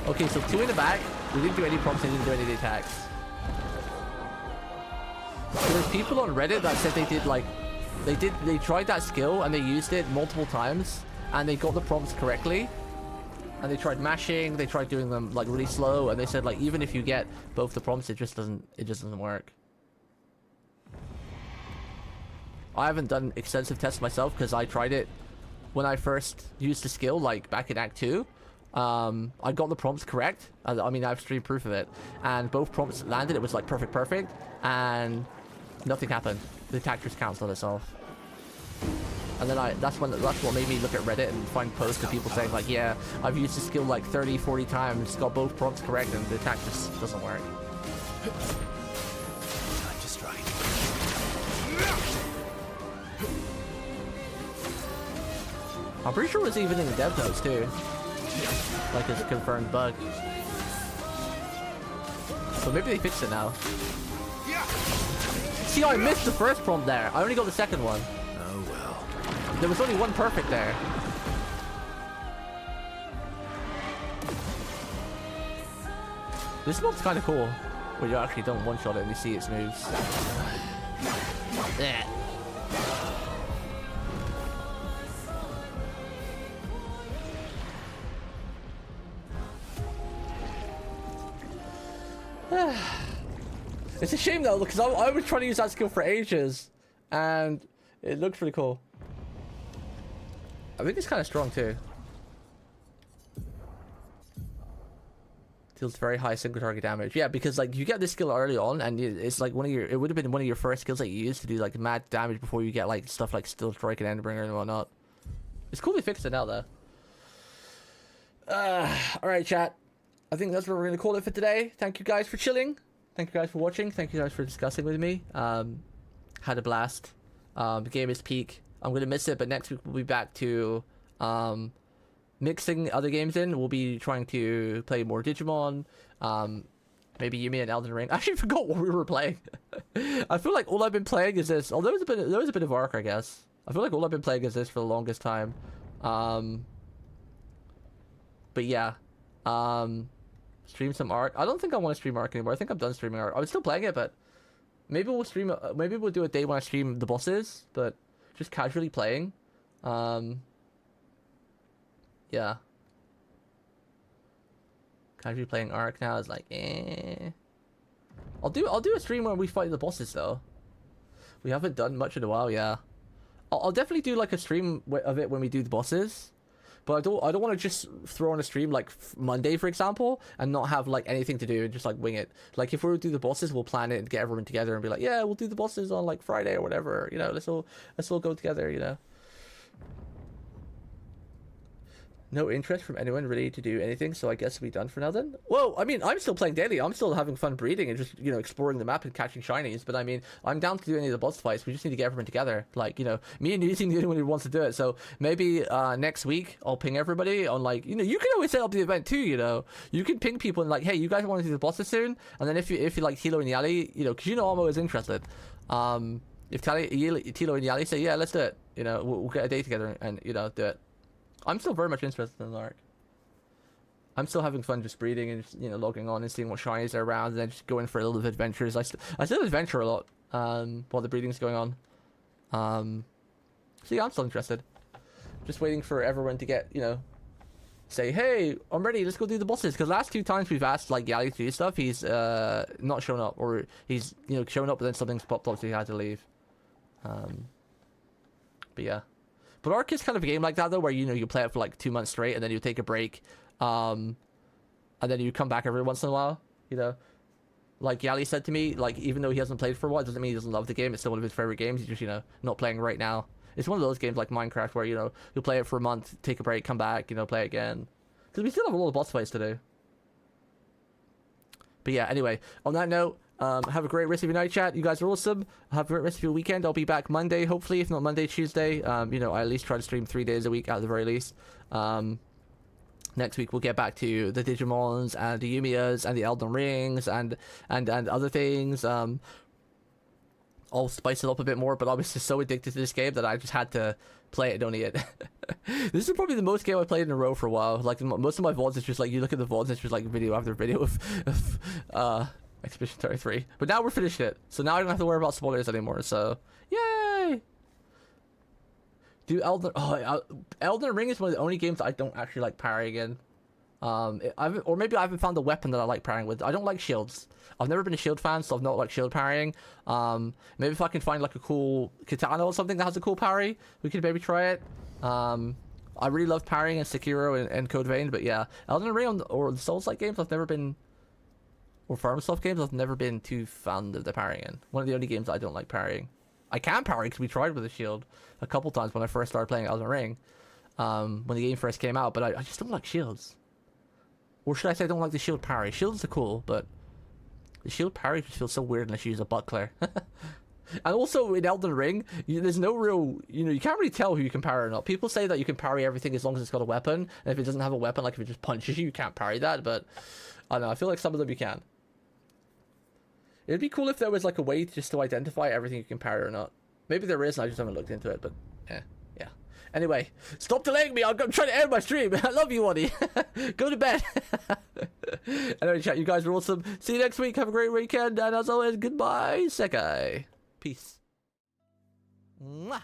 Okay, so 2 in the back. We didn't do any prompts, we didn't do any of the attacks. So there's people on Reddit that said they did like, they tried that skill and they used it multiple times and they got the prompts correctly. And they tried mashing, they tried doing them like really slow, and they said like even if you get both the prompts, it just doesn't work. I haven't done extensive tests myself because I tried it when I first used the skill, like back in Act 2. I got the prompts correct. I mean, I have stream proof of it, and both prompts landed. It was like perfect, and nothing happened. The attack just cancelled itself. And then that's what made me look at Reddit and find posts of people saying like, yeah, I've used the skill like 30, 40 times, got both prompts correct, and the attack just doesn't work. Time to strike. I'm pretty sure it was even in the dev notes too. Like it's a confirmed bug. So maybe they fixed it now. See, I missed the first prompt there. I only got the second one. Oh well. There was only one perfect there. This mob's kind of cool. Where you actually don't one-shot it and you see its moves. Yeah. It's a shame though, because I was trying to use that skill for ages, and it looks really cool. I think it's kind of strong too. Deals very high single target damage. Yeah, because like you get this skill early on, and it's like it would have been one of your first skills that you used to do like mad damage before you get like stuff like Still Strike and Endbringer and whatnot. It's cool they fixed it now though. Alright chat. I think that's what we're going to call it for today. Thank you guys for chilling. Thank you guys for watching. Thank you guys for discussing with me. Had a blast. The game is peak. I'm going to miss it, but next week we'll be back to mixing other games in. We'll be trying to play more Digimon. Maybe Yumi and Elden Ring. I actually forgot what we were playing. I feel like all I've been playing is this. Oh, there was a bit of Arc, I guess. I feel like all I've been playing is this for the longest time. But yeah. Stream some Ark. I don't think I want to stream Ark anymore. I think I'm done streaming Ark. I'm still playing it, but maybe we'll stream. Maybe we'll do a day when I stream the bosses, but just casually playing. Yeah. Casually playing Ark now is like, eh. I'll do a stream where we fight the bosses though. We haven't done much in a while, yeah. I'll definitely do like a stream of it when we do the bosses. But I don't want to just throw on a stream like Monday, for example, and not have like anything to do and just like wing it. Like if we do the bosses, we'll plan it and get everyone together and be like, yeah, we'll do the bosses on like Friday or whatever. You know, let's all go together. You know. No interest from anyone really to do anything, so I guess we're done for now then. Whoa, I mean, I'm still playing daily. I'm still having fun breeding and just, you know, exploring the map and catching shinies. But I mean, I'm down to do any of the boss fights. We just need to get everyone together. Like, you know, me and you seem the only one who wants to do it. So maybe next week I'll ping everybody on like, you know, you can always set up the event too, you know. You can ping people and like, hey, you guys want to do the bosses soon? And then if you like Tilo and Yali, you know, because you know Amo is interested. If Tilo and Yali say, yeah, let's do it. You know, we'll get a day together and, you know, do it. I'm still very much interested in Ark. I'm still having fun just breeding and just, you know, logging on and seeing what shinies are around and then just going for a little bit of adventures. I still adventure a lot while the breeding's going on. So yeah, I'm still interested. Just waiting for everyone to get, you know, say, hey, I'm ready, let's go do the bosses. Because last 2 times we've asked like Yali to do stuff, he's not shown up, or he's, you know, shown up but then something's popped up so he had to leave. But yeah. But Ark is kind of a game like that though, where, you know, you play it for like 2 months straight and then you take a break, and then you come back every once in a while, you know. Like Yali said to me, like, even though he hasn't played for a while, it doesn't mean he doesn't love the game. It's still one of his favorite games. He's just, you know, not playing right now. It's one of those games like Minecraft where, you know, you'll play it for a month, take a break, come back, you know, play again. Because we still have a lot of boss fights to do. But yeah, anyway, on that note, have a great rest of your night, chat. You guys are awesome. Have a great rest of your weekend. I'll be back Monday, hopefully, if not Monday, Tuesday. You know, I at least try to stream 3 days a week at the very least. Next week we'll get back to the Digimons and the Yumiyas and the Elden Rings and other things. I'll spice it up a bit more, but I was just so addicted to this game that I just had to play it and only it. This is probably the most game I played in a row for a while. Like most of my VODs is just like, you look at the VODs, it's just like video after video of Expedition 33. But now we're finished it, so now I don't have to worry about spoilers anymore, so yay! Elden Ring is one of the only games I don't actually like parrying in. Or maybe I haven't found a weapon that I like parrying with. I don't like shields. I've never been a shield fan, so I've not liked shield parrying. Maybe if I can find like a cool katana or something that has a cool parry, we could maybe try it. I really love parrying in Sekiro and Code Vein, but yeah, Elden Ring or the Souls-like games, I've never been, or FarmSoft games, I've never been too fond of the parrying in. One of the only games I don't like parrying. I can parry because we tried with a shield a couple times when I first started playing Elden Ring, when the game first came out, but I just don't like shields. Or should I say I don't like the shield parry? Shields are cool, but the shield parry just feels so weird unless you use a buckler. And also in Elden Ring, there's no real, you know, you can't really tell who you can parry or not. People say that you can parry everything as long as it's got a weapon, and if it doesn't have a weapon, like if it just punches you, you can't parry that, but I don't know, I feel like some of them you can. It'd be cool if there was like a way just to identify everything you can parry or not. Maybe there is, and I just haven't looked into it, but yeah. Anyway, stop delaying me. I'm trying to end my stream. I love you, Waddy. Go to bed. Anyway, chat, you guys are awesome. See you next week. Have a great weekend. And as always, goodbye, Sekai. Peace. Mwah.